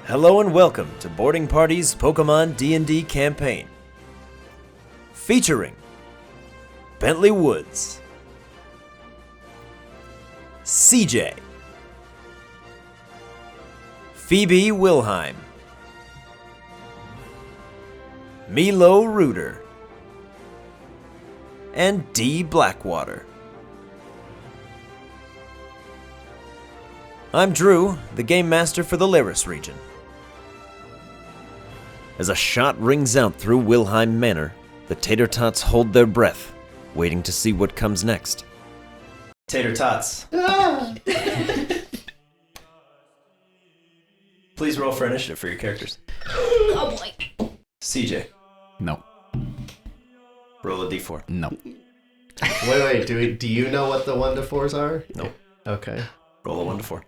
Hello and welcome to Boarding Party's Pokemon DnD campaign. Featuring Bentley Woods, CJ, Phoebe Wilheim, Milo Reuter, and D. Blackwater. I'm Drew, the Game Master for the Lyris region. As a shot rings out through Wilheim Manor, the Tater Tots hold their breath, waiting to see what comes next. Tater Tots. Please roll for initiative for your characters. Oh boy. CJ, No. roll a d4. No. Wait, do you know what the 1 to 4s are? No. Okay. Roll a 1 to 4.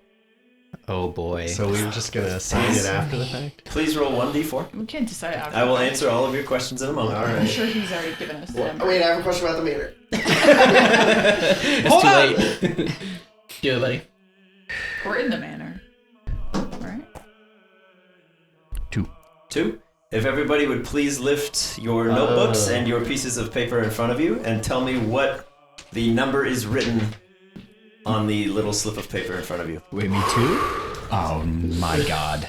Oh boy. So we were just gonna assign it after the fact? Please roll 1d4. We can't decide after. I will answer all of your questions in a moment. Alright. I'm sure he's already given us them. Wait, I have a question about the manor. It's too late. Do it, buddy. We're in the manor. Right? 2. If everybody would please lift your notebooks and your pieces of paper in front of you and tell me what the number is written on the little slip of paper in front of you. Wait, me too? Oh my god.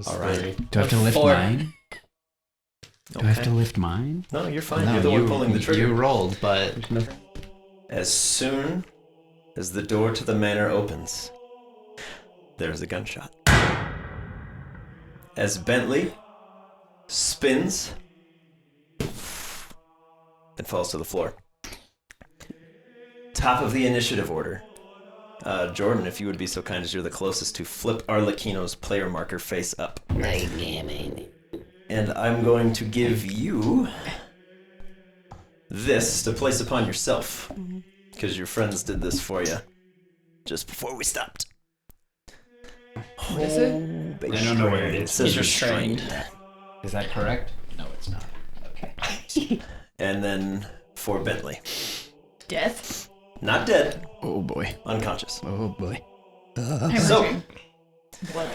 All right. Do I have to lift 4. mine? Do I have to lift mine? No, you're fine. No, you're the one pulling the trigger. You rolled, but As soon as the door to the manor opens, there's a gunshot. As Bentley spins and falls to the floor. Top of the initiative order. Jordan, if you would be so kind as you're the closest to flip Arlecchino's player marker face up. And I'm going to give you this to place upon yourself. Because your friends did this for you just before we stopped. What is it? I don't know where it It is. says He's restrained. Is that correct? No, it's not. Okay. And then for Bentley. Death? Not dead, Oh boy. unconscious. Oh boy. So- Hemorrhaging. Blood.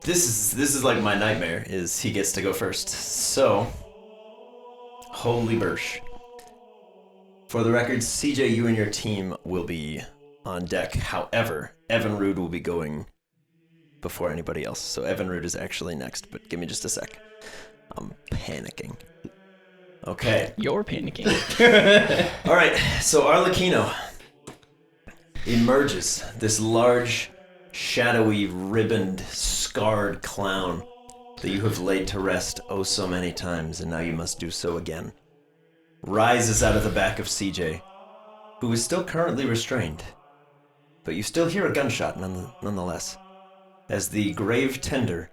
This is like my nightmare, is he gets to go first. So, holy bursh. For the record, CJ, you and your team will be on deck. However, Evinrude will be going before anybody else. So Evinrude is actually next, but give me just a sec. I'm panicking. Okay. you're panicking. All right, so Arlecchino emerges, this large, shadowy, ribboned, scarred clown that you have laid to rest oh so many times, and now you must do so again. Rises out of the back of CJ, who is still currently restrained, but you still hear a gunshot nonetheless, as the grave tender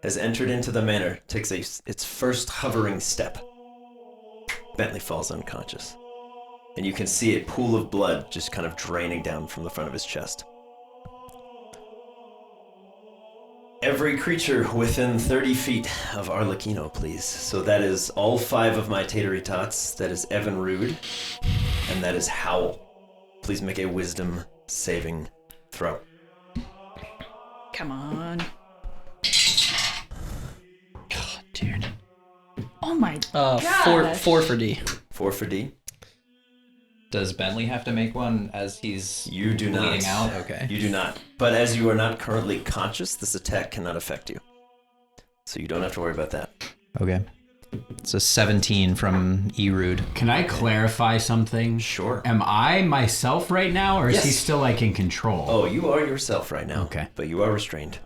has entered into the manor, takes its first hovering step. Bentley falls unconscious, and you can see a pool of blood just kind of draining down from the front of his chest. Every creature within 30 feet of Arlecchino, please. So that is all 5 of my Tatery Tots, that is Evinrude, and that is Howl. Please make a wisdom saving throw. Come on. God, dude. Oh my god. Four for D. 4 for D. Does Bentley have to make one as he's You do bleeding not. out? Okay. You do not. But as you are not currently conscious, this attack cannot affect you. So you don't have to worry about that. Okay. It's a 17 from Erude. Can I clarify something? Sure. Am I myself right now, or is he Yes. still like in control? Oh, you are yourself right now. Okay. But you are restrained.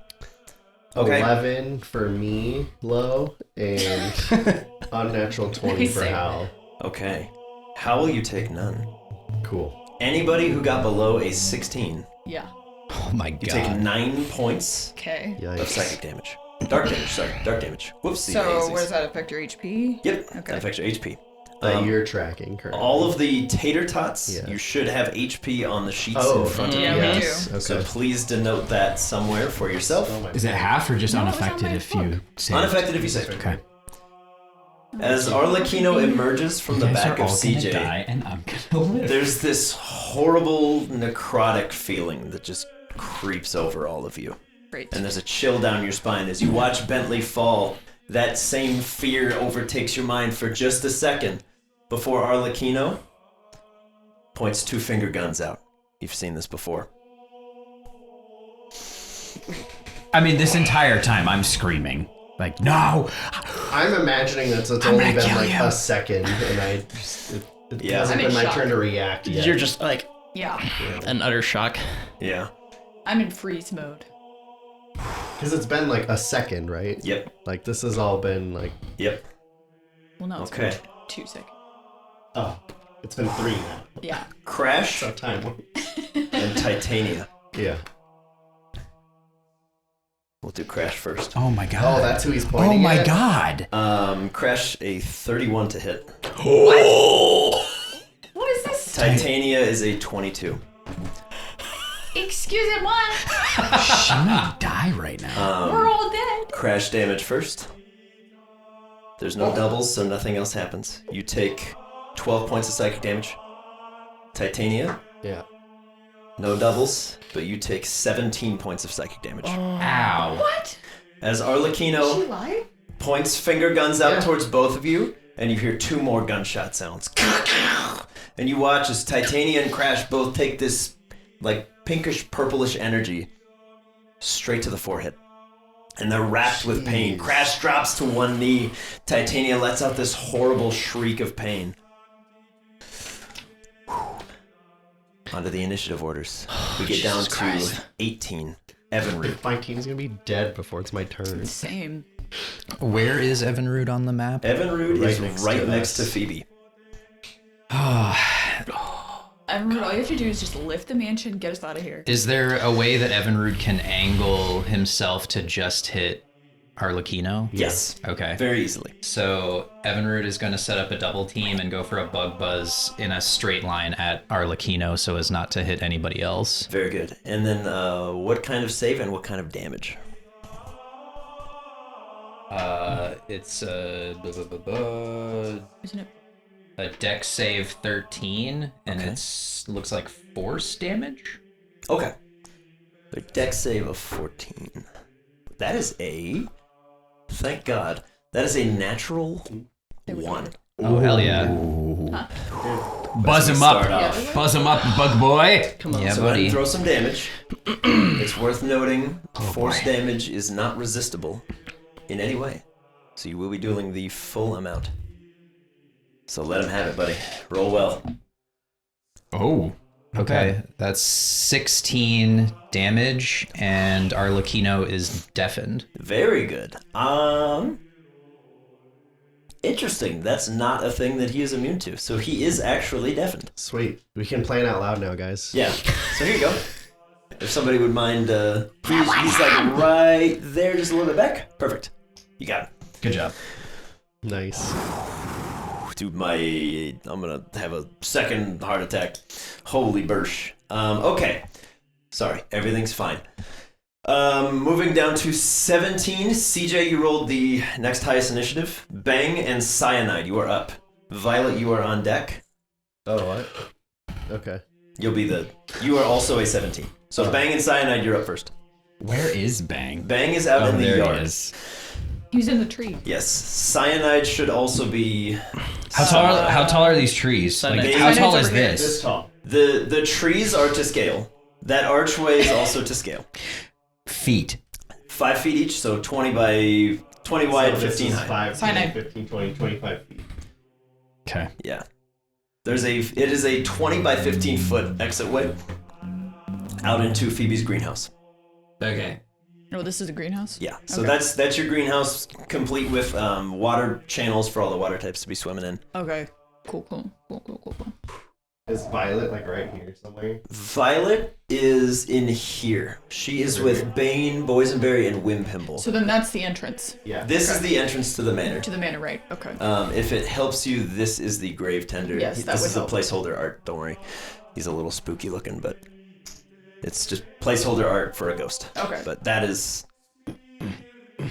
Okay. 11 for me, low, and unnatural 20 for Same. Hal. Okay. How will you take none? Cool. Anybody who got below a 16, Yeah. Oh my you god. take 9 points Okay. of Yikes. psychic damage. Dark damage, sorry. Dark damage. Whoopsie So, daisies. where does that affect your HP? Yep. Okay. That affects your HP. That you're tracking currently. All of the Tater Tots, Yeah. you should have HP on the sheets Oh, in front of Yeah, you. we yes. do. Okay. So please denote that somewhere for yourself. Oh my Is it half or just No, it's on unaffected my if book. you save? Unaffected if you save. Okay. As Arlecchino emerges from the You guys back are of all CJ, gonna die and I'm gonna live. there's this horrible necrotic feeling that just creeps over all of you. Great. And there's a chill down your spine as you watch Bentley fall. That same fear overtakes your mind for just a second before Arlecchino points 2 finger guns out. You've seen this before. I mean, this entire time I'm screaming. Like, no! I'm imagining that it's only been like a second, and it hasn't I'm in been my shock. turn to react yet. You're just like Yeah. an utter shock. Yeah. I'm in freeze mode. Because it's been like a second, right? Yep. Like this has all been like. Yep. Well, no, it's Okay. been 2 seconds. Oh, it's been 3 now. Yeah. Crash So time. and Titania. Yeah. We'll do Crash first. Oh my god. Oh, that's who he's pointing Oh my at? god. Crash a 31 to hit. What is this? Titania is a 22. Excusez-moi. She may die right now. We're all dead. Crash damage first. There's no doubles, so nothing else happens. You take 12 points of psychic damage. Titania, Yeah. no doubles, but you take 17 points of psychic damage. Ow. What? As She Arlecchino lied? points finger guns out Yeah. towards both of you, and you hear 2 more gunshot sounds. And you watch as Titania and Crash both take this, like, pinkish purplish energy straight to the forehead. And they're racked with pain. Jeez. Crash drops to one knee. Titania lets out this horrible shriek of pain. Onto the initiative orders. We get down Jesus Christ. to 18. Evanroot. My team's gonna be dead before it's my turn. Same. Where is Evanroot on the map? Evanroot Right is next right to next us. to Phoebe. I remember all you have to do is just lift the mansion, get us out of here. Is there a way that Evanroot can angle himself to just hit Arlecchino? Yes. Okay. Very easily. So Evanroot is going to set up a double team and go for a bug buzz in a straight line at Arlecchino so as not to hit anybody else. Very good. And then what kind of save and what kind of damage? It's Isn't it? a dex save 13, and Okay. it's looks like force damage. Okay. A dex save of 14. That is a... Thank God. That is a natural 1. Oh hell yeah! Buzz him Start up, off. buzz him up, bug boy. Come on. Yeah, So go ahead buddy. and throw some damage. It's worth noting, force boy. damage is not resistible in any way. So you will be dealing the full amount. So let him have it, buddy. Roll well. Oh. Okay, that's 16 damage, and Arlecchino is deafened. Very good. Interesting. That's not a thing that he is immune to. So he is actually deafened. Sweet. We can plan out loud now, guys. Yeah. So here you go. If somebody would mind, he's like right there, just a little bit back. Perfect. You got it. Good job. Nice. Dude, I'm gonna have a second heart attack. Holy bursh. Okay. Sorry, everything's fine. Moving down to 17. CJ, you rolled the next highest initiative. Bang and Cyanide, you are up. Violet, you are on deck. Oh, what? Okay. You are also a 17. So Bang and Cyanide, you're up first. Where is Bang? Bang is out in the there yard. he is. He was in the tree. Yes. Cyanide should also be... How tall are these trees? Like, Cyanide. how tall Cyanide's is over here. this? tall. The trees are to scale. That archway is also to scale. Feet. 5 feet each, so 20 by 20 wide, So this 15 is high. 5, Cyanide. 10, 15, 20, 25 feet. Okay. Yeah. It is a 20 by 15 foot exitway out into Phoebe's greenhouse. Okay. Oh, this is a greenhouse? Yeah. So Okay. that's your greenhouse, complete with water channels for all the water types to be swimming in. Okay. Cool. Is Violet like right here somewhere? Violet is in here. She is with Bane, Boysenberry, and Wimpimble. So then that's the entrance Yeah. This is the entrance to the manor. to the manor, right? Okay. If it helps you, this is the grave tender. Yes, that this would is a help. placeholder art. Don't worry. He's a little spooky looking, but it's just placeholder art for a ghost. Okay. But that is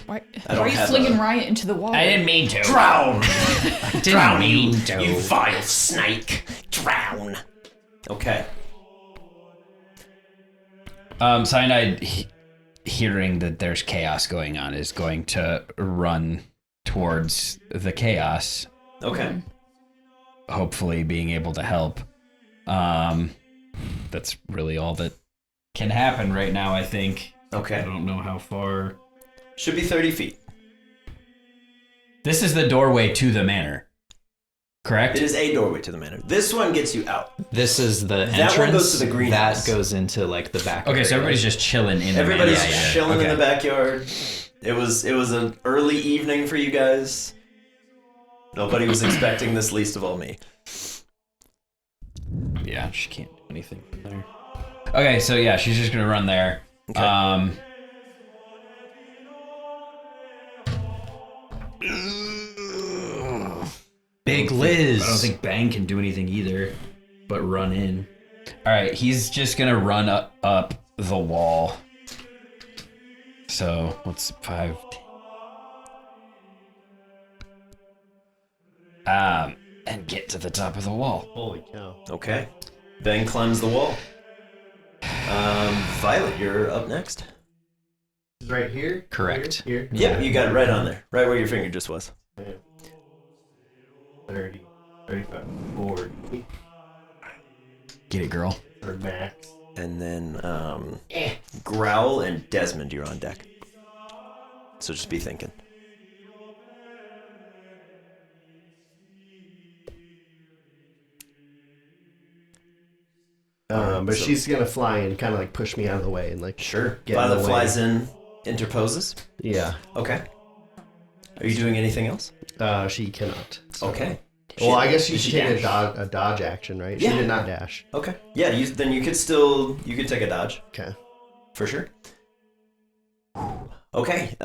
Why don't are you have flinging a- Riot into the water? I didn't mean to. drown. Didn't mean to. You vile snake! Drown! Okay. Cyanide, hearing that there's chaos going on, is going to run towards the chaos, Okay. hopefully being able to help. That's really all that can happen right now, I think. I Okay. don't know how far. Should be 30 feet. This is the doorway to the manor, correct? It is a doorway to the manor. This one gets you out. This is the That entrance. one goes to the greenhouse. That goes into like the back. Okay, so area. everybody's just chilling in the Everybody's manor. chilling in Okay. the backyard. It was an early evening for you guys. Nobody was expecting this, least of all me. Yeah, she can't do anything from there. Okay, so yeah, she's just gonna run there. Okay. Big Liz. I don't think Bang can do anything either, but run in. All right, he's just gonna run up the wall. So what's 5? 10? And get to the top of the wall. Holy cow. Okay. Ben climbs the wall. Violet, you're up next. Right here? Correct. Here? Yep, you got it right on there. Right where your finger just was. 30, 35, 40. Get it, girl. Or max. And then Growl and Desmond, you're on deck. So just be thinking. But So- she's gonna fly and kind of like push me out of the way and like Sure. get in Violet the way. flies in, interposes. Yeah. Okay. Are you doing anything else? She cannot. So. Okay. Well, I guess she Did should she take dash? a dodge action, right? Yeah. She did not dash. Okay. Yeah, then you could take a dodge. Okay. For sure. Okay.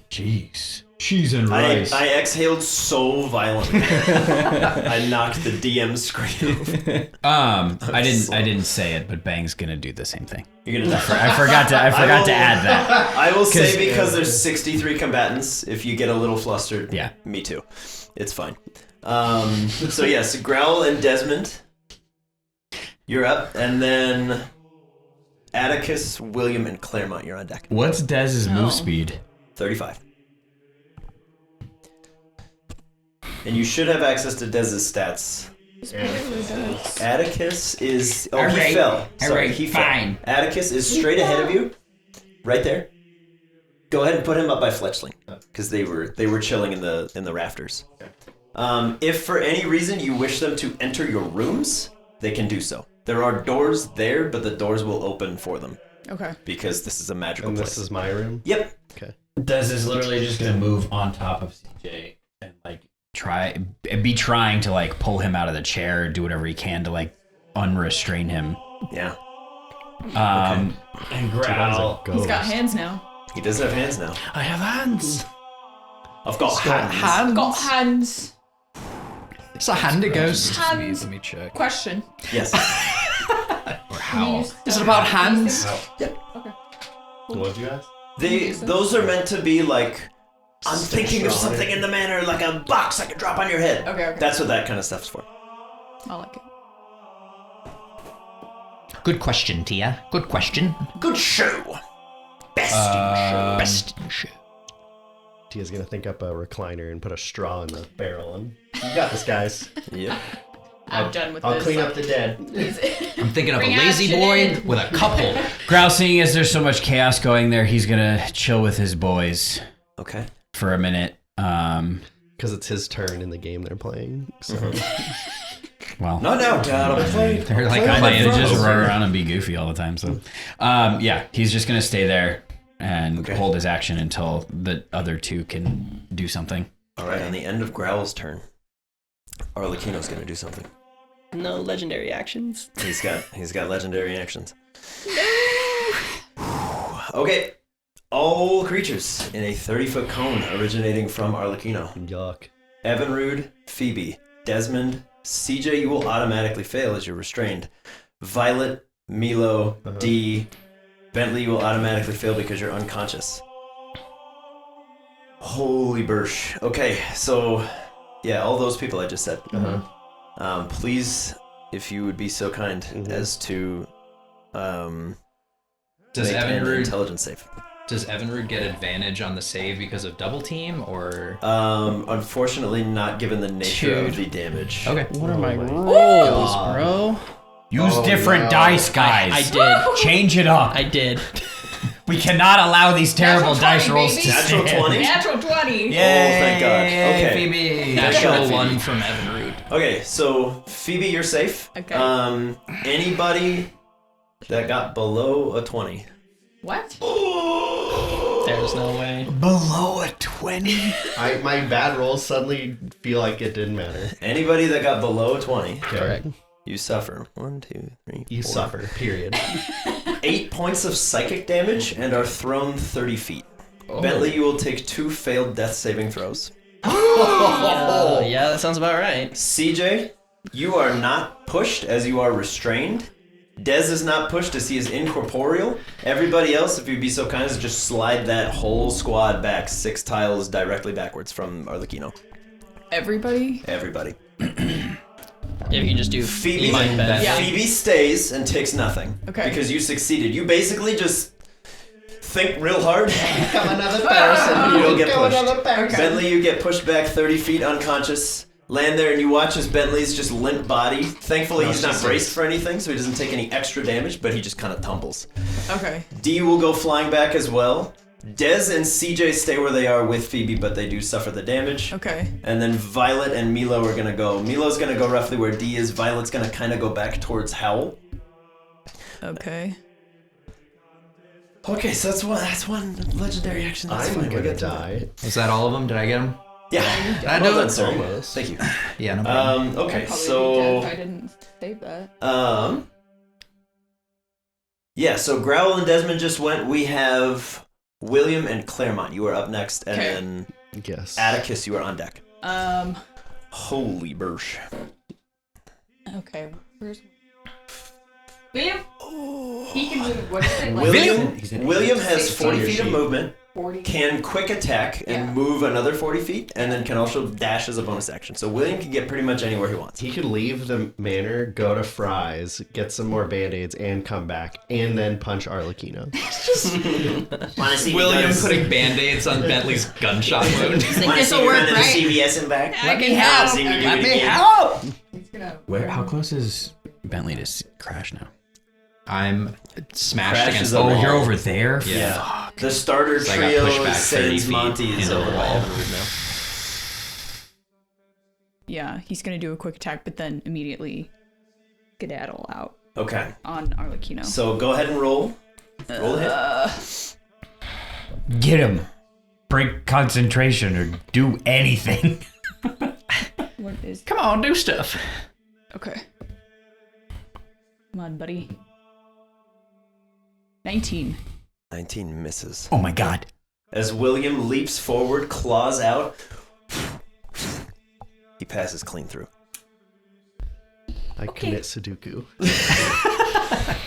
Jeez. Cheese and I exhaled so violently. I knocked the DM screen off. I didn't say it, but Bang's gonna do the same thing. You're gonna die. I forgot to add that. I will say because there's 63 combatants, if you get a little flustered, Yeah. me too. It's fine. So yes, Growl and Desmond, you're up, and then Atticus, William, and Claremont, you're on deck. What's Dez's move Oh. speed? 35. And you should have access to Dez's stats. Atticus is... Oh, he Alright, fell. Sorry, alright, he fell. fine. Atticus is straight ahead of you. Right there. Go ahead and put him up by Fletchling. Because they were chilling in the rafters. If for any reason you wish them to enter your rooms, they can do so. There are doors there, but the doors will open for them. Okay. Because this is a magical And place. this is my room. Yep. Okay. Dez is literally just gonna move on top of CJ and like trying to like pull him out of the chair, do whatever he can to like unrestrain him. Yeah. And Growl. He's got hands now. He does have hands now. I have hands. I've got hands. Got hands. It's a handy ghost. Hands. Let me check. Question. Yes. Or how? Is it about hands? What'd you ask? Those are meant to be like, I'm thinking of Strong. something in the manner, like a box I could drop on your head. Okay. That's what that kind of stuff's for. I like it. Good question, Tia. Good question. Good show. Best Best in show. Tia's gonna think up a recliner and put a straw in the barrel, and you got this, guys. Yep. I'm done with I'll this. clean up the dead. I'm thinking of a Bring lazy action boy in. with a couple. Growl, seeing as there's so much chaos going there, he's gonna chill with his boys Okay. for a minute. Because it's his turn in the game they're playing. So Well, No, Dad. I'll play. they're like playing to just run around and be goofy all the time. So, yeah, he's just gonna stay there and Okay. hold his action until the other two can do something. All right. On the end of Growl's turn, Arlecchino's gonna do something. No legendary actions. He's got legendary actions. Okay. All creatures in a 30-foot cone originating from Arlecchino. yuck. Evinrude, Phoebe, Desmond, CJ, you will automatically fail as you're restrained. Violet, Milo, D, Bentley, you will automatically fail because you're unconscious. Holy bursh. Okay, so yeah, all those people I just said. Please, if you would be so kind as to To Does make an Evinrude intelligence save. Does Evinrude get advantage on the save because of double team or? Unfortunately, not given the nature of the damage. Okay. What are my rolls, bro? Use different dice, guys. I did. Change it up. I did. We cannot allow these terrible Natural 20, dice rolls baby. to Natural stand. 20? Natural 20. Yay, thank God. Okay. Phoebe. Natural Phoebe. 1 from Evinrude. Okay, so Phoebe, you're safe. Okay. Anybody that got below a 20. What? There's no way. Below a 20? My bad rolls suddenly feel like it didn't matter. Anybody that got below a 20, Correct. you suffer. 1, 2, 3, You 4. suffer, period. 8 points of psychic damage and are thrown 30 feet. Bentley, you will take 2 failed death saving throws. Yeah, that sounds about right. CJ, you are not pushed as you are restrained. Dez is not pushed as he is incorporeal. Everybody else, if you'd be so kind as to just slide that whole squad back 6 tiles directly backwards from Arlecchino. Everybody? Everybody. If you just do Phoebe, mine best. Yeah. Phoebe stays and takes nothing. Okay. Because you succeeded. You basically just think real hard. Come another person. You don't get Come pushed. another person. Bentley, you get pushed back 30 feet unconscious. Land there and you watch as Bentley's just limp body. Thankfully, he's not braced for anything, so he doesn't take any extra damage, but he just kind of tumbles. Okay. D will go flying back as well. Dez and CJ stay where they are with Phoebe, but they do suffer the damage. Okay. And then Violet and Milo are gonna go. Milo's gonna go roughly where D is. Violet's gonna kind of go back towards Howl. Okay. Okay, so that's one legendary action. That's I'm fine. gonna die. Was that all of them? Did I get them? Yeah. I Well know done, it's sir. almost. Thank you. Yeah, no problem. Okay, I'd probably be dead so if I didn't save that. yeah, so Growl and Desmond just went. We have William and Claremont. You are up next, and Okay. then Yes. Atticus, you are on deck. Um. Holy bursh. Okay. Where's William? He can move. What is it? Like William has 60 40 feet of movement, 40. can quick attack and Yeah. move another 40 feet, and then can also dash as a bonus action. So William can get pretty much anywhere he wants. He could leave the manor, go to Fry's, get some more band-aids, and come back, and then punch Arlecchino. Wanna see William putting band-aids on Bentley's gunshot wound. This'll work, right? CVS and back? Let me help. Let me help! He's gonna. How close is Bentley to Crash now? I'm smashed Crash against is the a Oh, wall. you're over there? Yeah. The starter So I got trio pushed back 30 sends feet Monty is into the over by wall. Evinrude now. Yeah, he's gonna do a quick attack, but then immediately skedaddle out Okay. on Arlecchino. So go ahead and roll. Roll a hit. Get him. Break concentration or do anything. What is? Come on, do stuff. Okay. Come on, buddy. 19. 19 misses. Oh my god. As William leaps forward, claws out, he passes clean through. I commit Sudoku.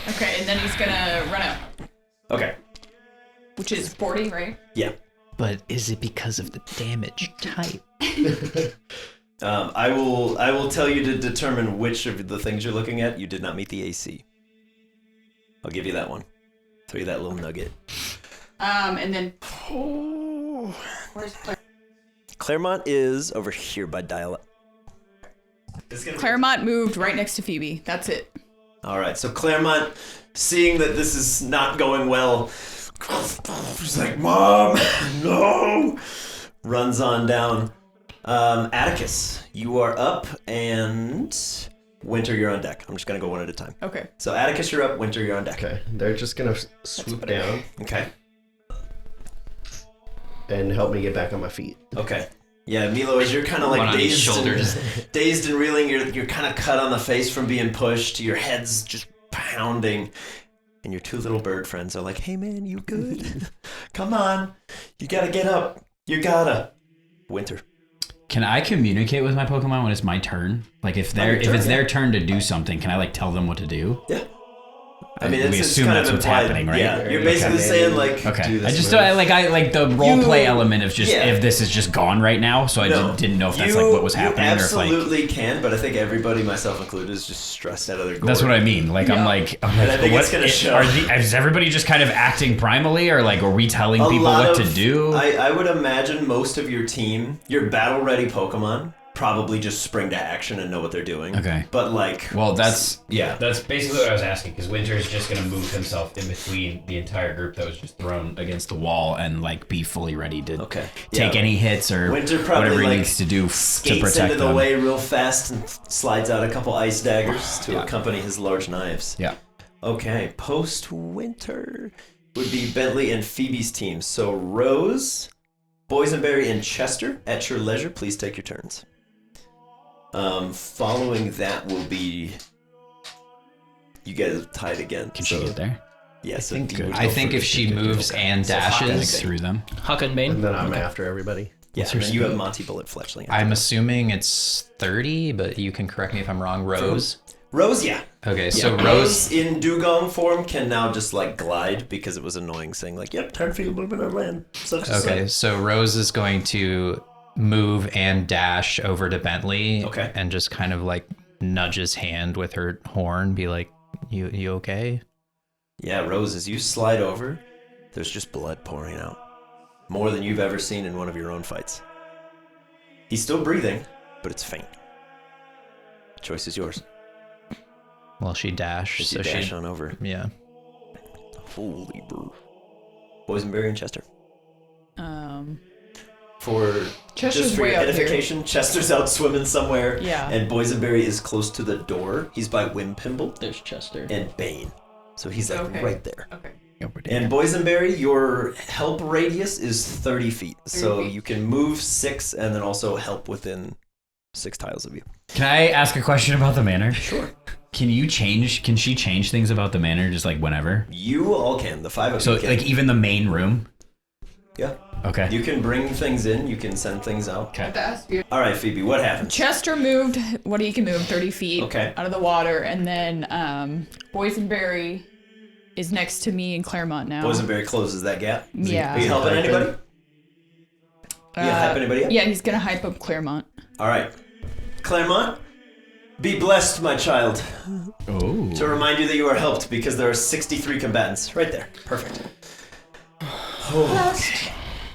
Okay, and then he's gonna run out, Okay. which is 40, right? Yeah. But is it because of the damage type? I will tell you to determine which of the things you're looking at. You did not meet the AC. I'll give you that one. Throw you that little nugget. And then. Where's Claire? Claremont is over here by dial-up. Claremont moved right next to Phoebe. That's it. All right, so Claremont, seeing that this is not going well, she's like, "Mom, no!" Runs on down. Atticus, you are up, and Winter, you're on deck. I'm just gonna go one at a time. Okay. So Atticus, you're up. Winter, you're on deck. Okay, they're just gonna swoop down Okay. and help me get back on my feet. Okay. Yeah, Milo, as you're kind of One like on each dazed shoulder, and, dazed and reeling, you're kind of cut on the face from being pushed. Your head's just pounding. And your 2 little bird friends are like, "Hey man, you good? Come on. You gotta get up. You gotta." Winter. Can I communicate with my Pokemon when it's my turn? Like if your it's turn, their turn to do something, can I like tell them what to do? Yeah. I mean, we it's assume kind that's of what's implied. happening, right? Yeah, you're basically saying like, Okay. Do this I just move. I like the role play You- element of just yeah. if this is just gone right now. So I didn't know if that's like what was happening You or if like absolutely can, but I think everybody, myself included, is just stressed out of their gourd. that's what I mean. Like I'm Yeah. like And I think what it's gonna show. is everybody just kind of acting primally, or like are we telling A people lot what of- to do? I would imagine most of your team, your battle ready Pokemon, probably just spring to action and know what they're doing. Okay. But like, Well, that's yeah. That's basically what I was asking because Winter is just gonna move himself in between the entire group that was just thrown against the wall and like be fully ready to Okay. take Yeah. any hits or Winter probably whatever he like needs to do to skates protect into the them. way real fast and slides out a couple ice daggers to accompany his large knives. Yeah. Okay, post Winter would be Bentley and Phoebe's team. So Rose, Boysenberry, and Chester, at your leisure, please take your turns. Following that will be you guys tied again. Can she get there? Yes, I think if she moves and Like dashes, through them. Huck and Bane. And then I'm after everybody. yeah, and then you have Monty Bullet Fletchling. I'm assuming it's 30, but you can correct me if I'm wrong. Rose. Rose, yeah. Okay, Yeah, so Rose. Rose in Dugong form can now just like glide because it was annoying saying like, "Yep, time for you to move on land." Such and Okay, such. so Rose is going to move and dash over to Bentley. Okay. And just kind of like nudge his hand with her horn, be like, "You okay?" Yeah, Rose, as you slide over, there's just blood pouring out, more than you've ever seen in one of your own fights. He's still breathing, but it's faint. Choice is yours. Well, she dashed, As so you dash she. on over. Yeah. Holy brew. Boysenberry and Chester. For Chester's just for way your up here. edification, Chester's out swimming somewhere. Yeah. And Boysenberry is close to the door. He's by Wimpimble There's Chester. and Bane. So he's like Okay. right there. Okay. And Boysenberry, your help radius is 30 feet. 30 So feet. you can move 6 and then also help within 6 tiles of you. Can I ask a question about the manor? Sure. Can she change things about the manor just like whenever? You all can. The 5 of So you can. like even the main room? Yeah. Okay. You can bring things in. You can send things out. Okay. All right, Phoebe, what happens? Chester moved. What he can move 30 feet Okay. out of the water, and then Boysenberry is next to me in Claremont now. Boysenberry closes that gap. Yeah. Are you helping anybody? You hype anybody up? Yeah, he's gonna hype up Claremont. All right. Claremont, be blessed, my child. Oh. To remind you that you are helped because there are 63 combatants. Right there. Perfect.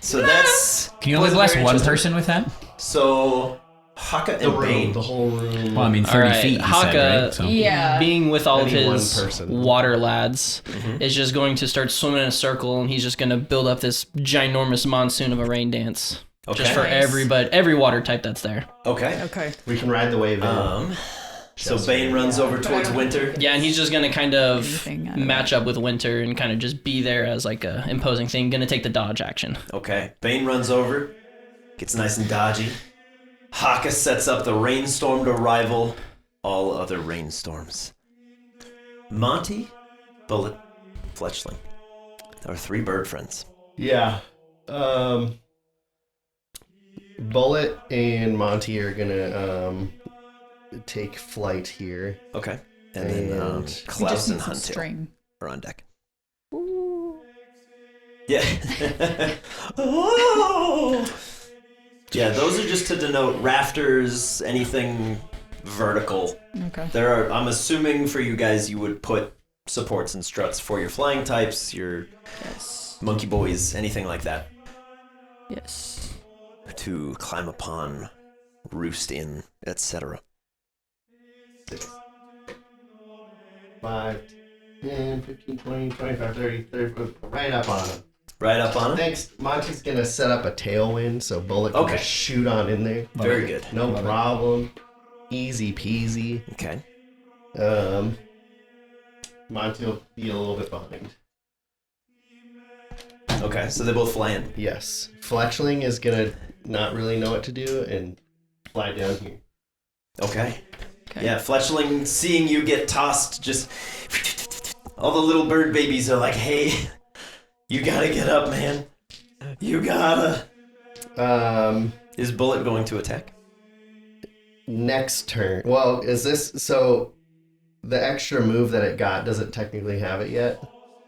So that's... Can you only bless Boysenberry one and Chester. person with that? So, Haka and Bane. The whole room. Well, I mean 30 All right, feet. You Haka- said, right? So. Yeah. Being with all of Any one his person. water lads Mm-hmm. is just going to start swimming in a circle, and he's just going to build up this ginormous monsoon of a rain dance. Okay. Just for every water type that's there. Okay. Okay. We can ride the wave in. So Bane runs over towards Winter. Yeah, and he's just going to kind of Anything out of match up with Winter and kind of just be there as like a imposing thing. Going to take the dodge action. Okay. Bane runs over, gets nice and dodgy. Haka sets up the rainstorm to rival all other rainstorms. Monty, Bullet, Fletchling. Our 3 bird friends. Yeah. Bullet and Monty are gonna take flight here. Okay. And then And- We just Klaus need and some Huntail string. are on deck. Yeah. Oh. Yeah, those are just to denote rafters, anything vertical. Okay. There are, I'm assuming for you guys, you would put supports and struts for your flying types, your Yes. monkey boys, anything like that, Yes. to climb upon, roost in, etc. 5, 10, 15, 20, 25, 30, 30, right up on him. Right up on it. Thanks. Monty's gonna set up a tailwind so Bullet can Okay. just shoot on in there. Very good. No problem. Easy peasy. Okay. Monty will be a little bit behind. Okay, so they both fly in. Yes. Fletchling is gonna not really know what to do and fly down here. Okay. Okay. Yeah, Fletchling, seeing you get tossed, just all the little bird babies are like, "Hey, you gotta get up, man. You gotta." Is Bullet going to attack? Next turn. Well, is this so? the extra move that it got, does it technically have it yet?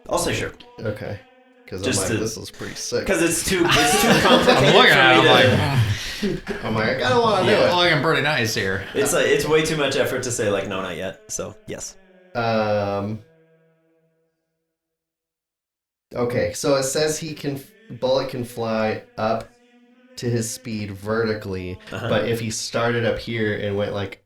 I'll say sure. Okay. Because I'm Just like, to- this is pretty sick. Because it's too complicated Look at for me it, to... I'm like, I kind of want to do it. Looking pretty nice here. It's way too much effort to say, like, no, not yet. So, yes. Okay, so it says Bullet can fly up to his speed vertically, but if he started up here and went like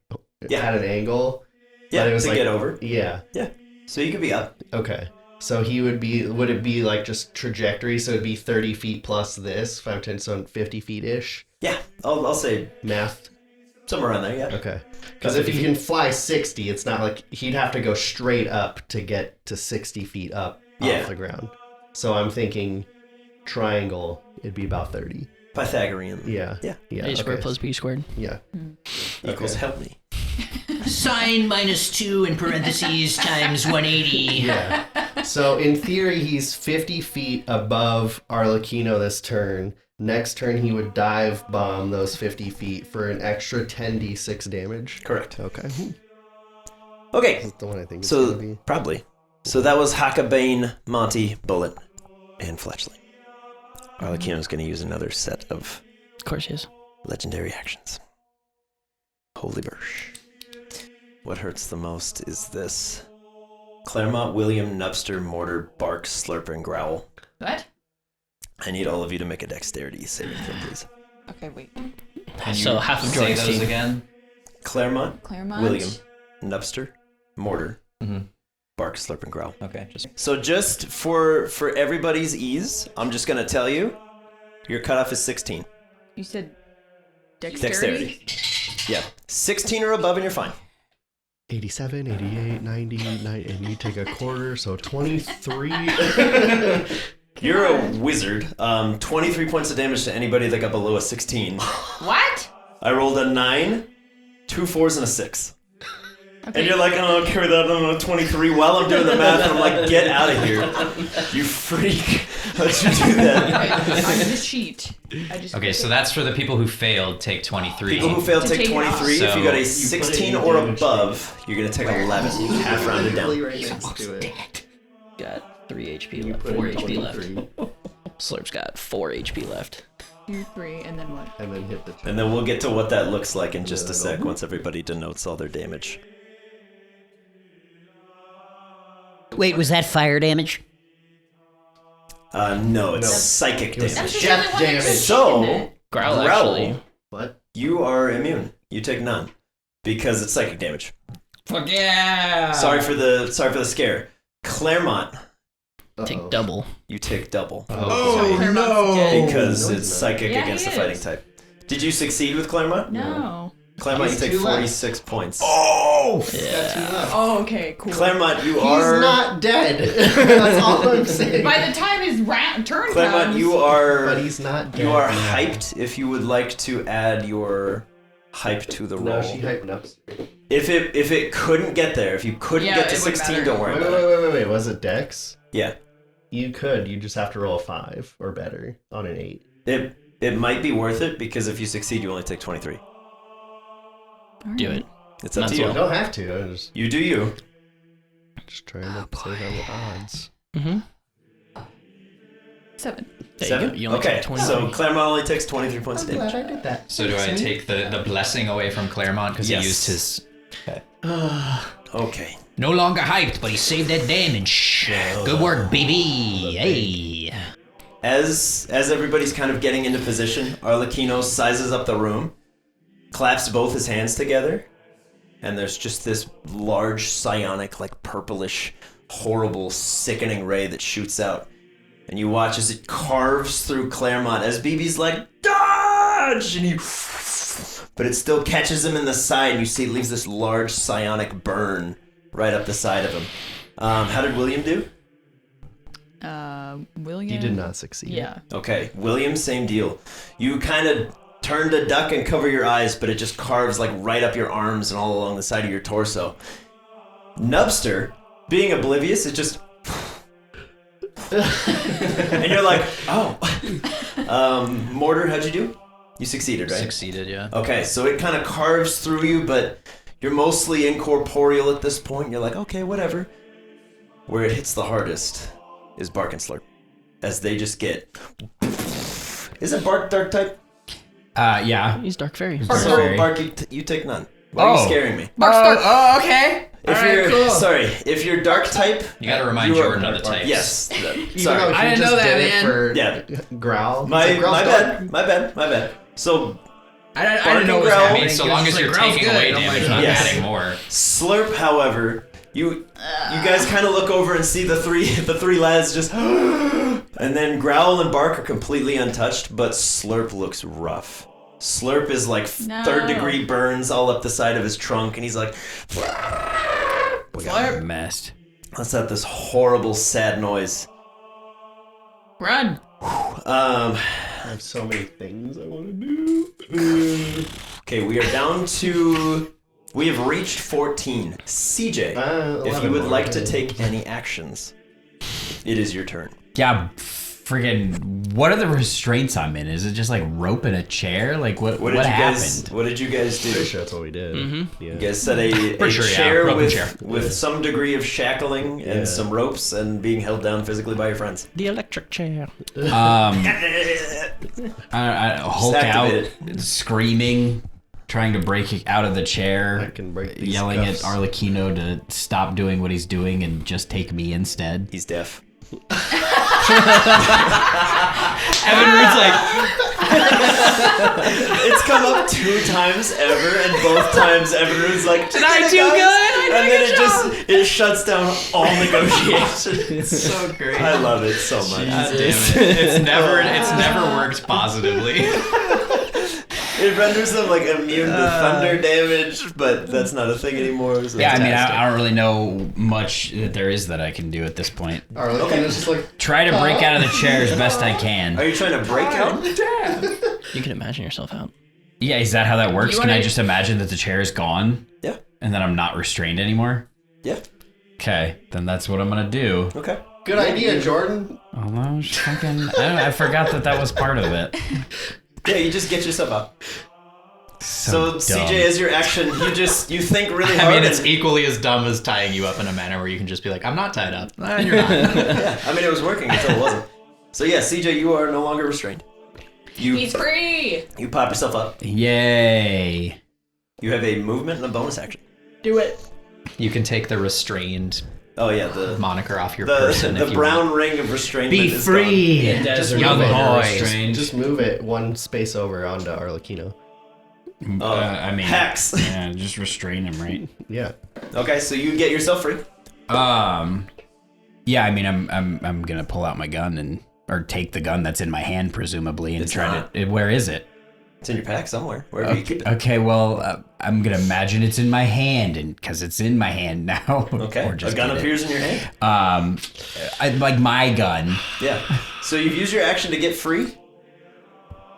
at an angle, Yeah, but it was to like, get over. Yeah. Yeah. So you could be up. Okay. So he would it be like just trajectory? So it'd be 30 feet plus this, 5, 10, so 50 feet ish? Yeah, I'll say Math. somewhere around there, yeah. Okay. Because if he can fly 60, it's not like he'd have to go straight up to get to 60 feet up off the ground. So I'm thinking triangle, it'd be about 30. Pythagorean. Yeah. Yeah. Yeah. A squared plus B squared. Yeah. Equals help me. Sine -2 in parentheses times 180. Yeah. So in theory, he's 50 feet above Arlecchino this turn. Next turn, he would dive bomb those 50 feet for an extra 10d6 damage. Correct. Okay. Okay, That's the one I think it's going to so be. probably. So that was Hakkabane, Monty, Bullet, and Fletchley. Arlecchino's going to use another set of Of course he is. legendary actions. Holy Birch. What hurts the most is this. Claremont, William, Nubster, Mortar, Bark, Slurp, and Growl. What? I need all of you to make a dexterity saving throw, please. Okay, wait. Can you So half of say Jordan's those team. again? Claremont, Claremont. William, Nubster, Mortar, Mhm. Bark, Slurp, and Growl. Okay, just So just for everybody's ease, I'm just going to tell you, your cutoff is 16. You said dexterity? Yeah. 16 or above and you're fine. 87, 88, 90, 90, and you take a quarter, so 23. You're a wizard. 23 points of damage to anybody that got below a 16. What? I rolled a 9, 2 4s, and a 6. Okay. And you're like, oh, carry that on a 23 while I'm doing the math. And I'm like, get out of here. You freak. How'd you do that? Okay, I'm gonna cheat. I just Okay, so that's for the people who failed. Take 23. People who failed To take take it 23. off. If you got a So- 16 or above, you're going to take 11. Half rounded down. Right next to it. Got 3 HP You left. put 4 in HP left. 23, Slurp's got 4 HP left. 2, 3, and then what? and then hit the And then we'll get to what that looks like in just a sec once everybody denotes all their damage. Wait, was that fire damage? No, it's No. psychic was damage. That's just Jeff the only one damage. that's So, in it. Growl, Growl, actually. What? you are immune. You take none because it's psychic damage. fuck yeah. Sorry for the scare. Claremont, Take double. you take double So Claremont's dead. because No, it's he's psychic Yeah, against he the fighting is. type. Did you succeed with Claremont? No. Claremont, you He's take two left. 46 points. Oh! Got 2 left. Oh, okay, cool. Claremont, you He's are not dead. That's all I'm saying. By the time his turn Claremont, comes, you are But he's not dead. you are hyped. If you would like to add your hype to the roll. No, she hyped up. If it couldn't get there, if you couldn't Yeah, get to it wouldn't 16, matter. don't worry Wait, about it. wait. Was it Dex? Yeah. You could. You just have to roll a 5 or better on an 8. It might be worth it because if you succeed, you only take 23. Do it. It's up Might to as you. You don't have to. I'm just You do you. trying to save on the odds. Mm-hmm. 7. There 7? you go. You only Okay, take 23. so Claremont only takes 23 points of I'm glad damage. I did that. So do I take the blessing away from Claremont because Yes. he used his... Okay. No longer hyped, but he saved that damage. Good work, baby. Hey. As everybody's kind of getting into position, Arlecchino sizes up the room, claps both his hands together, and there's just this large psionic, like purplish, horrible, sickening ray that shoots out. And you watch as it carves through Claremont as BB's like, dodge! And he... But it still catches him in the side, and you see it leaves this large psionic burn right up the side of him. How did William do? William. You did not succeed. Yeah. Okay, William, same deal. You kind of turn to duck and cover your eyes, but it just carves like right up your arms and all along the side of your torso. Nubster, being oblivious, it just... and you're like, oh. Mortar, how'd you do? You succeeded, right? Succeeded, yeah. Okay, so it kind of carves through you, but You're mostly incorporeal at this point. You're like, okay, whatever. Where it hits the hardest is Bark and Slurp. As they just get... Isn't Bark dark type? Yeah. He's Dark Fairy. So, Bark, you take none. Why are you scaring me? Mark's okay. If you're dark type... You gotta remind Jordan of the types. Yes. Even Sorry. though he I didn't just know that, did it man. for Yeah. Growl. My He's like, Growl's dark. bad. So, I didn't know what was Growl- happening. I mean, so long as you're taking away damage, not Yes. adding more. Slurp, however, you guys kind of look over and see the three lads just... And then Growl and Bark are completely untouched, but Slurp looks rough. Slurp is like No. 3rd-degree burns all up the side of his trunk, and he's like... We got messed. Let's have this horrible, sad noise. Run. I have so many things I want to do. Okay, we are down to... We have reached 14. CJ, if you 11 would more, like to okay. take any actions, it is your turn. Yeah, friggin', what are the restraints I'm in? Is it just like rope in a chair? Like what What did happened? you guys do? Pretty sure that's what we did. Mm-hmm. Yeah. You guys set a Pretty sure, yeah, chair rope and with, chair. with some degree of shackling Yeah. and some ropes and being held down physically by your friends. The electric chair. I Hulk activate out, screaming, trying to break out of the I chair, can break these yelling cuffs. at Arlecchino to stop doing what he's doing and just take me instead. He's deaf. Evan Root's like, It's come up 2 times ever, and both times everyone's like, "Did I do good? And then it shuts down all negotiations. It's so great. I love it so much. God damn it. It's never worked positively. It renders them like immune to thunder damage, but that's not a thing anymore. So Yeah, I it's mean, fantastic. I don't really know much that there is that I can do at this point. Arlequin is just like, Try to break out of the chair as best I Are can. you trying to break out? you can imagine yourself out. Yeah, is that how that works? You Can I wanna- just imagine that the chair is gone Yeah. and then I'm not restrained anymore? Yeah. Okay, then that's what I'm gonna do. Okay. good idea, Jordan. Oh no, fucking! I forgot that was part of it. Yeah, you just get yourself up. So dumb. CJ, as your action, you think really I hard. mean, it's and- equally as dumb as tying you up in a manner where you can just be like, I'm not tied up. And you're not. yeah, I mean, it was working until it wasn't. So yeah, CJ, you are no longer restrained. He's free. You pop yourself up. Yay! You have a movement and a bonus action. Do it. You can take the restrained Oh yeah, the moniker off your person the if you brown want. ring of restrainment Be is free, Just young move it. boy. Just move it one space over onto Arlequino. I mean, Hex. yeah, just restrain him, right? Yeah. Gone. Okay, so you get yourself free. Yeah, I mean, I'm gonna pull out my gun or take the gun that's in my hand, presumably, and It's try not. to. Where is it? It's in your pack somewhere, wherever you keep it. Okay, well, I'm gonna imagine it's in my hand, and because it's in my hand now. Okay, or a just gun get it. appears in your hand. Like my gun. Yeah. So you've used your action to get free,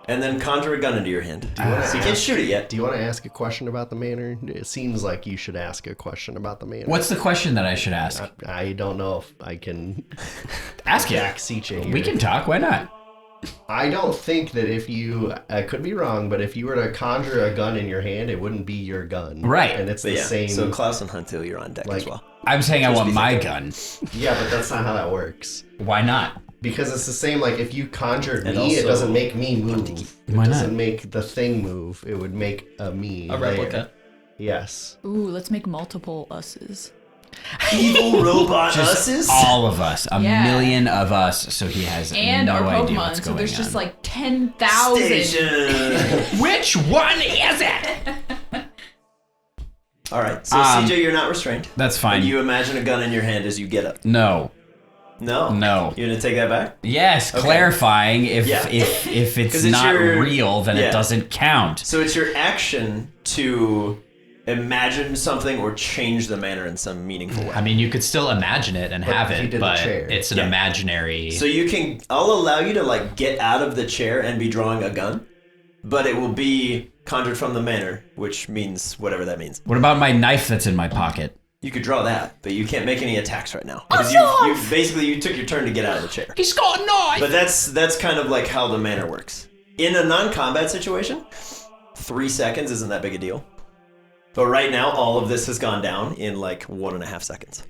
and then conjure a gun into your hand. So you can't shoot it yet. Do you want to ask a question about the manor? It seems like you should ask a question about the manor. What's the question that I should ask? I don't know if I can Ask it. back CJ here. We can talk. Why not? I don't think that if you, I could be wrong, but if you were to conjure a gun in your hand, it wouldn't be your gun. Right. And it's But the yeah. same. So Klaus and Huntil, you're on deck as Like- well. I'm saying I Just want be my thinking. gun. yeah, but that's not how that works. Why not? Because it's the same, like if you conjured And me, it also- doesn't make me move. Why It not? doesn't make the thing move. It would make a me. A there. replica. Yes. Ooh, let's make multiple us's. Evil robot Just us's? all of us, a Yeah. million of us, so he has And no our idea Pokemon, what's so going there's on. just like 10,000. Station. Which one is it? All right. So CJ, you're not restrained. That's fine. And you imagine a gun in your hand as you get up. No. No. No. You're gonna take that back? Yes, Okay. clarifying if Yeah. if it's 'Cause it's not your- real, then yeah. it doesn't count. So it's your action to imagine something or change the manner in some meaningful way. I mean, you could still imagine it and have he it, did the but chair. it's an Yeah. imaginary. So you can, I'll allow you to like get out of the chair and be drawing a gun, but it will be conjured from the manner, which means whatever that means. What about my knife that's in my pocket? You could draw that, but you can't make any attacks right now because you basically you took your turn to get out of the chair. He's got a knife. But that's kind of like how the manner works. In a non-combat situation, 3 seconds isn't that big a deal. But right now, all of this has gone down in like 1.5 seconds.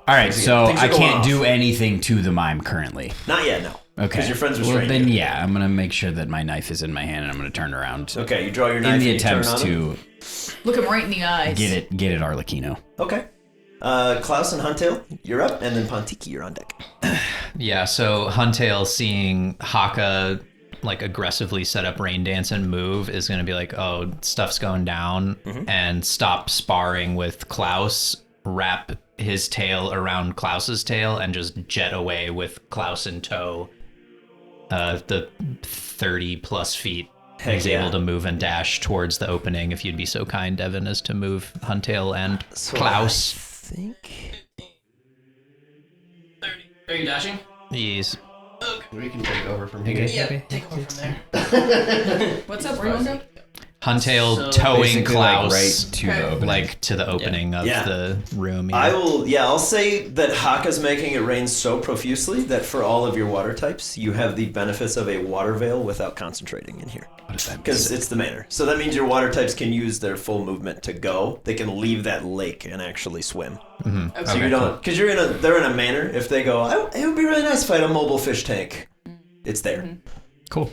All right, so things are I going can't off. do anything to the mime currently. Not yet, no. Okay. Because your friends Well, restrained then you. yeah, I'm gonna make sure that my knife is in my hand and I'm gonna turn around. Okay, you draw your knife In the and you turn attempts on him. to Look him right in the eyes. get it, Arlecchino. Okay. Klaus and Huntail, you're up, and then Pontiki, you're on deck. Yeah, so Huntail seeing Haka like aggressively set up rain dance and move is going to be like, oh, stuff's going down, and stop sparring with Klaus, wrap his tail around Klaus's tail, and just jet away with Klaus in tow. The 30 plus feet. Heck He's yeah. able to move and dash towards the opening. If you'd be so kind, Evan, as to move Huntail and So Klaus. I think... Are you dashing? Yes. We can take over from here. Yeah, take over from there. What's up, Raymond? Huntail So towing Basically, Klaus like, right to the opening. like to the opening of Yeah. the room. I'll say that Haka's making it rain so profusely that for all of your water types, you have the benefits of a water veil without concentrating in here. What does that mean? Because it's the manor. So that means your water types can use their full movement to go. They can leave that lake and actually swim. So you don't, because they're in a manor. If they go, it would be really nice if I had a mobile fish tank. It's there. Cool.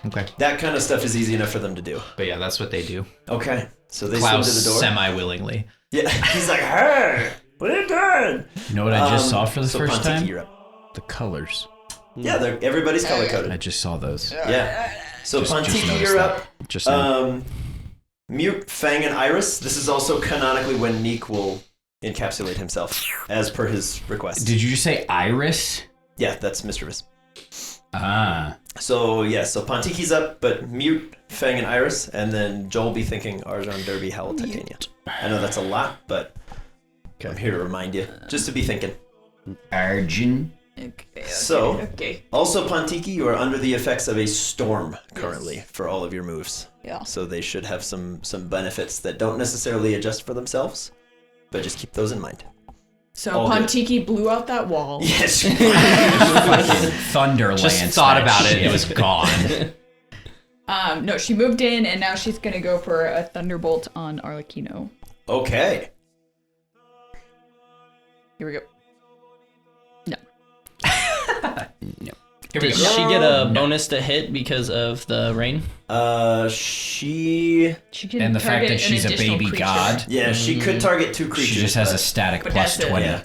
Okay. That kind of stuff is easy enough for them to do. But yeah, that's what they do. Okay. So they Klaus swim to the door. semi-willingly. Yeah. He's like, hey, what are you doing? You know what I just saw for the so first Pontiki, time? you're up. The colors. Yeah, everybody's color I coded. just saw those. Yeah. So Just Pontiki, noticed you're that. up. Just now. Mute, Fang, and Iris. This is also canonically when Neek will encapsulate himself, as per his request. Did you just say Iris? Yeah, that's mischievous. Ah. So Pontiki's up, but Mute, Fang, and Iris, and then Joel be thinking Arjan, Derby, Howl, Titania. I know that's a lot, but I'm here to remind you, just to be thinking. Arjun. Okay. So- Okay. Also, Pontiki, you are under the effects of a storm currently for all of your moves. Yeah. So they should have some benefits that don't necessarily adjust for themselves, but just keep those in mind. So All good. Pontiki blew out that wall. Yes. Thunderlance. Just thought that about it. shit. It was gone. No, she moved in, and now she's gonna go for a thunderbolt on Arlecchino. Okay. Here we go. No. Does she get a bonus to hit because of the rain? She She can And the fact target that an she's a additional baby creature. god, she could target two creatures. she just has a but- static But plus that's it. 20. Yeah.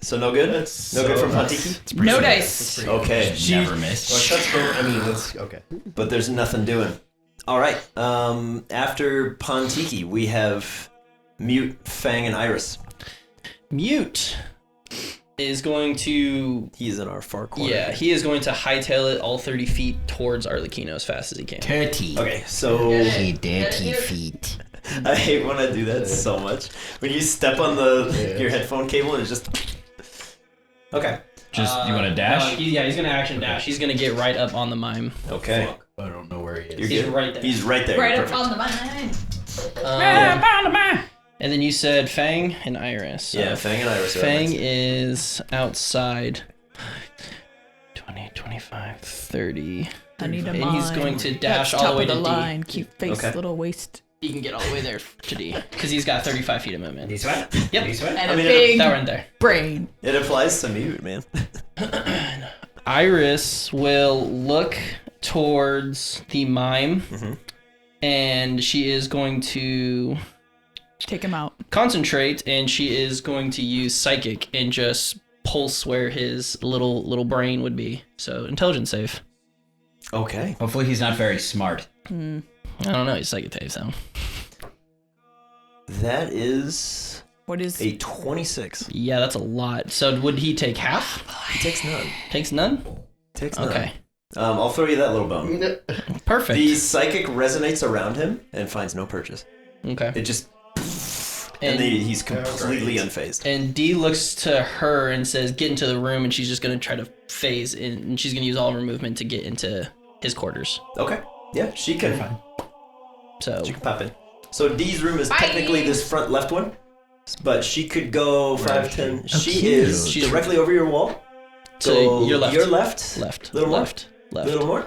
So no good? No good from Pontiki? It's pretty No sweet. dice. Okay. Never missed. Let's go. I mean, let's okay. But there's nothing doing. All right. After Pontiki, we have Mute, Fang, and Iris. Mute is going to... He's in our far corner. Yeah, he is going to hightail it all 30 feet towards Arlecchino as fast as he can. 30. Okay, so Hey, dirty feet. I hate when I do that so much. When you step on your headphone cable and it just... Okay. Just, you want to dash? he's going to action dash. He's going to get right up on the mime. Okay. I don't know where he is. You're He's good. right there. He's right there. Right You're up perfect. on the mine. And then you said Fang and Iris. Yeah, Fang and Iris are Fang up next. is outside. 20, 25, 30. I need a And mine. he's going to dash That's all top the way of the to D. line. Cute face, Okay. little waist. He can get all the way there to D. Because he's got 35 feet of movement. He's what? Yep. He's what? And I a mean, big That right there. brain. It applies to Mute, man. Iris will look towards the mime. And she is going to Take him out. concentrate, and she is going to use psychic and just pulse where his little brain would be. So intelligence save. Okay. Hopefully he's not very smart. I don't know. He's psychic save, so That is What is... a 26. yeah, that's a lot. So would he take half? He takes none. Takes none. Takes none. Okay, I'll throw you that little bone. perfect. The psychic resonates around him and finds no purchase. Okay. It just... And he's completely unfazed. And Dee looks to her and says, "Get into the room," and she's just gonna try to phase in, and she's gonna use all of her movement to get into his quarters. Okay. Yeah, she can. So She can pop in. So Dee's room is technically this front left one, but she could go 5, 10. She cute. is She's- directly over your wall. to Go your left. Your left. Left. Little more. left. Left. Little more.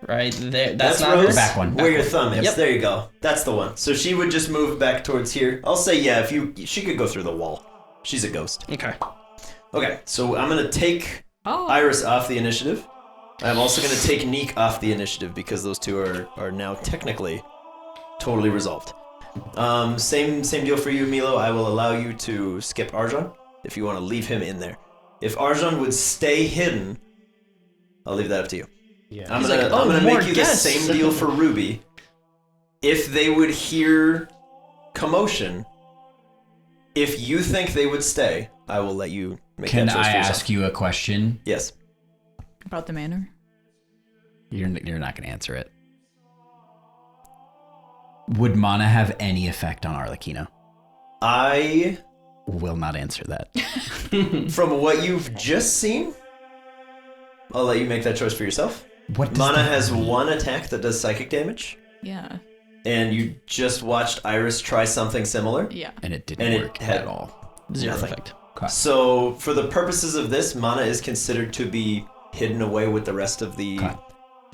right there. That's not Rose. her. Back one. Where your thumb is. Yep. There you go. That's the one. So she would just move back towards here. I'll say yeah. She could go through the wall. She's a ghost. Okay. Okay. So I'm gonna take Oh. Iris off the initiative. I'm also gonna take Neek off the initiative because those two are now technically totally resolved. Same deal for you, Milo. I will allow you to skip Arjan if you want to leave him in there. If Arjan would stay hidden, I'll leave that up to you. Yeah. I'm He's gonna like, "Oh, I'm gonna more make you guests." the same deal for Ruby. If they would hear commotion, if you think they would stay, I will let you make Can that choice I for yourself. ask you a question? Yes. About the manor? You're not going to answer it. Would mana have any effect on Arlecchino? I, Will not answer that. from what you've just seen, I'll let you make that choice for yourself. What does Mana that has mean? one attack that does psychic damage, Yeah. and you just watched Iris try something similar. Yeah. And it didn't And it work had- at all. Zero Nothing. effect. So, for the purposes of this, Mana is considered to be hidden away with the rest of the Okay.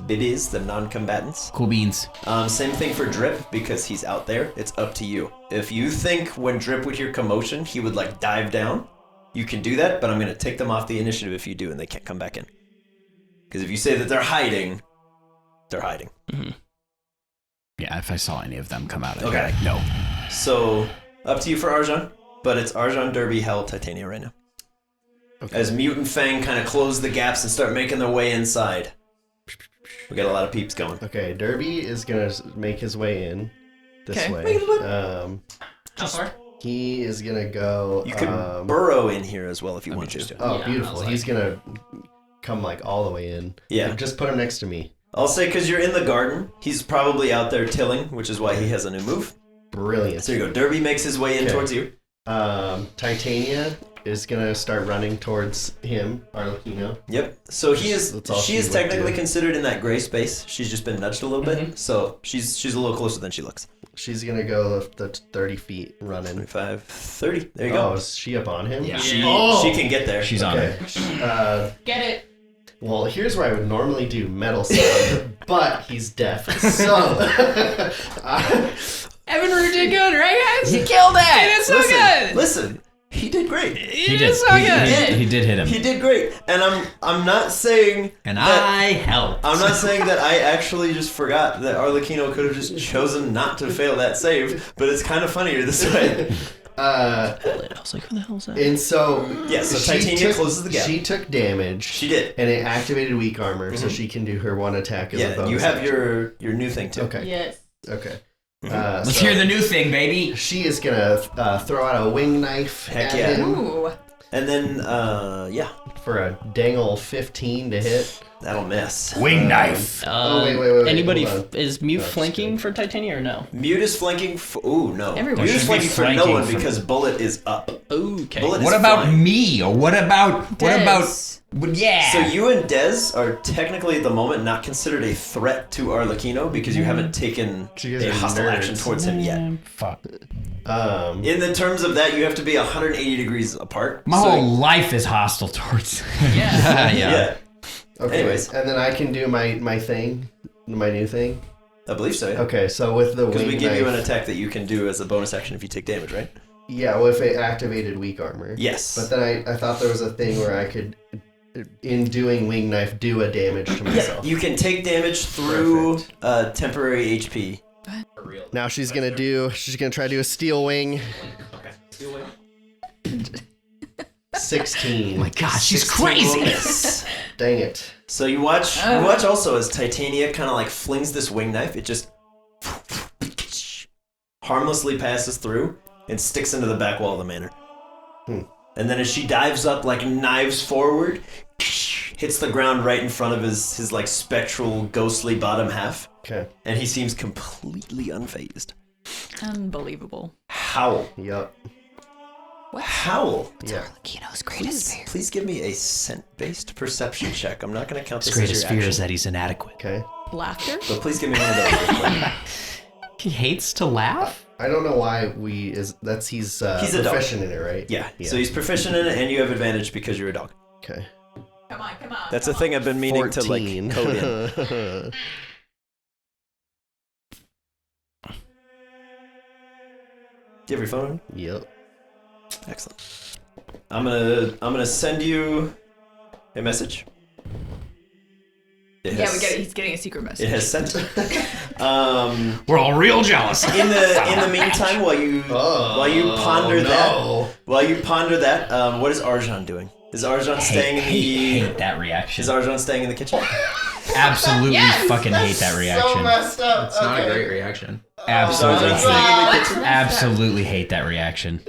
biddies, the non-combatants. Cool beans. Same thing for Drip, because he's out there. It's up to you. If you think when Drip would hear commotion, he would like dive down, you can do that, but I'm going to take them off the initiative if you do and they can't come back in. Because if you say that they're hiding, they're hiding. Yeah, if I saw any of them come out, I'd be Okay. like, no. So, up to you for Arjan, but it's Arjan, Derby, Hell, Titania right now. Okay. As Mutant Fang kind of close the gaps and start making their way inside. We got a lot of peeps going. Okay, Derby is gonna make his way in this Okay. way. How far? He is gonna go. You could burrow in here as well if you I'm want to. interested. Oh, Yeah, I beautiful! was He's gonna come like all the way in. Yeah. Just put him next to me. I'll say because you're in the garden, he's probably out there tilling, which is why he has a new move. Brilliant. So you go. Derby makes his way in Okay. towards you. Titania is gonna start running towards him, Arlecchino. Yep. So he is. That's all She she is would technically do. considered in that gray space. She's just been nudged a little bit, so she's a little closer than she looks. She's gonna go the 30 feet running. 25, 30. There you Oh, go. is she up on him? Yeah. She Oh! she can get there. She's on Okay. it. Get it. Well, here's where I would normally do metal sound, but he's deaf. So, Evan Root did good, right, guys? You killed it! It is so good. Listen. He did great. He It did. is so He good. did. He did hit him. He did great. And I'm not saying And that, I helped. I'm not saying that I actually just forgot that Arlecchino could have just chosen not to fail that save, but it's kind of funnier this way. I was like, who the hell's that? and so, Yeah, so she Titania took- closes the gap. She took damage. She did. And it activated weak armor, so she can do her one attack as a Yeah, bonus. you have action. your new thing too. Okay. Yes. Okay. Let's so hear the new thing, baby. She is gonna throw out a wing knife Heck at yeah. him Ooh. And then yeah, for a dangle 15 to hit. that'll miss. Wing knife. wait, Anybody hold on. is Mute No, just flanking kidding. for Titania or no? Mute is flanking. Ooh no. Everyone. Mute is Should be flanking for no flanking one for- because Bullet is up. Okay. Bullet What is about flying. me? Or what about Des. Yeah. So you and Dez are technically at the moment not considered a threat to Arlecchino because you haven't taken You guys a are hostile nerds. action towards him yet. Fuck. In the terms of that, you have to be 180 degrees apart. My So- whole life is hostile towards. Yeah. yeah. Okay. Anyways. And then I can do my thing, my new thing. I believe so. Yeah. Okay, so with the Because wing we give knife, you an attack that you can do as a bonus action if you take damage, right? yeah, well, if it activated weak armor. Yes. But then I thought there was a thing where I could, in doing wing knife, do a damage to myself. You can take damage through temporary HP. Now she's gonna try to do a steel wing. 16. Oh my God, she's 16 will crazy. miss. Dang it. So you watch also as Titania kind of like flings this wing knife. It just harmlessly passes through and sticks into the back wall of the manor. And then as she dives up like knives forward, hits the ground right in front of his like spectral ghostly bottom half, Okay. and he seems completely unfazed. Unbelievable. Howl. Yup. Howl. Yeah. Kino's greatest fear. Please give me a scent-based perception check. I'm not going to count His this as greatest your fear action. is that he's inadequate. Okay. Laughter? But please give me one of those. real quick. He hates to laugh. I don't know why he's He's a dog. proficient in it, right? Yeah. So he's proficient in it, and you have advantage because you're a dog. Okay. Come on. That's a thing I've been meaning 14. to like code in. Do you have your phone? Yep. Excellent. I'm gonna send you a message. We get it. He's getting a secret message. It has sent. We're all real jealous. In the meantime, while you ponder that, what is Arjan doing? Is Arjan staying in the? Hate that reaction. Is Arjan staying in the kitchen? Absolutely fucking hate that reaction. So messed up. It's not a great reaction. Absolutely Arjan's staying in the hate. kitchen. Absolutely hate that reaction.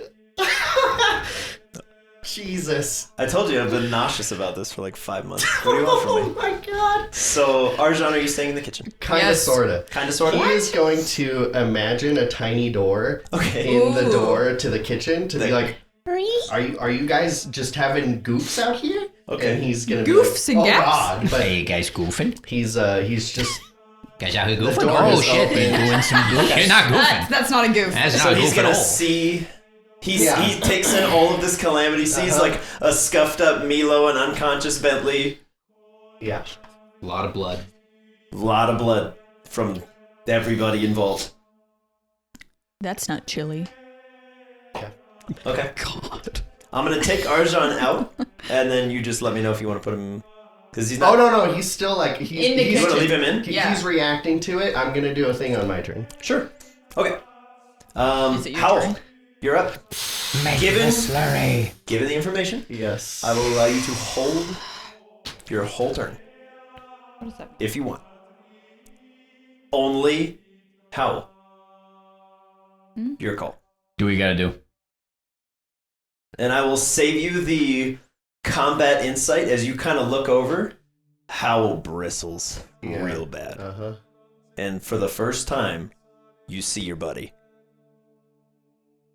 Jesus. I told you I've been nauseous about this for like 5 months. What do you want from me? Oh my god. So, Arjan, are you staying in the kitchen? Kinda, Yes. sorta. Kinda, sorta. He is going to imagine a tiny door Okay. in the Ooh. door to the kitchen to be Thank like, are you guys just having goofs out here? Okay. And he's gonna Goofs be and like, gaps? God. But Hey, you guys goofing? he's just Guys out here The goofing? door Oh is shit, they open. doing some goofing. You're not goofing. That's not a goof. That's So not he's goof at gonna all. see. He Yeah. takes in all of this calamity. Sees like a scuffed up Milo and unconscious Bentley. yeah. A lot of blood. A lot of blood from everybody involved. That's not chilly. Okay. God. I'm gonna take Arjan out, and then you just let me know if you want to put him, because he's not. Oh no, he's still like In the he's You want to kitchen. leave him in? Yeah. he's reacting to it. I'm gonna do a thing on my turn. Sure. Okay. Is it your Howl, turn? you're up. Make Given- the slurry. Given the information, Yes. I will allow you to hold your whole turn What does that mean? if you want. Only Howl. Your call. Do what you gotta do. And I will save you the combat insight as you kind of look over. Howl bristles Yeah. real bad. Uh-huh. And for the first time, you see your buddy.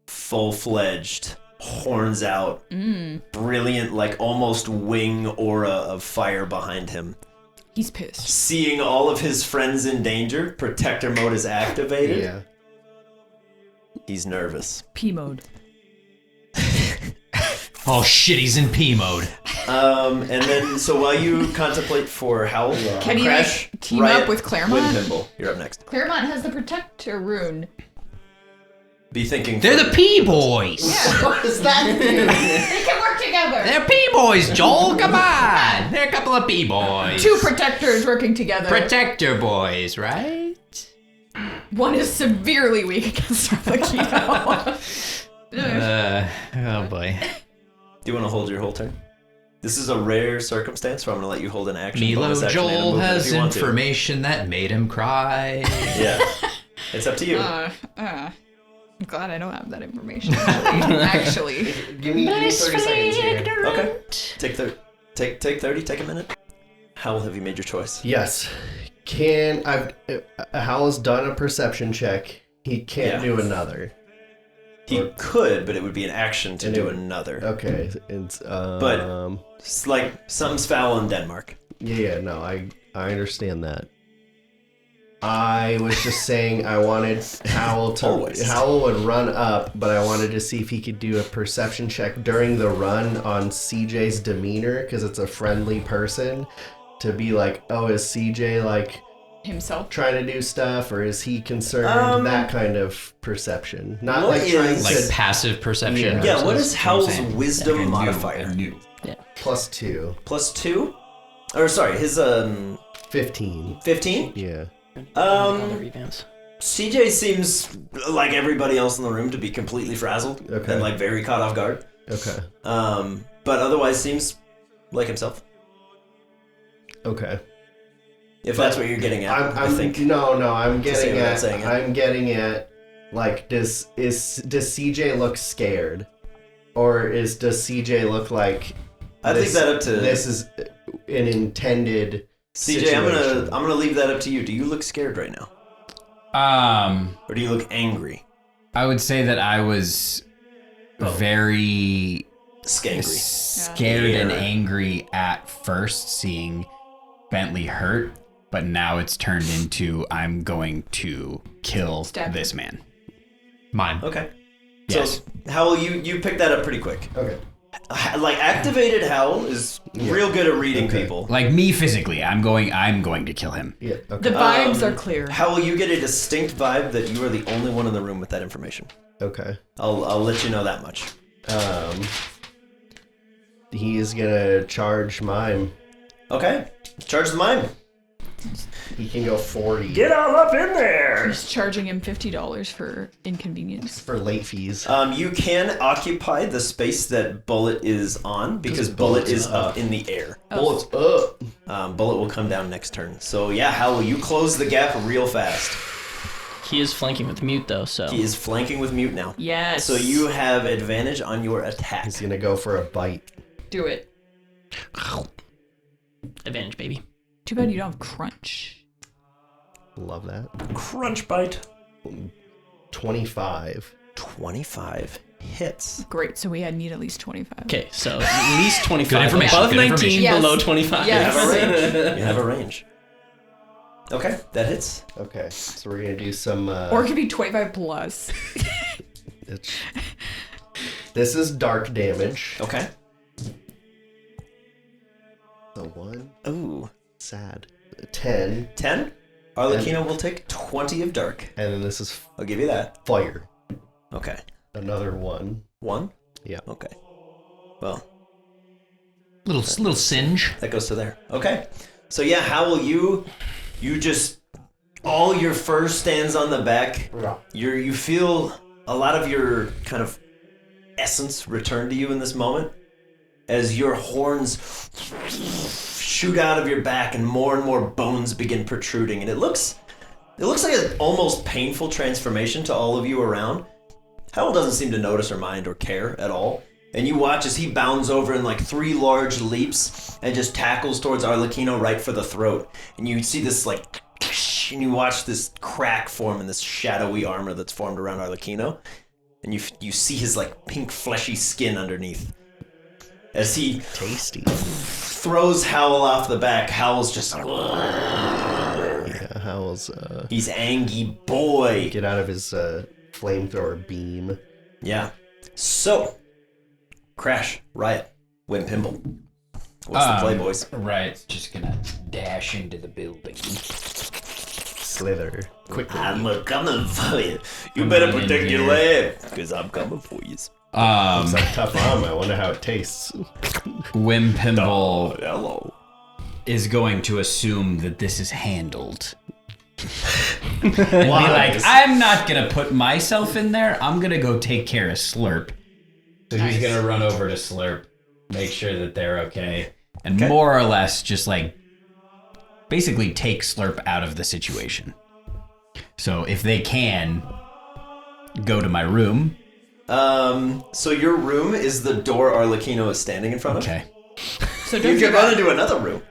Full-fledged, horns out, brilliant, like almost wing aura of fire behind him. He's pissed. Seeing all of his friends in danger, protector mode is activated. Yeah. He's nervous. P mode. Oh shit, he's in P mode. And then, so while you contemplate for Howl, Can he, Crash, like, team Riot, up with Claremont? Wind Pimble, you're up next. Claremont has the protector rune. Be thinking. They're the further. P boys. What does that mean? They can work together. They're P boys, Joel. Come on. They're a couple of P boys. Two protectors working together. Protector boys, right? One is severely weak against Arlecchino. Oh boy. Do you want to hold your whole turn? This is a rare circumstance where I'm going to let you hold an action. Milo bonus action, and a Joel movement if has you want to. information that made him cry. Yeah. It's up to you. I'm glad I don't have that information. Actually. Give me 30 seconds here. Okay. Take 30. Take a minute. How have you made your choice? Yes. Howell's done a perception check. He can't Yeah. do another. He could, but it would be an action to And do it- another. Okay. It's It's like something's foul in Denmark. yeah, no, I understand that. I was just saying I wanted Howell to Always. Howell would run up, but I wanted to see if he could do a perception check during the run on CJ's demeanor because it's a friendly person to be like, oh, is CJ like Himself. trying to do stuff or is he concerned? That kind of perception, not what like trying is- Like to passive perception. Yeah. Yeah, what versus- is Howl's saying. wisdom And modifier? new. +2, +2? Or sorry, his 15. 15? Yeah. All the revamps. CJ seems like everybody else in the room to be completely frazzled Okay. and like very caught off guard. Okay. But otherwise seems like himself. Okay. If that's what you're getting at, I think. No, I'm To say getting without at. saying it. I'm getting at. Like, does CJ look scared, or does CJ look like? I'd leave that up to This is an intended. CJ. I'm situation. gonna leave that up to you. Do you look scared right now, or do you look angry? I would say that I was very Skangry. scared and Yeah. angry at first seeing Bentley hurt, but now it's turned into I'm going to kill Stab this man. Mine. Okay. Yes. So Howell, you picked that up pretty quick. Okay. Like activated Howl is real good at reading people. Like me physically, I'm going to kill him. Yeah. Okay. The vibes are clear. Howl, you get a distinct vibe that you are the only one in the room with that information. Okay. I'll let you know that much. He is gonna charge mime. Okay. Charge the mime. He can go 40 Get all up in there. Just charging him $50 for inconvenience. for late fees. You can occupy the space that Bullet is on because Bullet is up in the air. Bullet's up. Bullet will come down next turn. So yeah, Howl, you close the gap real fast. He is flanking with mute though, so He is flanking with mute now. Yes. So you have advantage on your attack. He's gonna go for a bite. do it. advantage, baby. Too bad you don't have crunch. Love that. Crunch bite. 25. 25 hits. Great. So we need at least 25. Okay, so at least 25. Good information, Above good 19, information. Yes. below 25. You Yes. have a range. You have a range. Okay, that hits. Okay, so we're gonna do some. Or it could be 25 plus. This is dark damage. Okay. So 1. Ooh. Sad. 10. 10. Arlecchino will take 20 of dark. And then this is I'll give you that. fire. Okay. Another 1. 1? Yeah. Okay. Well, Little singe. that goes to there. Okay. So yeah, Howl, you just all your fur stands on the back. You feel a lot of your kind of essence return to you in this moment as your horns shoot out of your back and more bones begin protruding, and it looks like an almost painful transformation to all of you around. Howl doesn't seem to notice or mind or care at all. And you watch as he bounds over in like 3 large leaps and just tackles towards Arlecchino right for the throat. And you see this like, and you watch this crack form in this shadowy armor that's formed around Arlecchino. And you see his like pink fleshy skin underneath. As he Tasty. throws Howl off the back, Howl's just like, Yeah, Howl's he's angry boy. get out of his flamethrower beam. Yeah. So, Crash, Riot, Wimpimble. What's the play, boys? Right, just gonna dash into the building. Slither. Quickly. I'm coming for you. You I'm better running protect your here. lab, because I'm coming for you. It's like tough arm. I wonder how it tastes. Wimpimble Hello. is going to assume that this is handled. And be like, I'm not gonna put myself in there. I'm gonna go take care of Slurp. So he's gonna run over to Slurp, make sure that they're okay, and more or less just like basically take Slurp out of the situation. So if they can go to my room. So your room is the door Arlecchino is standing in front of? Okay. So You don't can do run that. into another room.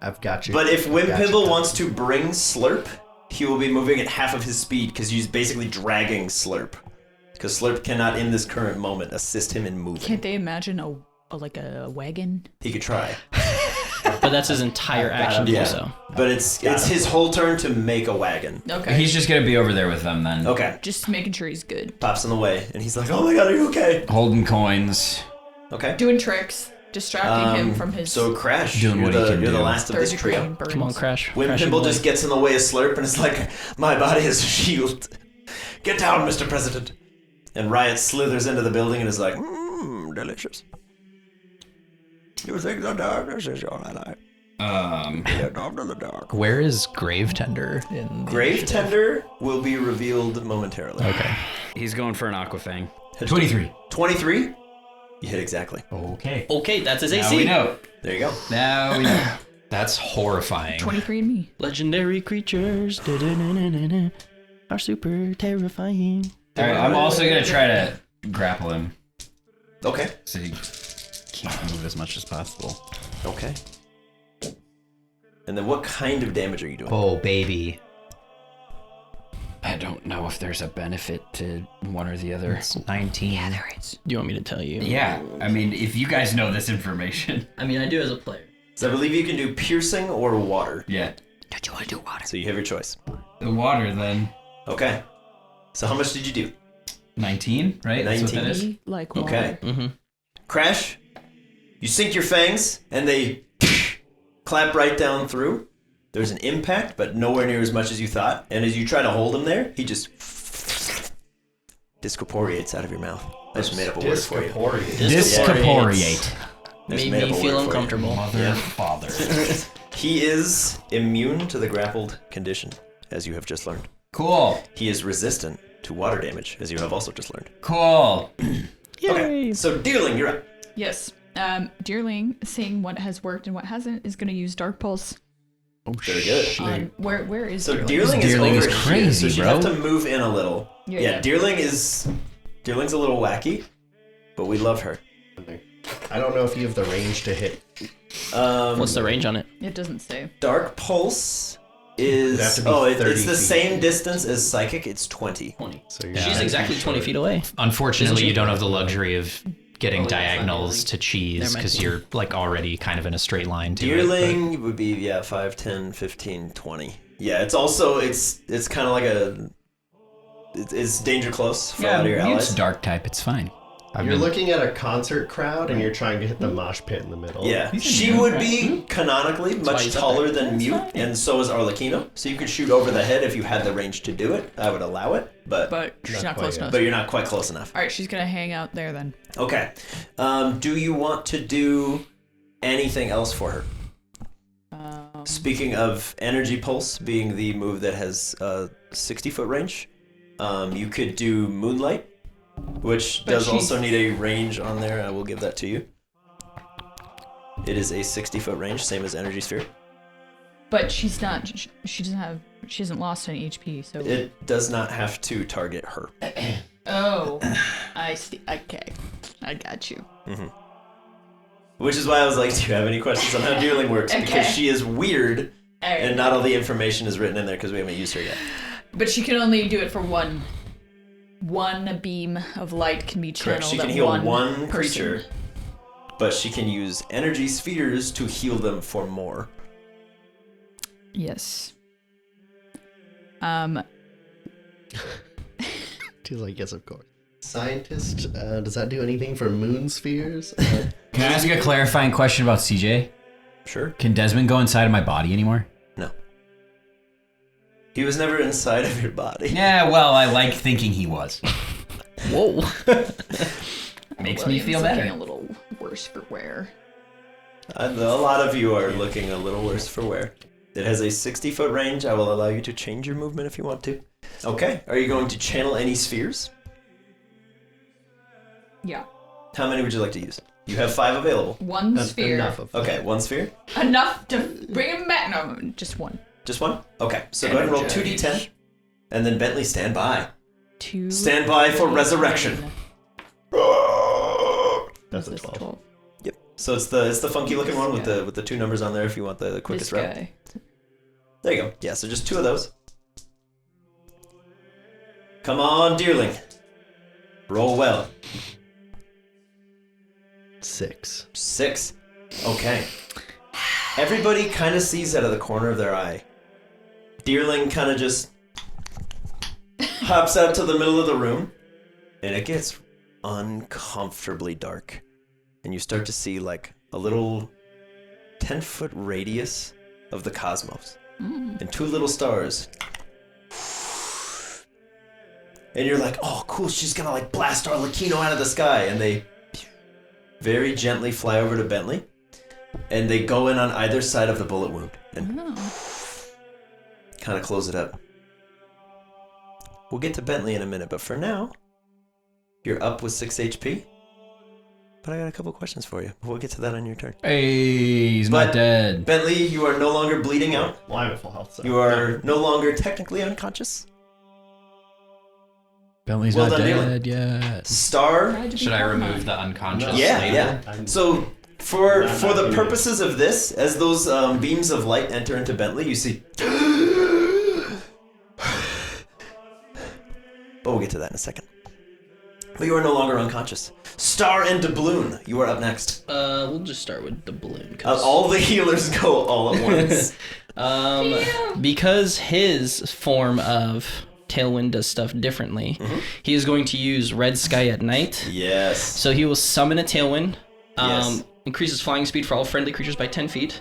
I've got you. But if I've got you. Wimpimble wants to bring Slurp, he will be moving at half of his speed because he's basically dragging Slurp. Because Slurp cannot, in this current moment, assist him in moving. Can't they imagine a wagon? He could try. But that's his entire action Yeah. also. But it's his whole turn to make a wagon. Okay. He's just gonna be over there with them then. Okay. just making sure he's good. Pops in the way, and he's like, oh my god, are you okay? Holding coins. Okay. Doing tricks, distracting him from his So Crash, Doing you're what he the, can you're the do. last of third this degree trio. burns. Come on, Crash. Crash Wimpimble and just boy. gets in the way of Slurp and is like, my body is a shield. Get down, Mr. President. And Riot slithers into the building and is like, delicious. You think the darkness is your ally. Get off to the dark. Where is Gravetender in the Grave Tender will be revealed momentarily. Okay. He's going for an aqua fang. 23. 23? You hit exactly. Okay. Okay, that's his Now AC. we know. There you go. Now we know. That's horrifying. 23 and me. Legendary creatures da-da-na-na-na-na, are super terrifying. All right, I'm also gonna try to grapple him Okay. so he can't move as much as possible. Okay. And then what kind of damage are you doing? Oh, baby. I don't know if there's a benefit to one or the other. It's 19. Yeah, there is. Do you want me to tell you? Yeah, I mean, if you guys know this information. I mean, I do as a player. So I believe you can do piercing or water. Yeah. Don't you want to do water? So you have your choice. The water then. Okay. So how much did you do? 19, right? That's what that 19. is? Be like water. Okay. Mm-hmm. Crash, you sink your fangs, and they clap right down through. There's an impact, but nowhere near as much as you thought. And as you try to hold him there, he just discorporeates out of your mouth. I just made up a word for you. Discorporeate. Just Made made me up a feel word for you. uncomfortable. Mother, father. He is immune to the grappled condition, as you have just learned. Cool. He is resistant to water damage, as you have also just learned. Cool. Okay, so Deerling, you're up. Yes. Deerling, seeing what has worked and what hasn't, is going to use Dark Pulse. Very good. On where is So Deerling? Deerling is over crazy, here, so you bro. have to move in a little. Yeah. Deerling's a little wacky, but we love her. I don't know if you have the range to hit. What's the range on it? It doesn't say. Dark Pulse It'd have is to be 30 it's the feet. same distance as Psychic. It's 20. 20. So you're She's exactly 20 feet away. Unfortunately, you don't have the luxury of getting Oh, yeah, diagonals fine. to cheese Never mind. because you're like already kind of in a straight line to it. Deerling would be 5, 10, 15, 20. Yeah, it's also it's kind of like it's danger close for a lot of your it's allies. dark type. It's fine. You're looking at a concert crowd and you're trying to hit the mosh pit in the middle. Yeah, she would be canonically why much he's up taller there. than Mute, and so is Arlecchino. So you could shoot over the head if you had the range to do it. I would allow it, but She's Not not close quite enough. you're not quite close enough. All right, she's going to hang out there then. Okay. Do you want to do anything else for her? Speaking of Energy Pulse being the move that has 60-foot range, you could do Moonlight, which But does she's- also need a range on there. I will give that to you. It is a 60-foot range, same as Energy Sphere. But she's not. She hasn't lost any HP. So. It does not have to target her. Oh, I see. Okay, I got you. Which is why I was like, do you have any questions on how Deerling works? Okay. Because she is weird, All right. and not all the information is written in there because we haven't used her yet. But she can only do it for one. One beam of light can be channeled. Correct. She can at heal one one person. creature, but she can use energy spheres to heal them for more. Yes. She's like, yes, of course. Scientist, does that do anything for moon spheres? Can I ask you a clarifying question about CJ? Sure. Can Desmond go inside of my body anymore? No. He was never inside of your body. Yeah, well, I like thinking he was. Whoa. Makes me feel Looking better. a little worse for wear. A lot of you are looking a little worse for wear. It has a 60-foot range. I will allow you to change your movement if you want to. Okay. Are you going to channel any spheres? Yeah. How many would you like to use? You have 5 available. One That's sphere. enough of Okay, 1 sphere? Enough to bring him back. No, just one. Just 1? Okay, so go ahead and roll 2d10. And then Bentley, stand by. 2. Stand by for resurrection. That's a This is 12. Yep. So it's the funky looking one with the 2 numbers on there if you want the This quickest route. guy. There you go. Yeah, so just 2 of those. Come on, Deerling. Roll well. 6. 6. Okay. Everybody kind of sees out of the corner of their eye. Deerling kind of just hops out to the middle of the room, and it gets uncomfortably dark. And you start to see like a little 10-foot radius of the cosmos. And 2 little stars. And you're like, oh, cool, she's gonna like blast Arlecchino out of the sky. And they very gently fly over to Bentley. And they go in on either side of the bullet wound. And kind of close it up. We'll get to Bentley in a minute, but for now, you're up with 6 HP. But I got a couple questions for you. We'll get to that on your turn. Hey, he's But- not dead. Bentley, you are no longer bleeding out. Well, I'm at full health, so. You are no longer technically unconscious. Bentley's Well not done, dead yet. Star. Should I remove the unconscious Yeah, later? yeah. So for I'm for not the doing purposes of this, as those beams of light enter into Bentley, you see. But we'll get to that in a second. But you are no longer unconscious. Star and Doubloon, you are up next. We'll just start with the balloon. 'Cause, All the healers go all at once. because his form of Tailwind does stuff differently. He is going to use Red Sky at night. Yes. So he will summon a Tailwind. Yes. Increases flying speed for all friendly creatures by 10 feet.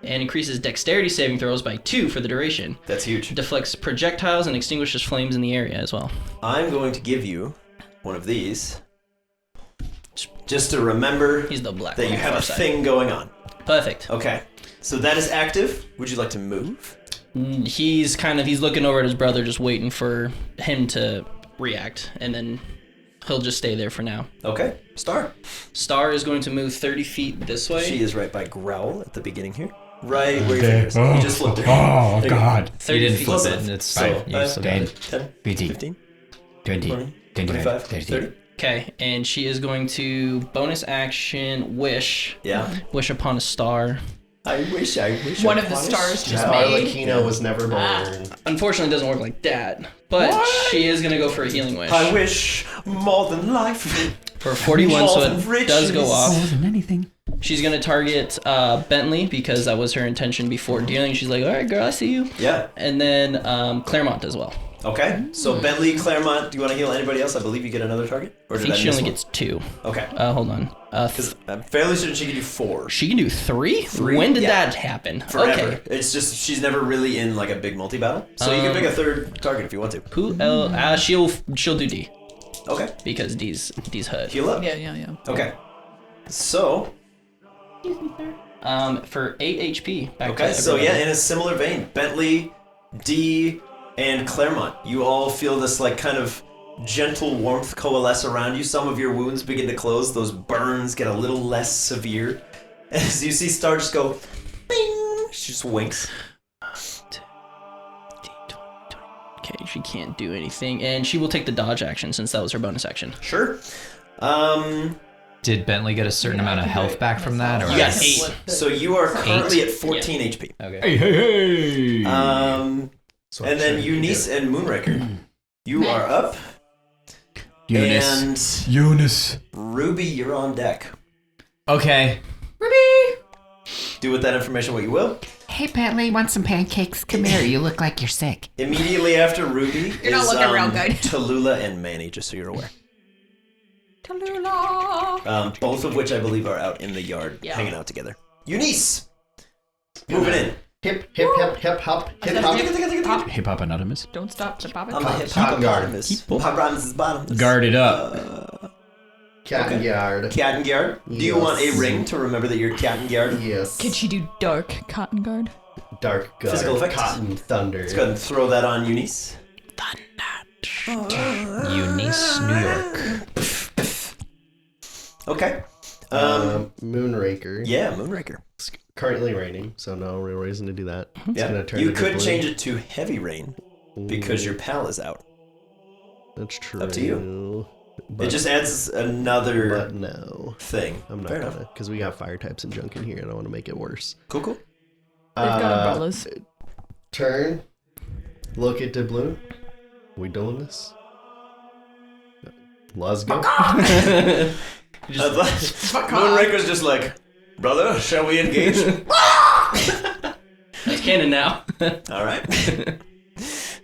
And increases dexterity saving throws by 2 for the duration. That's huge. Deflects projectiles and extinguishes flames in the area as well. I'm going to give you one of these. Just to remember He's the black that one you on have the a far side. thing going on. Perfect. Okay. So that is active. Would you like to move? He's looking over at his brother, just waiting for him to react, and then he'll just stay there for now. Okay. Star. Star is going to move 30 feet this way. She is right by Growl at the beginning here. Right where your fingers. You just flipped her. Oh, There you go. God. 30 You didn't feet. flip Close it. enough. And it's So, fine. You still got 10, it. 10, 15, 15, 20, 20, 25, 25, 30. 30. Okay, and she is going to bonus action wish. Yeah. Wish upon a star. I wish. One of the stars just That made. Arlecchino was never born. Unfortunately, it doesn't work like that, but she is going to go for a healing wish. I wish more than life. For 41, so More it than does go riches. off. than anything. She's going to target Bentley because that was her intention before dealing. She's like, all right, girl, I see you. Yeah. And then Claremont as well. Okay. So Bentley, Claremont. Do you want to heal anybody else? I believe you get another target. Or I did think I she miss only one? gets 2. Okay. Hold on. Because I'm fairly certain she can do 4. She can do 3? 3? When did Yeah. that happen? Forever. Okay. It's just she's never really in like a big multi battle. So you can pick a third target if you want to. Who else? She'll do D Okay. because D's hurt. Heal up. Yeah. Okay. So For 8 HP. Back okay. to So everybody. yeah, in a similar vein, Bentley, D, and Claremont, you all feel this like kind of gentle warmth coalesce around you. Some of your wounds begin to close. Those burns get a little less severe. As you see Star just go, bing. She just winks. Okay, she can't do anything, and she will take the dodge action since that was her bonus action. Sure. Did Bentley get a certain amount of health back from that? Or Yes. 8. So you are currently at 14 HP. Okay. Hey. And then Eunice and Moonraker, you are up. Eunice. And Eunice. Ruby, you're on deck. Okay. Ruby! Do with that information what you will. Hey, Bentley, want some pancakes? Come here. You look like you're sick. Immediately after Ruby You're not is looking real good. Tallulah and Manny, just so you're aware. Tallulah! Both of which I believe are out in the yard, Yeah. hanging out together. Eunice, moving in. Hip, hip, hip, hip, hop, hip, hop. Hip Hop Anonymous. Don't stop the popping. On the hip Cotton guard. hippopotamus bottom. Guarded up. Cat and yard. Cat and Guard. Do you Yes. want a ring to remember that you're Cat and Guard? Yes. Could she do dark cotton guard? Dark guard. Physical effects. Cotton thunder. Let's go ahead and throw that on Eunice. Eunice, New York. Okay. Moonraker. Yeah, Moonraker. It's currently raining, so no real reason to do that. It's Yeah. gonna turn You into could blue. change it to heavy rain because your pal is out. That's true. Up to you. But, It just adds another But no. thing. I'm not Fair gonna, enough. because we got fire types and junk in here. I don't want to make it worse. Cool, cool. They've got umbrellas. Turn. Look at the blue. We doing this? Let's go. Moonraker's just like, brother, shall we engage? It's canon now. All right.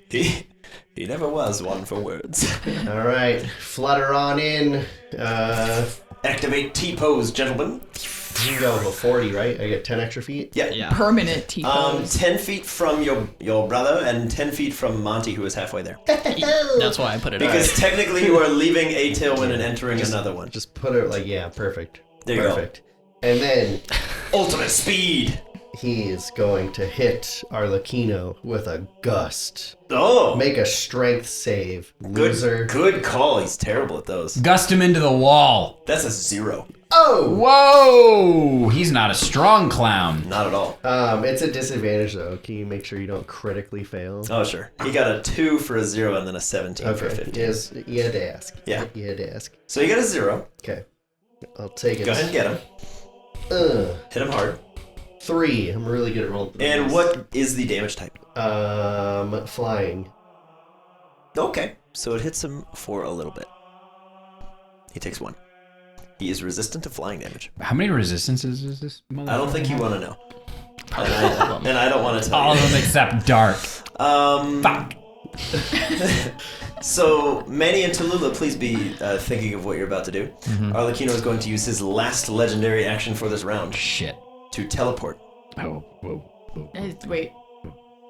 He never was one for words. All right. Flutter on in. Activate T-pose, gentlemen. You can go with 40, right? I get 10 extra feet. Yeah. Yeah. Permanent T-pose. 10 feet from your brother and 10 feet from Monty, who is halfway there. That's why I put it Because technically you are leaving a tailwind and entering another one. Just put it like, yeah, perfect. There you go. Perfect. And then Ultimate speed. he is going to hit Arlecchino with a gust. Oh, Make a strength save. Loser. good call. He's terrible at those. Gust him into the wall. That's a 0. Oh! Whoa! He's not a strong clown. Not at all. It's a disadvantage though. Can you make sure you don't critically fail? Oh, sure. He got a 2 for a 0 and then a 17 for a 15. Yes, you had to ask. Yeah. You had to ask. So you got a 0. Okay. I'll take it. Go ahead and get him. Hit him hard. 3. I'm really good at rolling. And what is the damage type? Flying. Okay. So it hits him for a little bit. He takes 1. He is resistant to flying damage. How many resistances is this? I don't think you want to know. And I don't want to tell All you. of them except dark. Fuck. So, Manny and Tallulah, please be thinking of what you're about to do. Arlecchino is going to use his last legendary action for this round Shit. to teleport. Oh, whoa. Wait.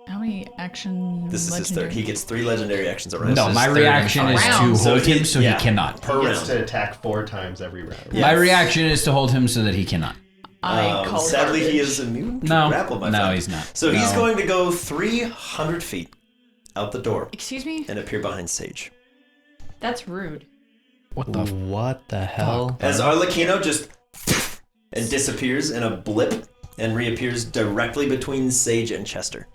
How many action? This is his legendary? third. He gets 3 legendary actions around. No, is my third reaction and is to final. So hold he- him so yeah. he cannot. Per He gets round. to attack 4 times every round. Yeah. My reaction is to hold him so that he cannot. I call Sadly, he garbage. is immune to No. grapple, my No, friend. he's not. So he's No. going to go 300 feet out the door Excuse me? and appear behind Sage. That's rude. What the What the hell? As Arlecchino just and disappears in a blip and reappears directly between Sage and Chester.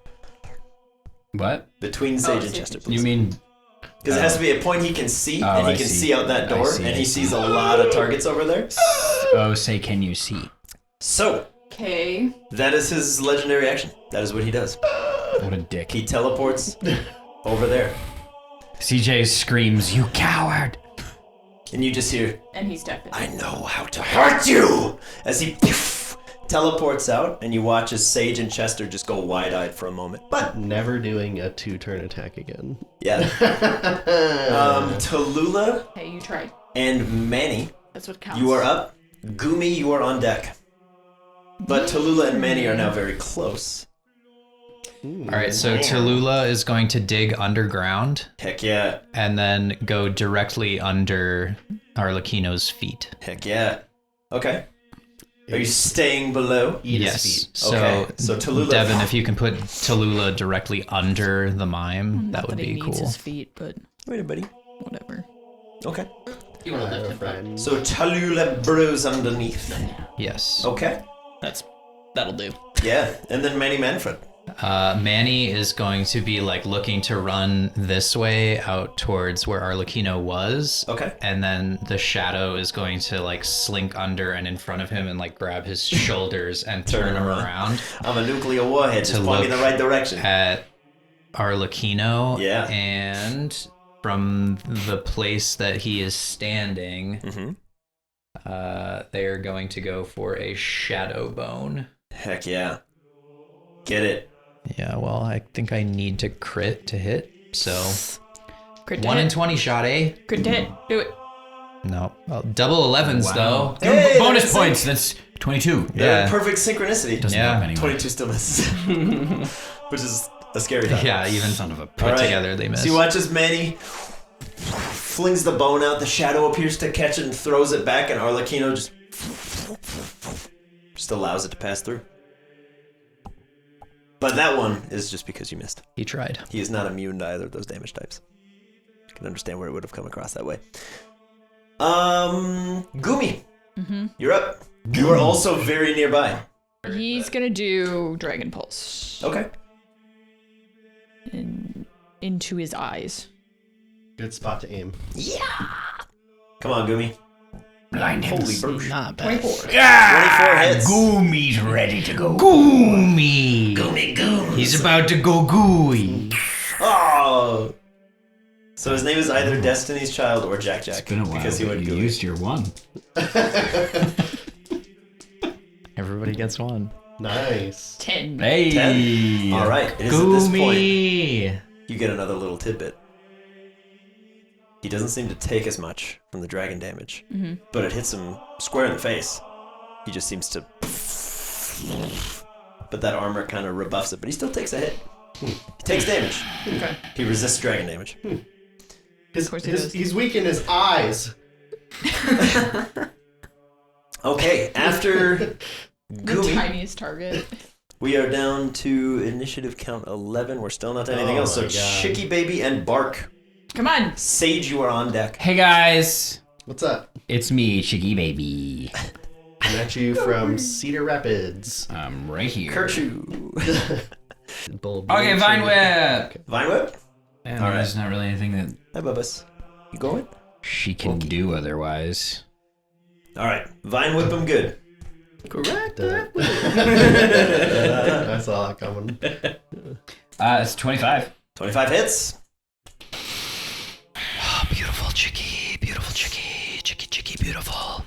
What? Between Sage and Sage. Chester, please. You mean Because it has to be a point he can see, Oh, and he I can see. see out that door, I and he see. sees a lot of targets over there. say can you see? So, Okay. that is his legendary action. That is what he does. What a dick. He teleports over there, CJ screams, "You coward!" and you just hear, And he's deaf. I know how to hurt you! As he teleports out, and you watch as Sage and Chester just go wide-eyed for a moment. But, Never doing a 2-turn attack again. yeah. Tallulah Hey, you tried. and Manny, That's what counts. you are up. Gumi, you are on deck. But Tallulah and Manny are now very close. All right, so Tallulah is going to dig underground Heck yeah. and then go directly under Arlecchino's feet. Heck yeah. Okay. Are you staying below? Eat Yes. his feet. So, Okay, so Tallulah- Devin, if you can put Tallulah directly under the mime, that Not would he be needs cool. his feet, but Wait, buddy. whatever. Okay. You want to lift him up. Friend. So Tallulah burrows underneath. Yes. Okay. That'll do. Yeah. And then Manny Manfred. Manny is going to be like looking to run this way out towards where Arlecchino was. Okay. And then the shadow is going to like slink under and in front of him and like grab his shoulders and turn him around I'm a nuclear warhead. Just point me in the look right direction. at Arlecchino. Yeah. And from the place that he is standing, they are going to go for a shadow bone. Heck yeah. Get it. Yeah, well, I think I need to crit to hit. So Crit 1 in hit. 20 shot, eh? Crit hit. Do it. No. Well, double 11s though. Hey, Bonus that's points. That's 22. They're Yeah. perfect synchronicity. Doesn't Yeah. help anyone. 22 still misses. Which is a scary thought. Yeah, even Son of a put All right. together they miss. So you watch as Manny flings the bone out, the shadow appears to catch it and throws it back, and Arlecchino just allows it to pass through. But that one is just because you missed. He tried. He is not immune to either of those damage types. I can understand where it would have come across that way. Gumi, you're up. You are also very nearby. He's gonna do Dragon Pulse Okay. into his eyes. Good spot to aim. Come on, Gumi. Blind him. Holy burst. Not bad. 24 hits. Goomy's ready to go. Goomy! Gumi. He's about to go gooey. Oh. So his name is either Destiny's Child or Jack Jack. It's been a while. Because he but went you Gumi. used your one. Everybody gets one. Nice. 10. Hey. 10. All right. It is at this point Goomy! you get another little tidbit. He doesn't seem to take as much from the dragon damage, but it hits him square in the face. He just seems to. But that armor kind of rebuffs it, but he still takes a hit. He takes damage. Okay. He resists dragon damage. course he does. He's weak in his eyes. Okay, after The Gumi, tiniest target. we are down to initiative count 11. We're still not to anything Oh else. So my God. Chicky Baby and Bark. Come on. Sage, you are on deck. Hey guys, What's up? it's me, Chicky Baby. Coming at you from Cedar Rapids. I'm right here. Kerchoo. Okay, Vine Whip. Vine Whip? And All right. there's not really anything that Hi, Bubba's. You going? she can do otherwise. All right. Vine Whip him good. Correct. I saw that coming. It's 25. 25 hits. Oh, beautiful Chicky, beautiful Chicky, Chicky, beautiful.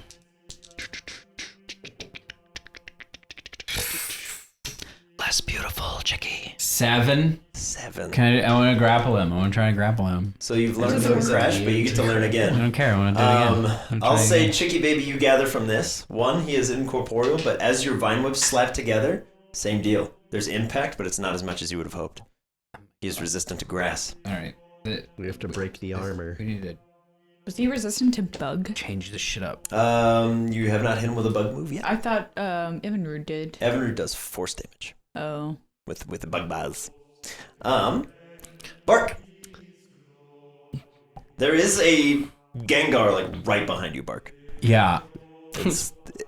Less beautiful Chicky. 7. 7. I want to grapple him. I want to try and grapple him. So you've learned from Crash, but you get to learn I again. don't care. I want to do it again. I'll say, Chicky Baby, you gather from this. 1, he is incorporeal, but as your vine whips slap together, same deal. There's impact, but it's not as much as you would have hoped. He is resistant to grass. All right. We have to break the armor. We need to Was he resistant to bug? change this shit up. You have not hit him with a bug move yet. I thought Evinrude did. Evinrude does force damage Oh. with the bug buzz. Bark. There is a Gengar like right behind you, Bark. Yeah.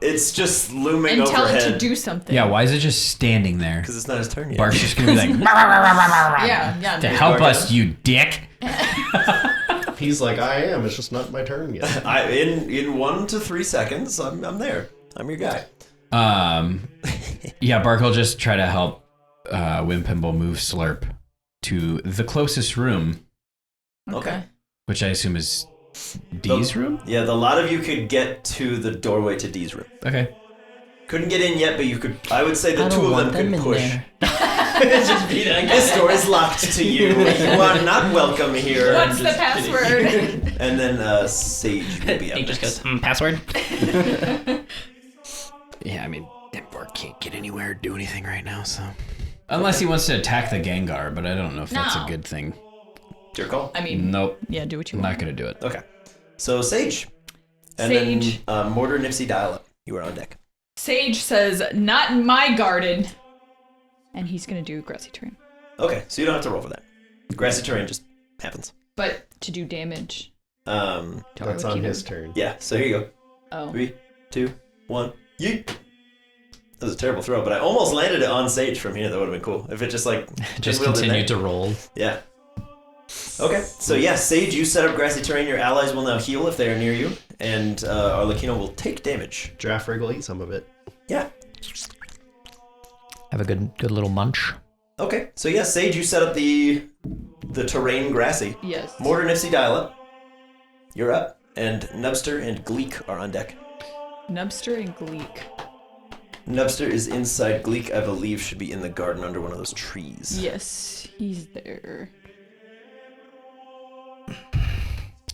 It's just looming And tell overhead. it to do something. Yeah, why is it just standing there? Because it's not his turn yet. Bark's just gonna be like, Yeah. to help us, you dick. He's like, I am. It's just not my turn yet. In 1 to 3 seconds, I'm there. I'm your guy. Yeah, Bark will just try to help Wimpimble move Slurp to the closest room, Okay. which I assume is D's room? Yeah, the lot of you could get to the doorway to D's room. Okay. Couldn't get in yet, but you could. I would say the I two don't of want them them could in push. there. Just be like, this door is locked to you. You are not welcome here. What's the password? And then Sage will be up He just next. goes, password? Yeah, I mean, that Bark can't get anywhere, do anything right now, so. Unless he wants to attack the Gengar, but I don't know if that's a No. good thing. It's your call. I mean, Nope, yeah, do what you I'm want. not gonna do it. Okay. So Sage. And Sage. then Mortar, Nipsey, dial up. You are on deck. Sage says, not in my garden. And he's going to do grassy terrain. Okay, so you don't have to roll for that. Grassy terrain just happens. But to do damage. Um, To That's on Arlecchino. his turn. yeah, so here you go. Oh. 3, 2, 1, yeet. That was a terrible throw, but I almost landed it on Sage from here. That would have been cool. If it just like Just pinwheeled in continue there. to roll. Yeah. Okay, so yeah, Sage, you set up grassy terrain. Your allies will now heal if they are near you, and Arlecchino will take damage. Giraffe Rig will eat some of it. Yeah. Have a good little munch. Okay, so yeah, Sage, you set up the terrain grassy. Yes. Mortar, Nipsey, dial up. You're up, and Nubster and Gleek are on deck. Nubster and Gleek. Nubster is inside. Gleek, I believe, should be in the garden under one of those trees. Yes, he's there.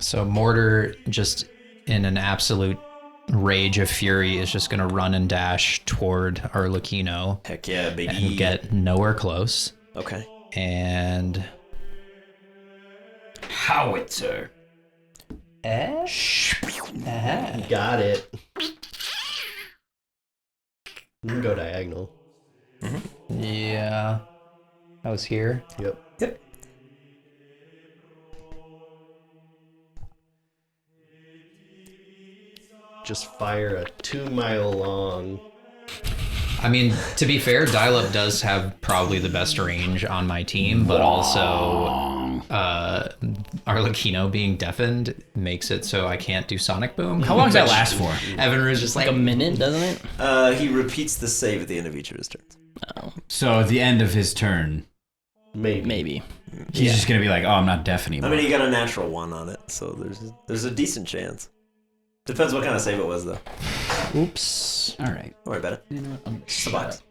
So Mortar, just in an absolute rage of fury, is just gonna run and dash toward Arlecchino Heck yeah, baby. and get nowhere close. Okay. And Howitzer. Got it. You can go diagonal. yeah, I was here. Yep. Yep. Just fire a 2-mile long. I mean, to be fair, Dial-Up does have probably the best range on my team, but also Arlecchino being deafened makes it so I can't do Sonic Boom. How long does that last for? Evan was just Like a minute, doesn't it? He repeats the save at the end of each of his turns. Oh, So at the end of his turn, maybe. he's just gonna be like, "Oh, I'm not deaf anymore." I mean, he got a natural 1 on it, so there's a decent chance. Depends what kind of save it was, though. Oops. All right. Don't worry about it. You know what? I'm It's a box.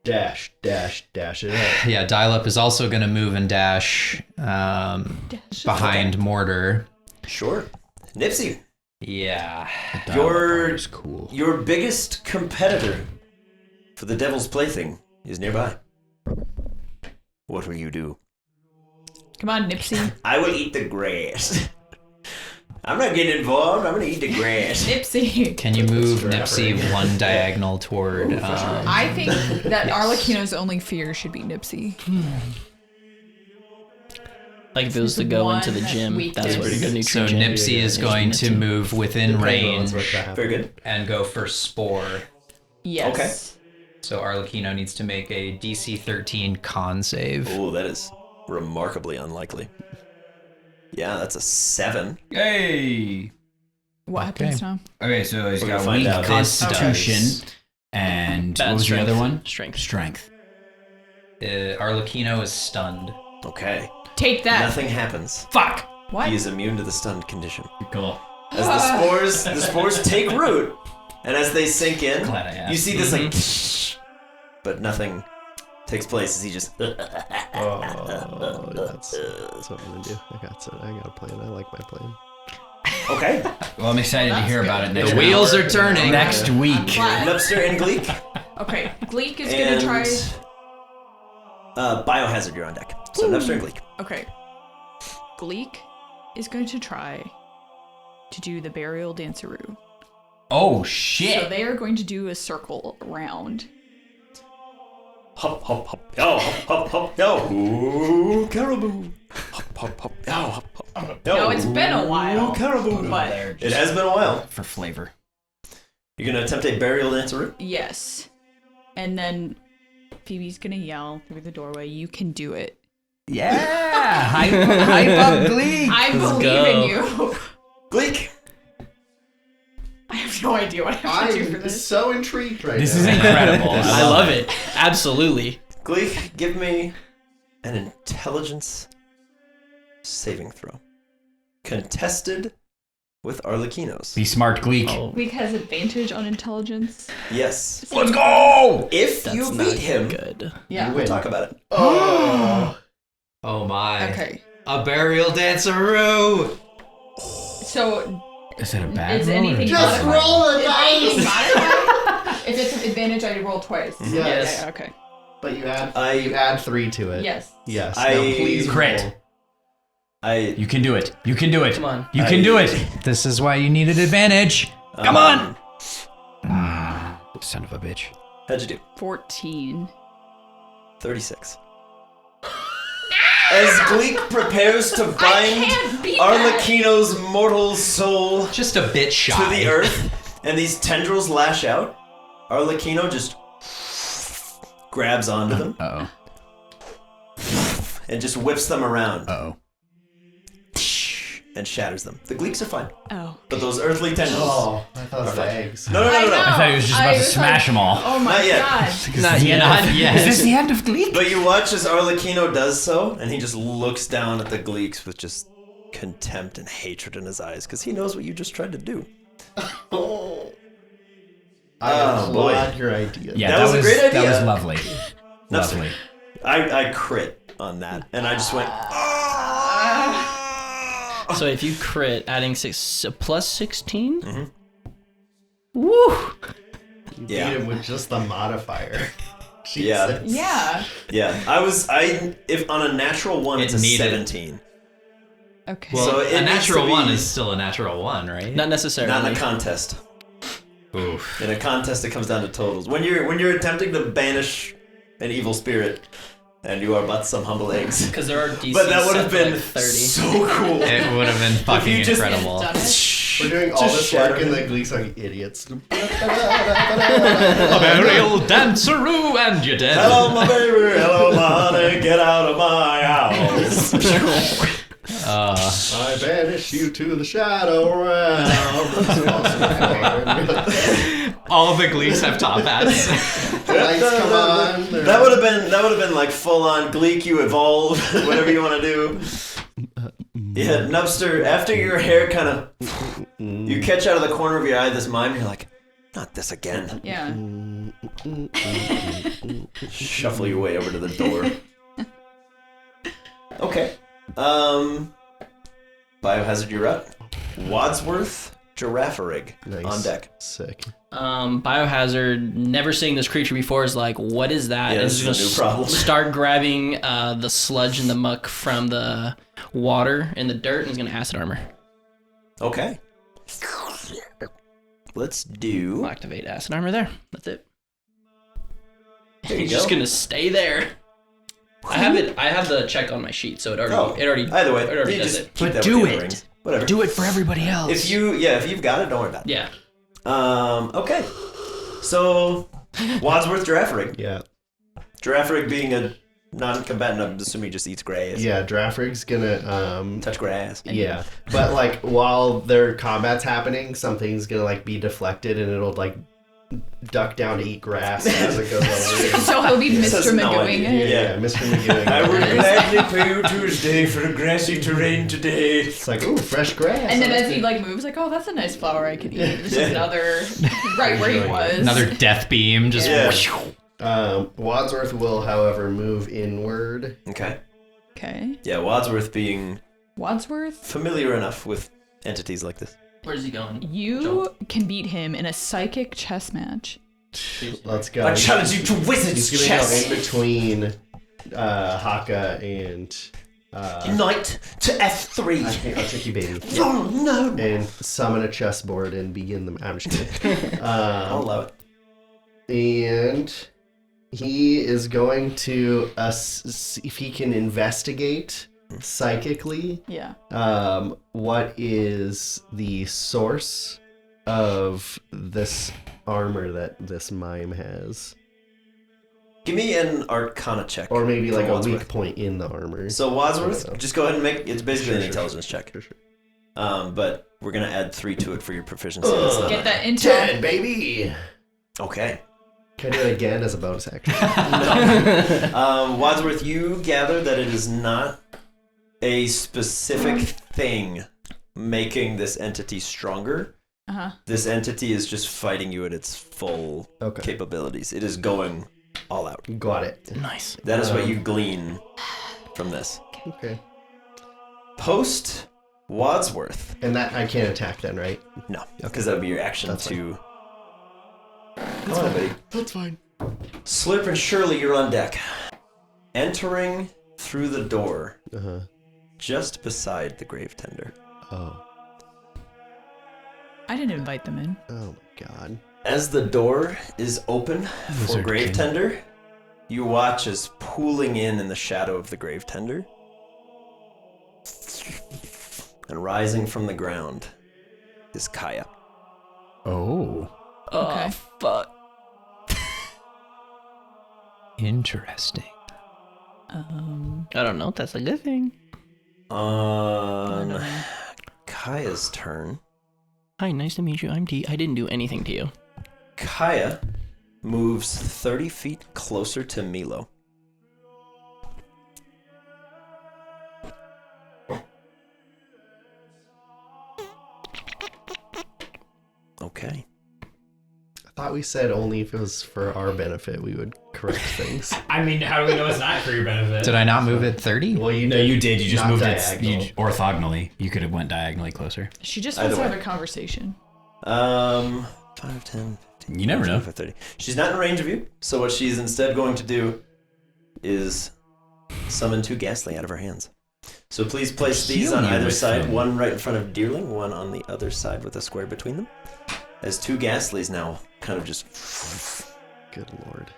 Dash it up. Yeah, Dial-Up is also going to move and dash behind Mortar. Sure. Nipsey, Yeah. your cool. your biggest competitor for the Devil's Plaything is nearby. What will you do? Come on, Nipsey. I will eat the grass. I'm not getting involved. I'm gonna eat the grass. Nipsey. Can you move That's Nipsey one diagonal toward... I think that Arlecchino's only fear should be Nipsey. Like if it was to go into the gym, Weakness. that's where to go so nutrient gym. Nipsey is going to move within Depends on range what's about to happen. Very good. and go for Spore. Yes. So Arlecchino needs to make a DC 13 con save. Oh, that is remarkably unlikely. Yeah, that's a 7. Hey. What happens now? Okay, so he's We're got gonna find weak out. constitution This and Bad what was strength. the other one? Strength. Strength. Arlecchino is stunned. Okay. Take that. Nothing happens. Fuck. What? He is immune to the stunned condition. Cool. As the spores take root, and as they sink in, Glad I asked. you see this like but nothing takes place as he just. Oh, that's what I'm gonna do. I got a plan. I like my plan. Okay. Well, I'm excited to hear about it next The week. wheels are turning. Next week. Nubster and Gleek. Okay, Gleek is gonna try. Biohazard, you're on deck. So Nubster and Gleek. Okay. Gleek is going to try to do the burial danceroo. Oh, So shit. they are going to do a circle round. Hop, hop, hop, yo, hop, hop, hop, yo. Ooh, caribou. Hop, hop, hop, yo, hop, hop, hop, yo. No, it's been a while. Ooh, caribou. But It has been a while. For flavor. You're gonna attempt a burial danceroo? yes. And then Phoebe's gonna yell through the doorway, "You can do it." Yeah. Hype up Glee. I Let's believe go. in you. Gleek. I have no idea what I have to do for I'm this. so intrigued right This now. is incredible. I love it. Absolutely. Gleek, give me an intelligence saving throw. Contested with Arlequinos. Be smart, Gleek. Oh, Gleek has advantage on intelligence. Yes. Let's go. If that's you not beat him, good. Yeah. we'll talk about it. Oh, Oh my. Okay. A burial danceroo. So Is it a bad is roll or anything a just good roll roll? a dice. If it's an advantage, I roll twice. Yes. Yeah, okay. But you add I- 3 to it. Yes. Yes. I- Now please Crit. roll. You can do it. You can do it. Come on. You can do it. This is why you needed advantage. Come on. Son of a bitch. How'd you do? 14. 36. As Gleek prepares to bind can't beat that. Arlecchino's mortal soul Just a bit shy. to the earth, and these tendrils lash out, Arlecchino just grabs onto them Uh-oh. and just whips them around Uh-oh. and shatters them. The Gleeks are fine, Oh. but those earthly tendrils. Oh, I thought it was the eggs. No, no, no, no, no. I thought he was just about to smash them all. Oh my Not yet. god. Not yet. Not yet. Is this the end of Gleek? But you watch as Arlecchino does so, and he just looks down at the Gleeks with just contempt and hatred in his eyes, because he knows what you just tried to do. Oh. Oh, I applaud your idea. Yeah, That was a great idea. That was lovely. No, Lovely. I crit on that, and I just went. So if you crit, adding 6, so plus 16? Mhm. Woo! You Yeah. beat him with just the modifier. Yeah. Jesus. Yeah. Yeah, if on a natural one, it's a needed. 17. Okay. Well, So it a needs natural to be- one is still a natural one, right? Not necessarily. Not in a contest. Oof. In a contest, it comes down to totals. When you're attempting to banish an evil spirit, and you are but some humble eggs. Because there are DCs But that would have set to, been like 30. so cool. It would have been fucking you just- incredible. Done it. We're doing all Just this shatter work and him. the Gleek's like idiots. A burial danceroo and you're dead. Hello, my baby. Hello, my honey. Get out of my house. I banish you to the shadow realm. All the Gleeks have top hats. Lights come on. That would have been like full on Gleek. You evolve, whatever you want to do. Yeah, Nubster. After your hair kind of, you catch out of the corner of your eye this mime. You're like, not this again. Yeah. Shuffle your way over to the door. Okay. Biohazard, you're up. Wadsworth, Giraffarig Nice. on deck. Sick. Biohazard, never seeing this creature before, is like, what is that? Yeah, And this is is a new problem. Start grabbing the sludge and the muck from the water and the dirt, and is going to acid armor. Okay. Let's do. I'll activate acid armor there. That's it. There you He's go. just going to stay there. I have the check on my sheet, so it already Either way, it already you does just it. keep But that do with the it. rings. Whatever. Do it for everybody else. If you've got it, don't worry about it. Yeah. Okay. So, Wadsworth Giraffarig. Yeah. Giraffarig being a non-combatant, I'm assuming he just eats grass. Yeah, Drafrig's gonna Touch grass. yeah. But like while their combat's happening, something's gonna like be deflected and it'll like duck down to eat grass as it goes over. So he'll be This has Mr. no Magooing idea. it. Yeah. Mr. McGiving. I would gladly pay you Tuesday for a grassy terrain today. It's like, ooh, fresh grass. And then as he like moves, like, oh, that's a nice flower I could eat. Just Yeah. another right where he was. Another death beam. Just Yeah. Wadsworth will, however, move inward. Okay. Okay. Yeah, Wadsworth being Wadsworth, familiar enough with entities like this. Where's he going? you can beat him in a psychic chess match. Let's go. I challenge you to He's wizard's gonna chess. go in between Haka and Knight to F3. I'll take you, baby. Oh no! And summon a chessboard and begin them. I'm just kidding. I'll allow it. And he is going to see if he can investigate psychically Yeah. what is the source of this armor that this mime has, Give me an Arcana check. or maybe for like a Wadsworth. weak point in the armor. So I don't Wadsworth, know. just go ahead and make it's basically an Sure. intelligence check. Sure. But we're gonna add 3 to it for your proficiency. That's not Get bad. that intel. 10, baby. Okay. Can I do it again as a bonus action? Wadsworth, you gather that it is not a specific thing making this entity stronger. Uh-huh. This entity is just fighting you at its full Okay. capabilities. It is going all out. Got it. Nice. That is what you glean from this. Okay. Post Wadsworth. And that I can't attack then, right? No, because that would be your action That's to. That's fine, buddy. That's fine. Slurp and Shirley, you're on deck. Entering through the door, Uh-huh. just beside the grave tender. Oh. I didn't invite them in. Oh my god. As the door is open for Wizard grave King. tender, you watch as pooling in the shadow of the grave tender and rising from the ground is Kaya. Oh. Okay. Fuck. Interesting. I don't know if that's a good thing. On Kaya's turn, Hi, nice to meet you. I'm D. I didn't do anything to you. Kaya moves 30 feet closer to Milo. Okay. I thought we said only if it was for our benefit we would correct things. I mean, how do we know it's not for your benefit? Did I not move it 30? Well, you No, you did. You just Not moved diagonal. it orthogonally. You could have went diagonally closer. She just Either wants to have way. a conversation. 5, 10, 15. You never know. 25, 30. She's not in range of you, so what she's instead going to do is summon 2 ghastly out of her hands. So please place these on Heal you either with side, them. one right in front of Deerling, one on the other side with a square between them. As 2 ghastlies now kind of just... Good lord.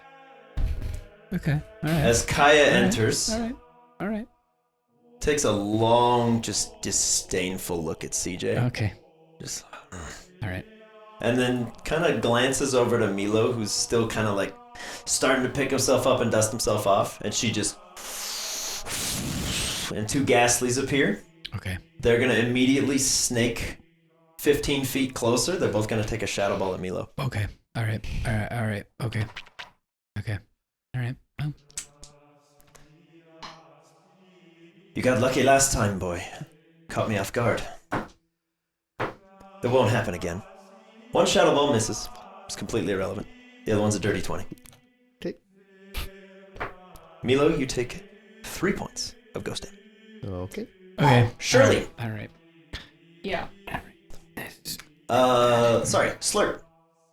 Okay. All right. As Kaya enters, All right. All right. takes a long, just disdainful look at CJ. Okay. Just, All right. and then kind of glances over to Milo, who's still kind of like starting to pick himself up and dust himself off. And she just... And 2 ghastlies appear. Okay. They're going to immediately snake 15 feet closer. They're both going to take a shadow ball at Milo. Okay. All right. All right. All right. Okay. Okay. All right. Well, You got lucky last time, boy. Caught me off guard. It won't happen again. 1 shadow ball misses. It's completely irrelevant. The other one's a dirty 20. Okay. Milo, you take 3 points of ghost damage. Okay. okay. Shirley. All right. Yeah. Sorry, Slurp.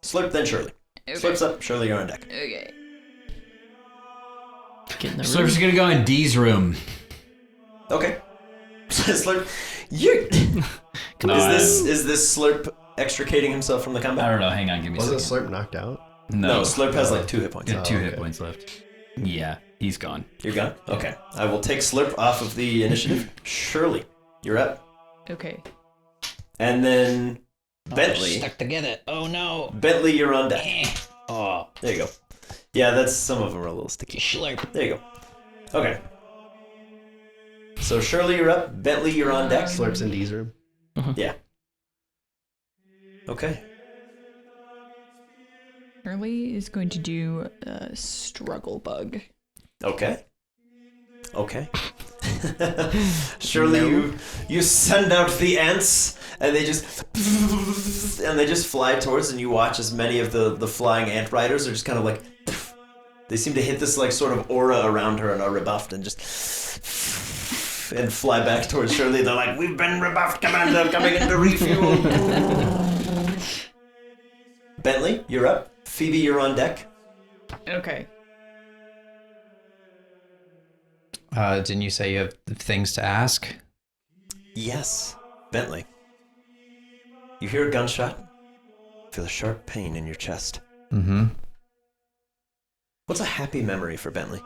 Slurp, then Shirley. Okay. Slurp's up, Shirley, you're on deck. Okay. Get in the So we're room. just gonna go in D's room. Okay. Slurp, you. Come on. Is this Slurp extricating himself from the I combat? don't know. Hang on. Give me a Wasn't second. Slurp knocked out? No, Slurp has like 2 hit points. Yeah, 2 hit okay. points left. Yeah, he's gone. You're gone? Okay. I will take Slurp off of the initiative. Shirley, you're up. Okay. And then Bentley. Stuck together. Oh no. Bentley, you're on deck. Oh, There you go. Yeah, that's some of them are a little sticky. slurp. There you go. Okay. So Shirley, you're up. Bentley, you're on deck. Slurp's in D's room. Yeah. Okay. Shirley is going to do a struggle bug. Okay. Okay. Shirley, you send out the ants, and they just fly towards, and you watch as many of the flying ant riders are just kind of like They seem to hit this like sort of aura around her and are rebuffed and just and fly back towards Shirley. They're like, "We've been rebuffed, Commander, coming in to refuel." Bentley, you're up. Phoebe, you're on deck. Okay. Didn't you say you have things to ask? Yes, Bentley. You hear a gunshot. Feel a sharp pain in your chest. Mm-hmm. What's a happy memory for Bentley?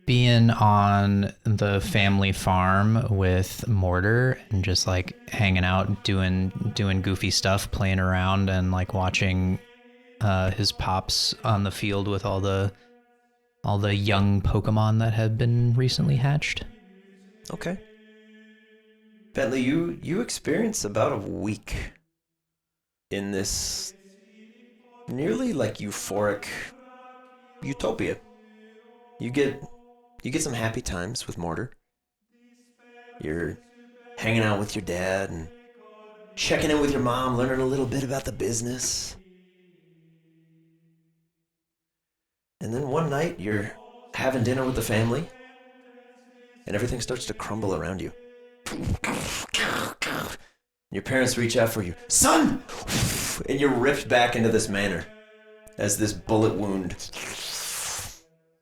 Being on the family farm with Mortar and just like hanging out, doing goofy stuff, playing around, and like watching his pops on the field with all the young Pokemon that had been recently hatched. Okay. Bentley, you experience about a week in this nearly like euphoric utopia. You get some happy times with Mortar. You're hanging out with your dad and checking in with your mom, learning a little bit about the business. And then one night you're having dinner with the family and everything starts to crumble around you. Your parents reach out for you. "Son!" And you're ripped back into this manor as this bullet wound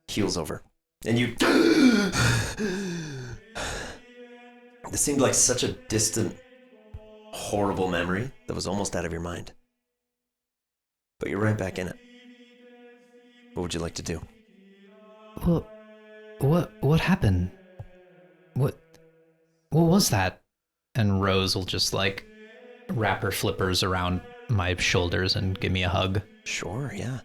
heals over. And you... This seemed like such a distant, horrible memory that was almost out of your mind. But you're right back in it. What would you like to do? What happened? What was that? And Rose will just like wrap her flippers around my shoulders and give me a hug. Sure, yeah.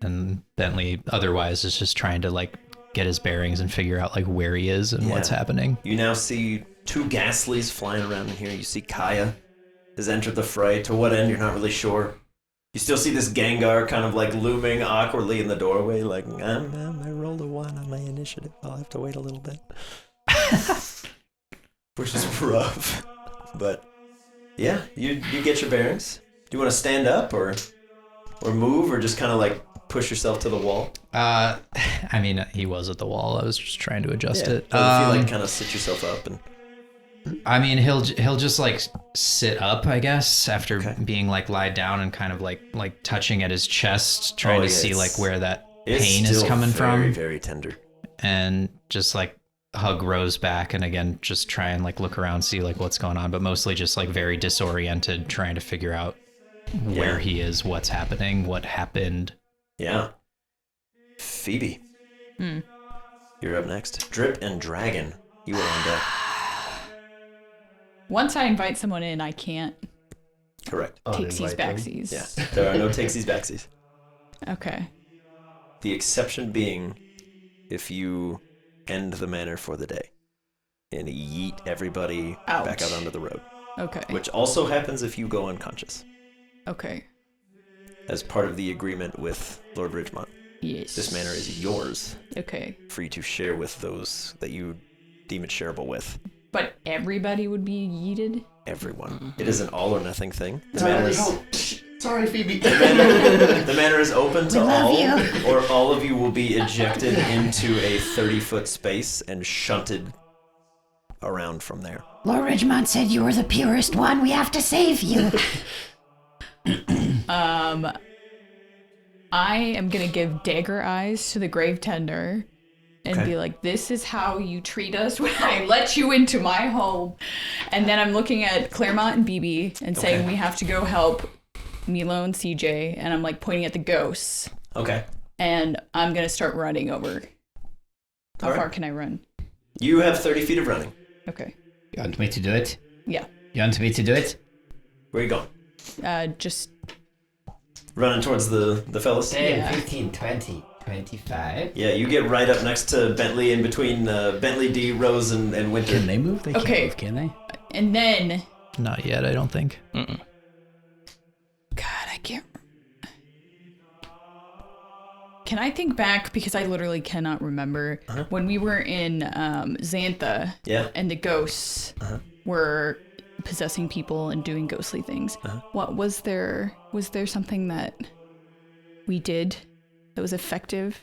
And Bentley otherwise is just trying to like get his bearings and figure out like where he is and what's happening. You now see two Ghastlies flying around in here. You see Kaya has entered the fray. To what end, you're not really sure. You still see this Gengar kind of like looming awkwardly in the doorway, like, I rolled a 1 on my initiative. I'll have to wait a little bit. Which is rough. But yeah, you get your bearings. Do you want to stand up or move or just kind of like push yourself to the wall? I mean, he was at the wall. I was just trying to adjust it. Well, if you like kind of sit yourself up and... I mean, he'll just like sit up, I guess, after being like lied down and kind of like touching at his chest, trying to see like where that pain is coming from. Very, very tender. And just like hug Rose back and again just try and like look around, see like what's going on, but mostly just like very disoriented, trying to figure out where he is, what's happening, what happened. Yeah. Phoebe. You're up next. Drip and Dragon. You are on deck. Once I invite someone in, I can't Correct. takesies backsies. Yeah. There are no takesies backsies. Okay. The exception being if you end the manor for the day and yeet everybody back out onto the road. Okay. Which also happens if you go unconscious. Okay. As part of the agreement with Lord Ridgemont. Yes. This manor is yours. Okay. For you to share with those that you deem it shareable with. But everybody would be yeeted? Everyone. It is an all or nothing thing. The Sorry, manor is... Sorry, Phoebe. The manor is open to love all, you. or all of you will be ejected into a 30-foot space and shunted around from there. Lord Ridgemont said you were the purest one. We have to save you. I am gonna give dagger eyes to the grave tender and be like, this is how you treat us when I let you into my home. And then I'm looking at Claremont and BB and saying we have to go help Milo and CJ, and I'm like pointing at the ghosts. Okay. And I'm gonna start running over. How far can I run? You have 30 feet of running. Okay. You want me to do it? Yeah. You want me to do it? Where are you going? Just Running towards the fellas? 10, 15, 20, 25. Yeah, you get right up next to Bentley, in between Bentley, D, Rose, and Winter. Can they move? They can't Okay. move, can they? and then Not yet, I don't think. God, I can't. Can I think back, because I literally cannot remember when we were in Xantha Yeah. and the ghosts were possessing people and doing ghostly things. What was there something that we did that was effective?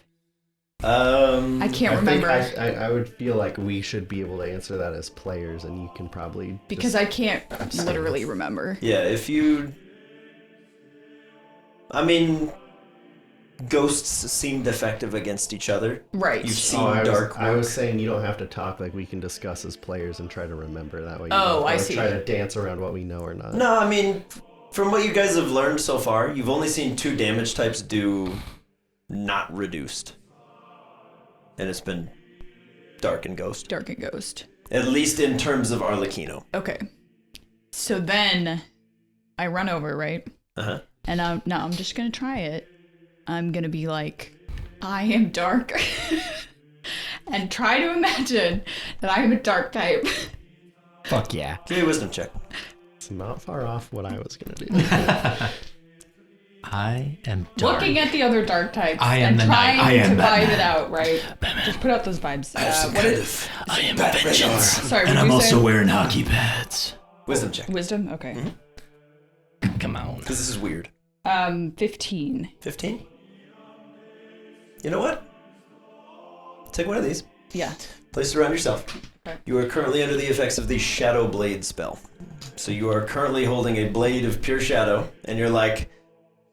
I can't remember. I would feel like we should be able to answer that as players, and you can probably Because I can't literally remember. Yeah, if you... I mean, ghosts seemed effective against each other. Right. You've seen I dark was work. saying you don't have to talk, like we can discuss as players and try to remember that way. You Oh, don't I have to see. Try to dance around what we know or not. No, I mean, from what you guys have learned so far, you've only seen 2 damage types do not reduced. And it's been dark and ghost. Dark and ghost. At least in terms of Arlecchino. Okay. So then I run over, right? Uh-huh. And I'm just going to try it. I'm going to be like, I am dark. And try to imagine that I am a dark type. Fuck yeah. Give me a wisdom check. It's not far off what I was gonna do. I am dark. Looking at the other dark types I am and the trying night. I am to vibe Batman. it out, right? Just put out those vibes. I am vengeance. Sorry, what did you say? wearing hockey pads. Wisdom check. Wisdom? Okay. Come on. Because this is weird. 15. 15? You know what? Take one of these. Yeah. Place it around yourself. Okay. You are currently under the effects of the Shadow Blade spell. So you are currently holding a blade of pure shadow, and you're like,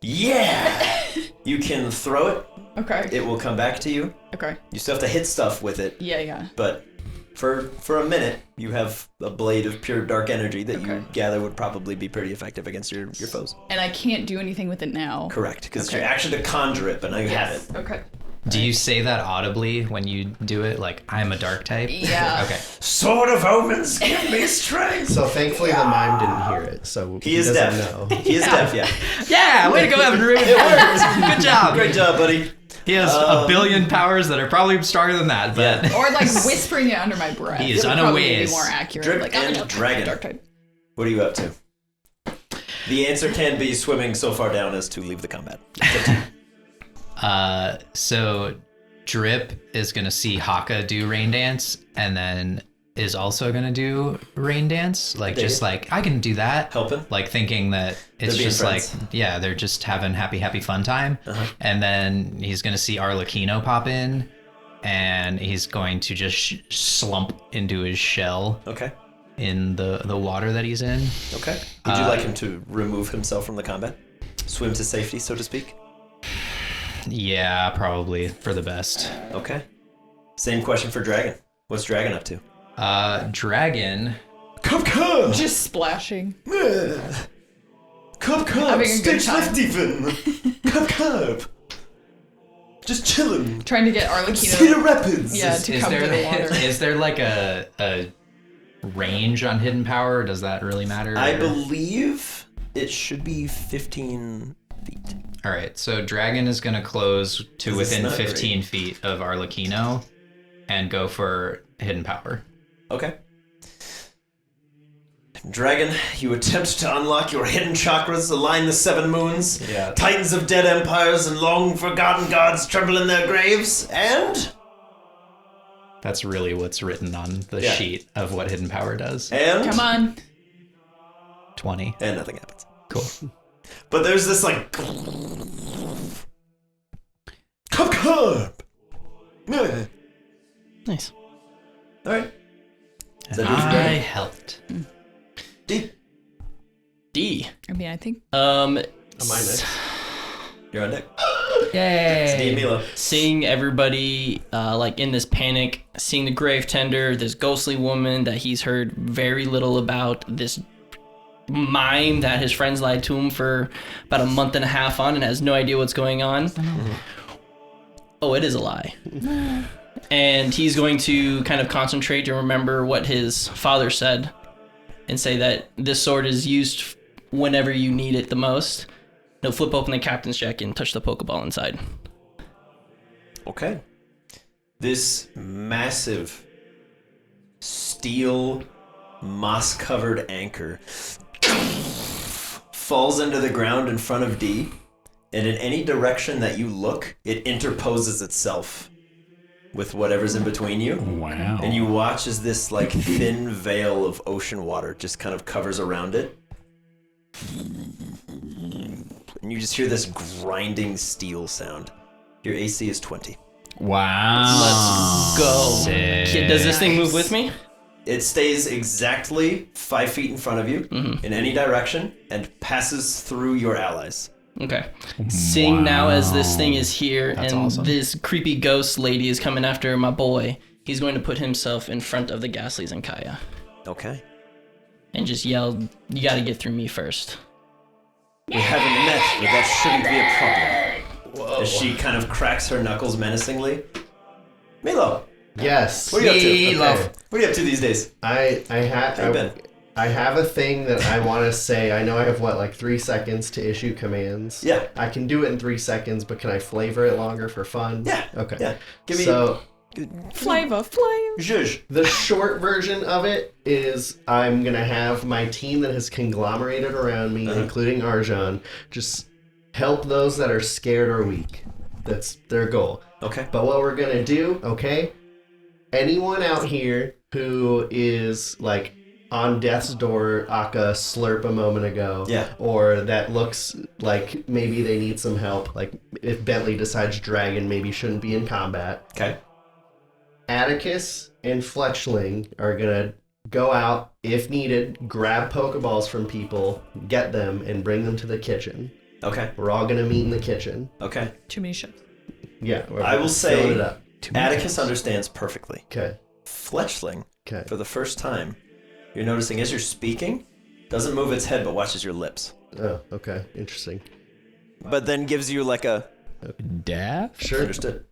yeah! You can throw it. Okay. It will come back to you. Okay. You still have to hit stuff with it, Yeah. but for a minute, you have a blade of pure dark energy that you gather would probably be pretty effective against your foes. And I can't do anything with it now. Correct, because Okay. you're actually to conjure it, but now you have it. Okay. Do you say that audibly when you do it? Like, I'm a dark type? Yeah. Okay. Sword of Omens, give me strength! So thankfully the mime didn't hear it, so He is doesn't deaf. know. He is deaf, yeah. Yeah, way to go, Evan Rubin. It worked. Good job. Great job, buddy. He has a billion powers that are probably stronger than that, but Yeah. Or like whispering it under my breath. He is Would probably unawares. be more accurate. Drip like, and I'm a dragon. dark type. What are you up to? The answer can be swimming so far down as to leave the combat. so Drip is gonna see Haka do rain dance, and then is also gonna do rain dance. Like, Dig just it. like, I can do that. Helping? Like, thinking that it's being just friends. like, yeah, they're just having happy fun time. And then he's gonna see Arlecchino pop in, and he's going to just slump into his shell Okay. in the water that he's in. Okay. Would you like him to remove himself from the combat? Swim to safety, so to speak? Yeah, probably for the best. Okay. Same question for Dragon. What's Dragon up to? Dragon. Cub! Just splashing. Cub! Having a good Stage time. left even! Cub! Just chillin'! Trying to get Cedar Arlecchino. Rapids! Yeah, to Is come to the there water. is there like a range on hidden power? Does that really matter? I believe it should be 15 feet. All right, so Dragon is gonna close to This is within not 15 feet of Arlecchino, and go for hidden power. Okay. Dragon, you attempt to unlock your hidden chakras, align the 7 moons. Yeah. Titans of dead empires and long forgotten gods tremble in their graves, and... That's really what's written on the Yeah. sheet of what hidden power does. And... Come on. 20. And nothing happens. Cool. But there's this, like... Cub! Yeah. Nice. Alright. Is And that who's I Dragon? helped. D. D. I mean, I think Am I next? You're on deck. Yay! D and Milo. Seeing everybody like in this panic, seeing the grave tender, this ghostly woman that he's heard very little about, this mime that his friends lied to him for about a month and a half on and has no idea what's going on. Oh, it is a lie. And he's going to kind of concentrate to remember what his father said and say that this sword is used whenever you need it the most. No, flip open the captain's check and touch the Pokeball inside. Okay. This massive steel moss-covered anchor falls into the ground in front of D, and in any direction that you look, it interposes itself with whatever's in between you. Wow. And you watch as this like thin veil of ocean water just kind of covers around it. And you just hear this grinding steel sound. Your AC is 20. Wow. Let's go. Sick. Kid, does this thing move with me? It stays exactly 5 feet in front of you in any direction and passes through your allies. Okay. Seeing now as this thing is here That's and awesome. this creepy ghost lady is coming after my boy, he's going to put himself in front of the Ghastlies and Kaya Okay. and just yell, "You got to get through me first." We haven't met, but that shouldn't be a problem. Whoa. As she kind of cracks her knuckles menacingly. Milo, Yes. what are you up to? Okay. What are you up to these days? I Hey, Ben. have a thing that I want to say. I know I have like 3 seconds to issue commands. Yeah. I can do it in 3 seconds, but can I flavor it longer for fun? Yeah. Okay. Yeah. Give me Flavor. zhuzh. The short version of it is I'm gonna have my team that has conglomerated around me, including Arjan, just help those that are scared or weak. That's their goal. Okay. But what we're gonna do, okay? Anyone out here who is like on death's door, Aka slurp a moment ago, Yeah. or that looks like maybe they need some help, like if Bentley decides Dragon maybe shouldn't be in combat. Okay. Atticus and Fletchling are gonna go out if needed, grab Pokeballs from people, get them, and bring them to the kitchen. Okay. We're all gonna meet in the kitchen. Okay. Too many ships. Yeah, I will say filling it up. Atticus understands perfectly. Okay. Fletchling, Okay. for the first time, you're noticing as you're speaking, doesn't move its head but watches your lips. Oh, okay. Interesting. But then gives you like a Daff? Sure. understood.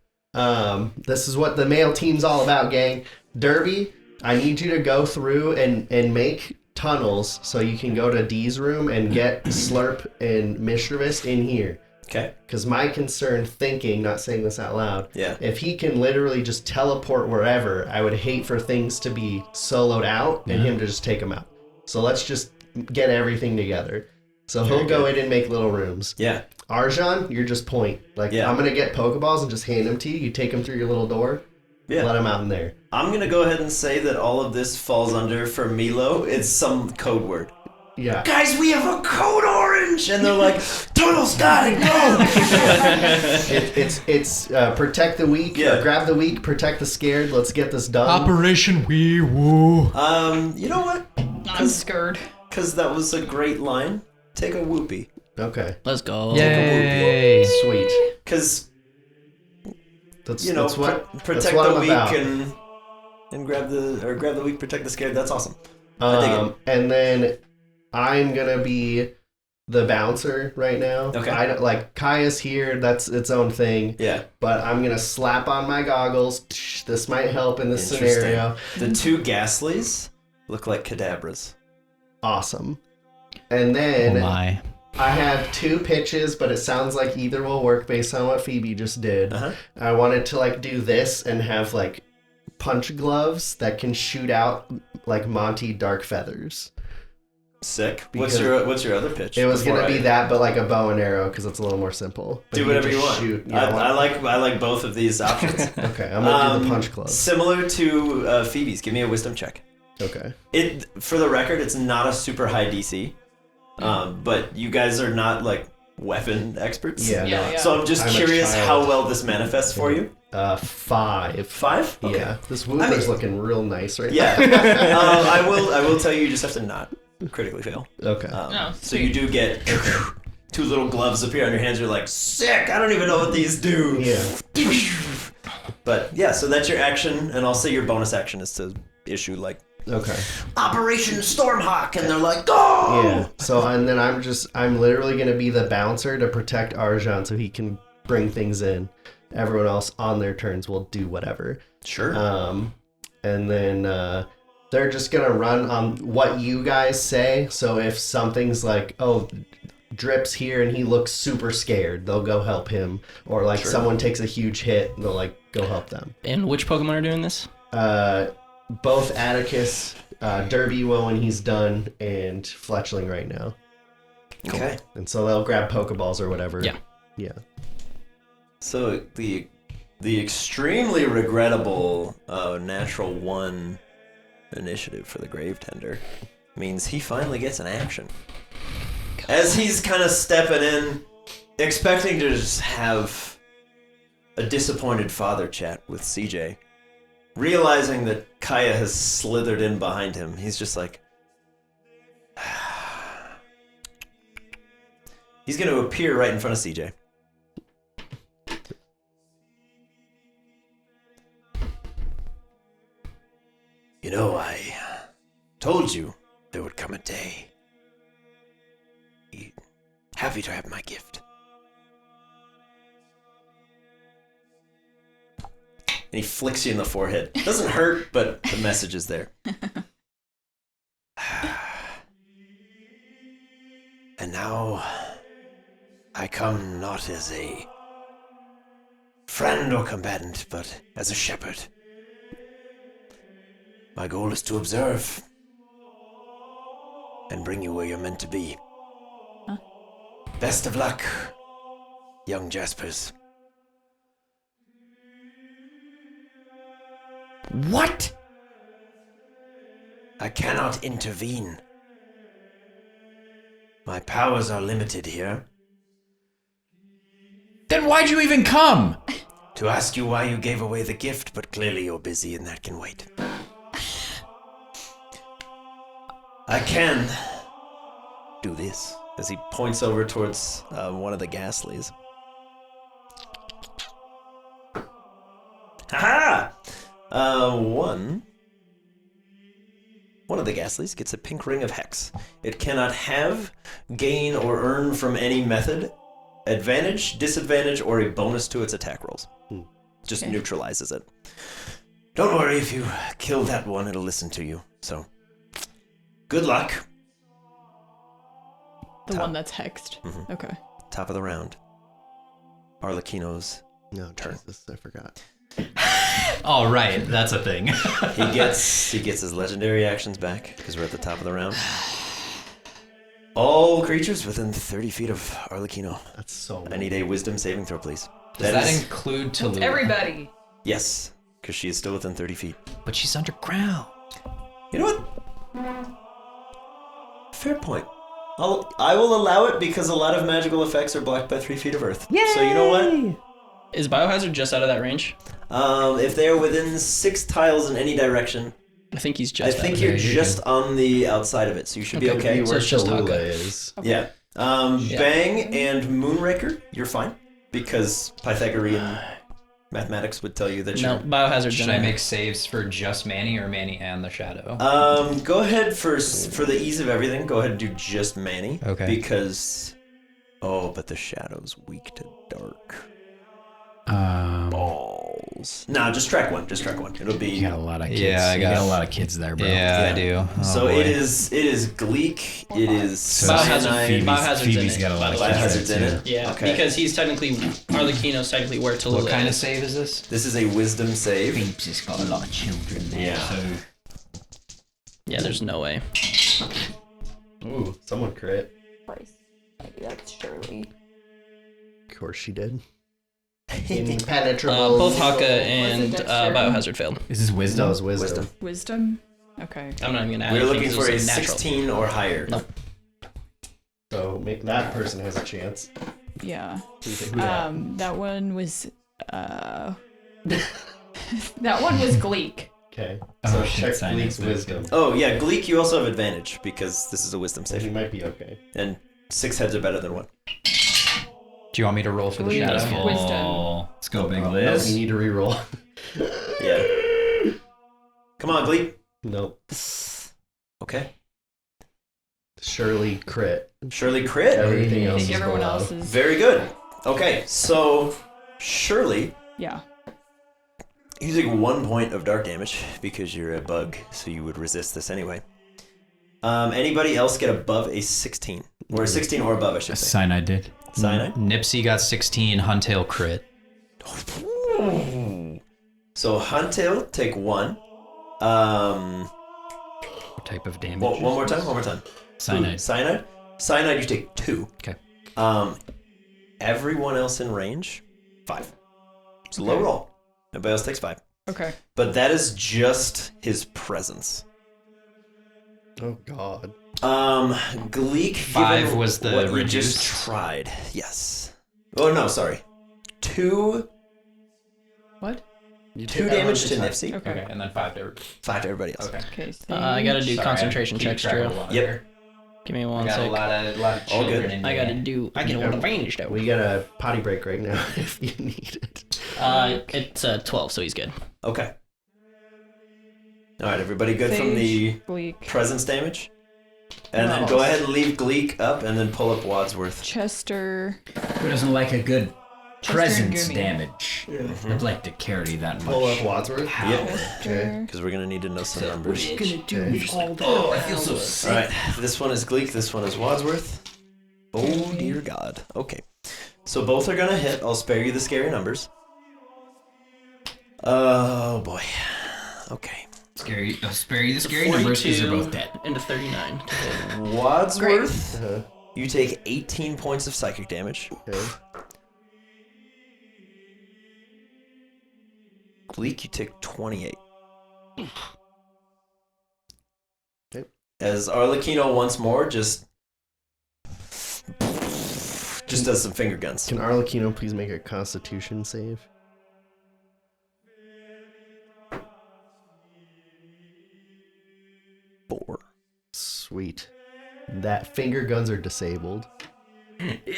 This is what the male team's all about, gang. Derby, I need you to go through and make tunnels so you can go to Dee's room and get Slurp and Mischievous in here. Okay. Because my concern, thinking, not saying this out loud, Yeah. if he can literally just teleport wherever, I would hate for things to be soloed out and him to just take them out. So let's just get everything together. So he'll go in and make little rooms. Yeah. Arjan, you're just point. Like, Yeah. I'm going to get Pokeballs and just hand them to you. You take them through your little door. Yeah. Let them out in there. I'm gonna go ahead and say that all of this falls under, for Milo, it's some code word. Yeah. Guys, we have a code orange! And they're like, tunnel's gotta go! It's protect the weak, Yeah. grab the weak, protect the scared. Let's get this done. Operation Wee Woo. You know what? I'm scared. Because that was a great line. Take a whoopee. Okay. Let's go. Yay. Sweet. Because, That's, you know, that's what, protect that's what the I'm weak about. and grab the weak, protect the scared. That's awesome. I dig it. And then I'm gonna be the bouncer right now. Okay. I don't like Kaya's here. That's its own thing. Yeah. But I'm gonna slap on my goggles. This might help in this Interesting. scenario. The two Ghastlies look like cadabras. Awesome. And then Oh my. I have 2 pitches, but it sounds like either will work based on what Phoebe just did. Uh-huh. I wanted to like do this and have like punch gloves that can shoot out like Monty dark feathers. Sick. Because What's your other pitch? It was before gonna be I that, but like a bow and arrow because it's a little more simple. But Do whatever you just want. Shoot. I like both of these options. Okay, I'm gonna do the punch gloves. Similar to Phoebe's. Give me a wisdom check. Okay. It, for the record, it's not a super high DC, but you guys are not like weapon experts. Yeah. Yeah, no. yeah. So I'm just I'm a curious child. how well this manifests for you. 5. 5? Okay. Yeah. This Wooper's looking real nice right Yeah. I will tell you just have to not critically fail. now. Okay. Oh, So you do get 2 little gloves appear on your hands. You're like, sick. I don't even know what these do. Yeah. But yeah, so that's your action, and I'll say your bonus action is to issue like Okay. Operation Stormhawk, and they're like, go! Yeah. So and then I'm literally gonna be the bouncer to protect Arjan so he can bring things in. Everyone else on their turns will do whatever. Sure. And then they're just gonna run on what you guys say. So if something's like, oh, Drip's here and he looks super scared, they'll go help him. Or like someone takes a huge hit, they'll like go help them. And which Pokemon are doing this? Both Atticus, Derby will when he's done, and Fletchling right now. Okay. And so they'll grab Pokeballs or whatever. Yeah. Yeah. So the The extremely regrettable natural 1 initiative for the Grave Tender means he finally gets an action. As he's kind of stepping in, expecting to just have a disappointed father chat with CJ, realizing that Kaya has slithered in behind him, he's just like... He's going to appear right in front of CJ. You know, I told you there would come a day. Happy to have my gift. And he flicks you in the forehead. Doesn't hurt, but the message is there. And now, I come not as a friend or combatant, but as a shepherd. My goal is to observe and bring you where you're meant to be. Huh? Best of luck, young Jaspers. What? I cannot intervene. My powers are limited here. Then why'd you even come? To ask you why you gave away the gift, but clearly you're busy and that can wait. I can do this, as he points over towards one of the Ghastlies. Ha-ha! One of the Ghastlies gets a pink ring of Hex. It cannot have, gain, or earn from any method, advantage, disadvantage, or a bonus to its attack rolls. Just neutralizes it. Don't worry, if you kill that one, it'll listen to you, so... Good luck. The one that's hexed. Mm-hmm. Okay. Top of the round. Arlecchino's No, turn. Jesus, I forgot. Oh, right. That's a thing. He gets his legendary actions back, because we're at the top of the round. All creatures within 30 feet of Arlecchino. That's so I need a wisdom saving throw, please. Does that include Tallulah? Everybody. Yes, because she is still within 30 feet. But she's underground. You know what? Fair point. I will allow it because a lot of magical effects are blocked by 3 feet of earth. Yay! So you know what? Is Biohazard just out of that range? If they are within 6 tiles in any direction, I think he's just. I think out you're of there. just on the outside of it, so you should be okay. So Where it's just Tallulah Haka. is. Yeah. Bang and Moonraker, you're fine because Pythagorean mathematics would tell you that No, you're. Biohazard's Should in I there. make saves for just Manny or Manny and the Shadow? Go ahead for the ease of everything. Go ahead and do just Manny. Okay. Because, but the Shadow's weak to dark. Balls. Nah, just track one. Just track one. It'll be. You got a lot of kids. Yeah, I you got got a lot of kids there, bro. Yeah, I do. Oh, So boy. it is Gleek. It is Biohazard. Cyanide. Biohazard's Phoebe's in got it. a lot of Biohazard's kids in there, it. too. Yeah, Okay. because he's technically Arlecchino's technically where Tallulah What kind of is. save is this? This is a wisdom save. Phoebe's just got a lot of children there. Yeah. So Yeah, there's no way. Ooh, someone crit. Maybe that's Shirley. Of course she did. Impenetrable. Both Haka and Dexter? Biohazard failed. is this wisdom? That was wisdom. Wisdom? Okay. I'm not even gonna add We're anything looking 'cause for a it's natural. 16 or higher. No. So make that person has a chance. Yeah. Who that? That one was that one was Gleek. Okay. Oh, So shit, check sign Gleek's is wisdom. Oh yeah, Gleek. You also have advantage because this is a wisdom So he save, might be okay. and 6 heads are better than 1. Do you want me to roll for the Please. Shadow? Wisdom. Oh, let's go, Big No, Liz. you need to reroll. Yeah. Come on, Gleek. Nope. Okay. Shirley crit. Shirley crit. Everything else is Everyone below. else is. Very good. Okay, so Shirley, Yeah. you take 1 point of dark damage because you're a bug, so you would resist this anyway. Anybody else get above a 16? Or a 16 or above, I should say. Cyanide did. Cyanide? Nipsey got 16, Huntail crit. So Huntail, take 1. What type of damage? One more time. Cyanide. Ooh, cyanide? Cyanide, you take 2. Okay. Everyone else in range, 5. It's a low roll. Everybody else takes 5. Okay. But that is just his presence. Oh God. Gleek. 5 given was the what you reduced? just tried. Yes. Oh no, sorry. 2 What? 2 damage to Nipsey. Okay, and then 5 to everybody. 5 to everybody else. Okay. Okay. I gotta do Sorry, concentration I keep checks, track of Drew. a lot Yep. here. Give me I one got sec. a lot of All good. children in I here. gotta do. I get one advantage though. We got a potty break right now if you need it. It's 12, so he's good. Okay. All right, everybody good from the Gleek. presence damage? And then What go else? ahead and leave Gleek up and then pull up Wadsworth. Chester. Who doesn't like a good presence Gumi. damage? I'd like to carry that much. Pull up Wadsworth. Yep. Chester. Because we're going to need to know some numbers. Oh, I feel so sick. All right, this one is Gleek, this one is Wadsworth. Oh, dear God. Okay. So both are going to hit. I'll spare you the scary numbers. Oh, boy. Okay. Scary. I'll spare you the scary numbers because they're both dead. Into 39. Wadsworth, Uh-huh. you take 18 points of psychic damage. Okay. Gleek, you take 28. Okay. As Arlecchino once more just does some finger guns. Can Arlecchino please make a Constitution save? Four. Sweet. That finger guns are disabled. He's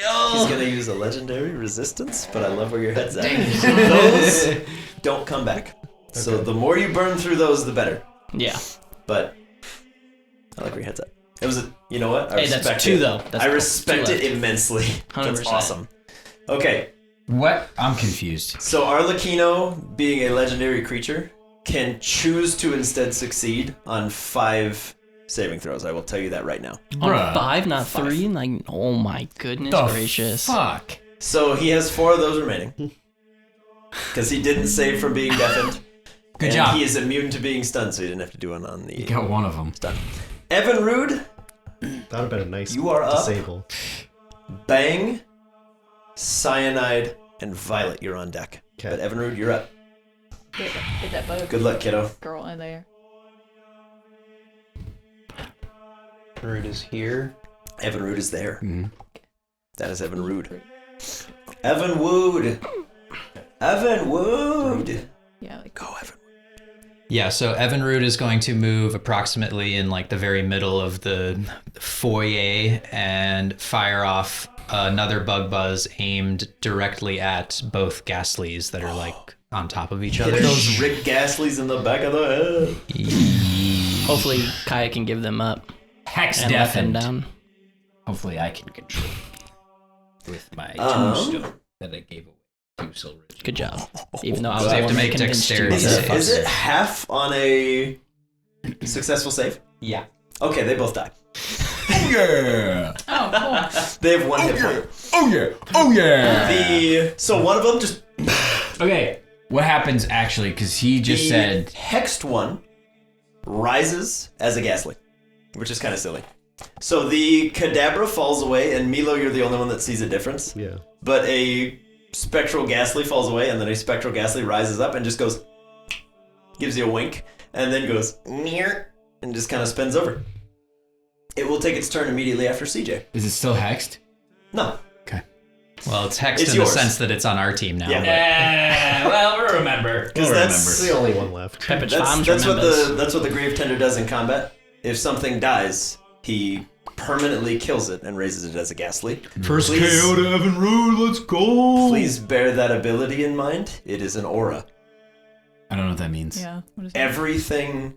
gonna use a legendary resistance, but I love where your head's at. Those don't come back. So the more you burn through those, the better. Yeah. But I like where your head's at. It was a, you know what? I Hey, that's respect 2 it. though. That's I respect 2 it left. immensely. That's 100%. awesome. Okay, What? I'm confused. so Arlecchino, being a legendary creature, can choose to instead succeed on 5 saving throws. I will tell you that right now. On Bruh. 5, not 5. 3? Like, oh my goodness The gracious. fuck? So he has 4 of those remaining. Because he didn't save from being deafened. Good and job. he is immune to being stunned, so he didn't have to do one on the You got one of them. stun. Evan Rude, That would have been a nice You are up. disable. Bang, Cyanide, and Violet, you're on deck. Okay. But Evan Rude, you're up. Get that bug Good luck, kiddo. girl in there. Root is here. Evan Rude is there. Mhm. That is Evan Rude. Evan Wood. Evan Wood. Yeah, like Go, Evan. Yeah, so Evinrude is going to move approximately in like the very middle of the foyer and fire off another bug buzz aimed directly at both Ghastlies that are like on top of each Hit other. those Rick Gasleys in the back of the head. Hopefully, Kaya can give them up Hex and let them deafened. down. Hopefully I can control with my tombstone that I gave away to Silridge. Good job. Even though I was So the they have one to that make convinced you dexterity to- saves. Is it half on a successful save? Yeah. Okay, they both die. Oh yeah! oh, cool. They have 1 hit point. Oh yeah! Oh yeah! So one of them just Okay, what happens actually? Because he just the said hexed one rises as a ghastly, which is kind of silly. So the Kadabra falls away, and Milo, you're the only one that sees a difference. Yeah. But a spectral ghastly falls away, and then a spectral ghastly rises up and just goes, gives you a wink, and then goes near, and just kind of spins over. It will take its turn immediately after CJ. Is it still hexed? No. Well, it's hexed It's in yours. the sense that it's on our team now. Yeah. Well, we'll remember. Because We'll that's It's the only one left. Pepperidge That's, Farms that's what remembers. that's what the Grave Tender does in combat. If something dies, he permanently kills it and raises it as a ghastly. First Please- KO to Evan Rude, let's go! Please bear that ability in mind. It is an aura. I don't know what that means. Yeah. What is that? Everything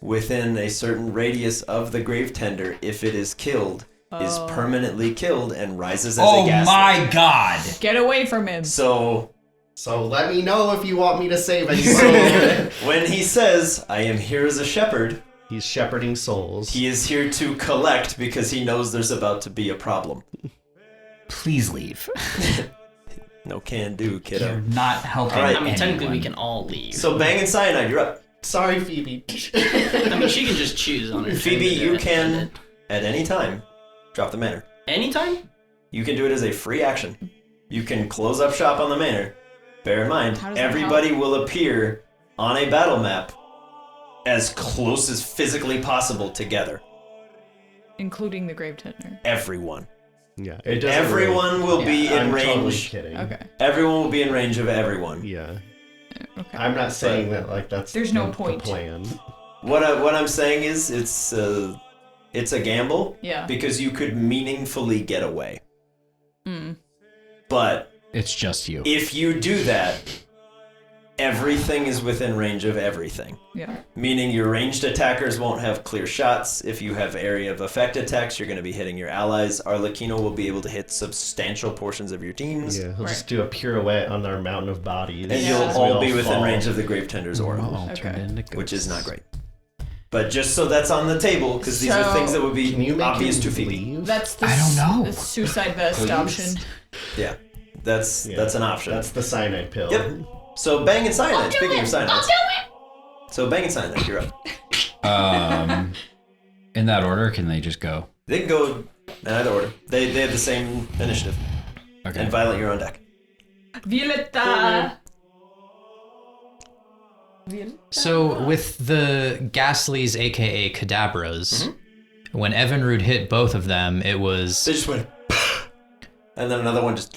within a certain radius of the Grave Tender, if it is killed, is Oh. permanently killed and rises as a Oh ghastly. my god! Get away from him. So So let me know if you want me to save anyone. when he says, "I am here as a shepherd," He's shepherding souls. he is here to collect because he knows there's about to be a problem. Please leave. No can do, You're kiddo. not helping. All right. I mean, technically, we anyone. can all leave. So Bang and Cyanide, you're up. Sorry, Phoebe. I mean, she can just choose on her. Phoebe, turn to you do it. can, at any time, drop the manor. Anytime? You can do it as a free action. You can close up shop on the manor, bear in mind, How does that everybody will appear on a battle map as close as physically possible together. Including the grave tender. Everyone. Yeah, it doesn't Everyone will be in I'm range. totally kidding. Okay. Everyone will be in range of everyone. Yeah. Okay. I'm not saying that like that's There's no the point. plan. What I'm saying is it's a gamble. Yeah. Because you could meaningfully get away. Mm. But It's just you. if you do that, everything is within range of everything. Yeah. Meaning your ranged attackers won't have clear shots. If you have area of effect attacks, you're going to be hitting your allies. Arlecchino will be able to hit substantial portions of your teams. Yeah, he'll just do a pirouette on our mountain of bodies. And Yeah. you'll as we all be within fall. range of the Grave Tender's aura, All Okay. turned into ghosts. which is not great. But just so that's on the table, because these are So- things that would Can you be make obvious him to Phoebe. leave? That's the I don't know. the suicide vest Please? option. Yeah, that's an option. That's the cyanide pill. Yep. So Bang and Cyanide. Speaking of Cyanide. So Bang and Cyanide, you're up. In that order, can they just go? They can go in either order. They have the same initiative. Okay. And Violet, you're on deck. Violetta. So with the Ghastlies, aka Cadabras, when Evinrude hit both of them, it was They just went, and then another one just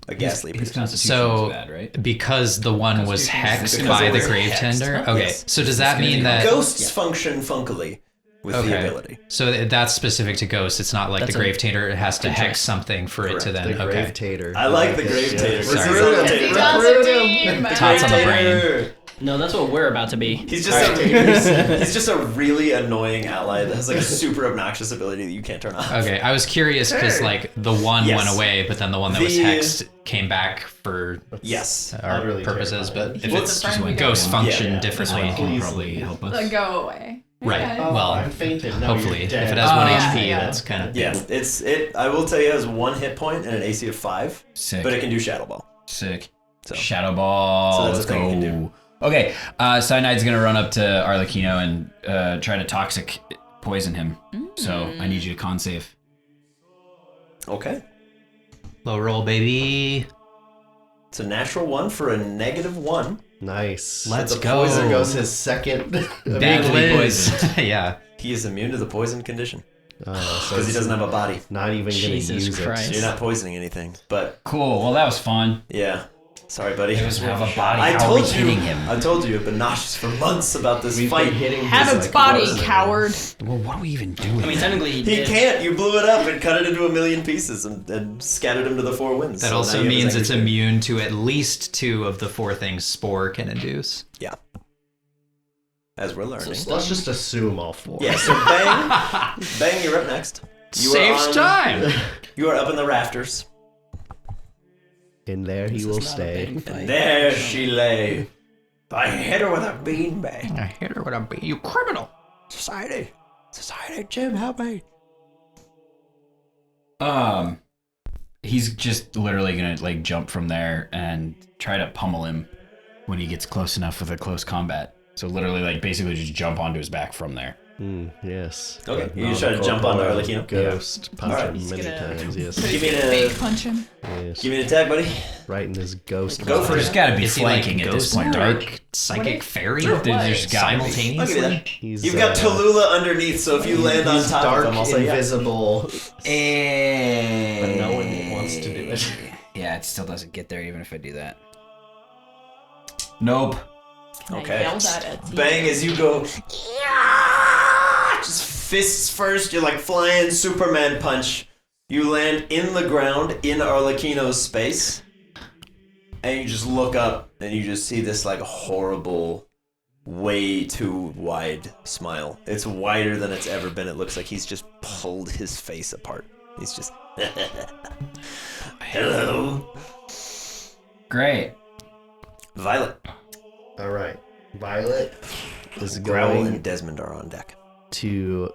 a ghastly. His constitution so is bad, right? because the one was hexed Because by it the was Grave hexed. Tender. Okay, Yes. so does that mean that? Ghosts function funkily with the ability. So that's specific to ghosts. It's not like That's the a Grave Tater. It has to good hex choice. something for it to Correct. then. The Okay. grave tater. I like the it. Grave Yeah. Tater. Sorry. Recruit him. He's on the team. Tots on the brain. Tater. No, that's what we're about to be. He's just a really annoying ally that has like a super obnoxious ability that you can't turn off. Okay, I was curious because like the one Yes. went away, but then the one that was The- hexed came back for Yes. our Utterly purposes. terrifying. But if Well, it's the friend we don't ghosts want. function Yeah, differently, This one can Please probably leave. help us. Like, go away. right? Okay. Well, I fainted. No, hopefully, you're if dead. it has one yeah, HP, yeah. that's kind of Yeah, I will tell you, it has 1 hit point and an AC of 5, Sick. but it can do Shadow Ball. Sick. So. Shadow Ball. So that's Let's a thing you go. can do. Okay, Cyanide's gonna run up to Arlecchino and try to toxic poison him. So I need you to con save. Okay. low roll, baby. It's a natural 1 for a -1. Nice. Let's the go. poison There goes his second. Badly poisoned. Yeah. He is immune to the poison condition So because he doesn't have a body. not even gonna Jesus use Christ. So you're not poisoning anything. But Cool. Well, that was fun. yeah, sorry, buddy. He doesn't have a body. I How are we told you. hitting him? I told you. I've been nauseous for months about this We've fight. been hitting Have his, its like, body, poison. coward. Well, what are we even doing? I mean, technically, He did. can't. You blew it up and cut it into a million pieces and scattered him to the 4 winds. That So also now you have means his it's angry immune to at least 2 of the 4 things Spore can induce. spirit. Yeah. As we're learning. Let's just assume all 4. Yeah. So Bang, you're up next. You are Saves on- time. You are up in the rafters. In there he will stay. And there she lay. I hit her with a beanbag. I hit her with a beat. You criminal. Society, Jim, help me. He's just literally gonna like jump from there and try to pummel him when he gets close enough with a close combat. So literally, like basically, just jump onto his back from there. Yes. Okay, But you just not try to a jump onto corporeal Arlecchino? Ghost. Punch Alright. him He's many gonna- times. Yes. Give me an Fake punch him. Yes. Give me an attack, buddy. Right in his ghost. Go for body. it. There's got to be Is he like flanking at this ghost point, dark right? psychic fairy? Sure, There's gotta be. I'll give you Simultaneously. that. He's, You've got Tallulah underneath, so if you land on he's top dark, of him, I'll say yeah. invisible. But But no one wants to do it. Yeah, it still doesn't get there even if I do that. Nope. Okay. I yelled at it. Bang as you go. Yeah! Just fists first. You're like flying Superman punch. You land in the ground in Arlecchino's space, and you just look up and you just see this like horrible, way too wide smile. It's wider than it's ever been. It looks like he's just pulled his face apart. He's just. Hello, Great. Violet. All right. Violet is Growl going and Desmond are on deck. to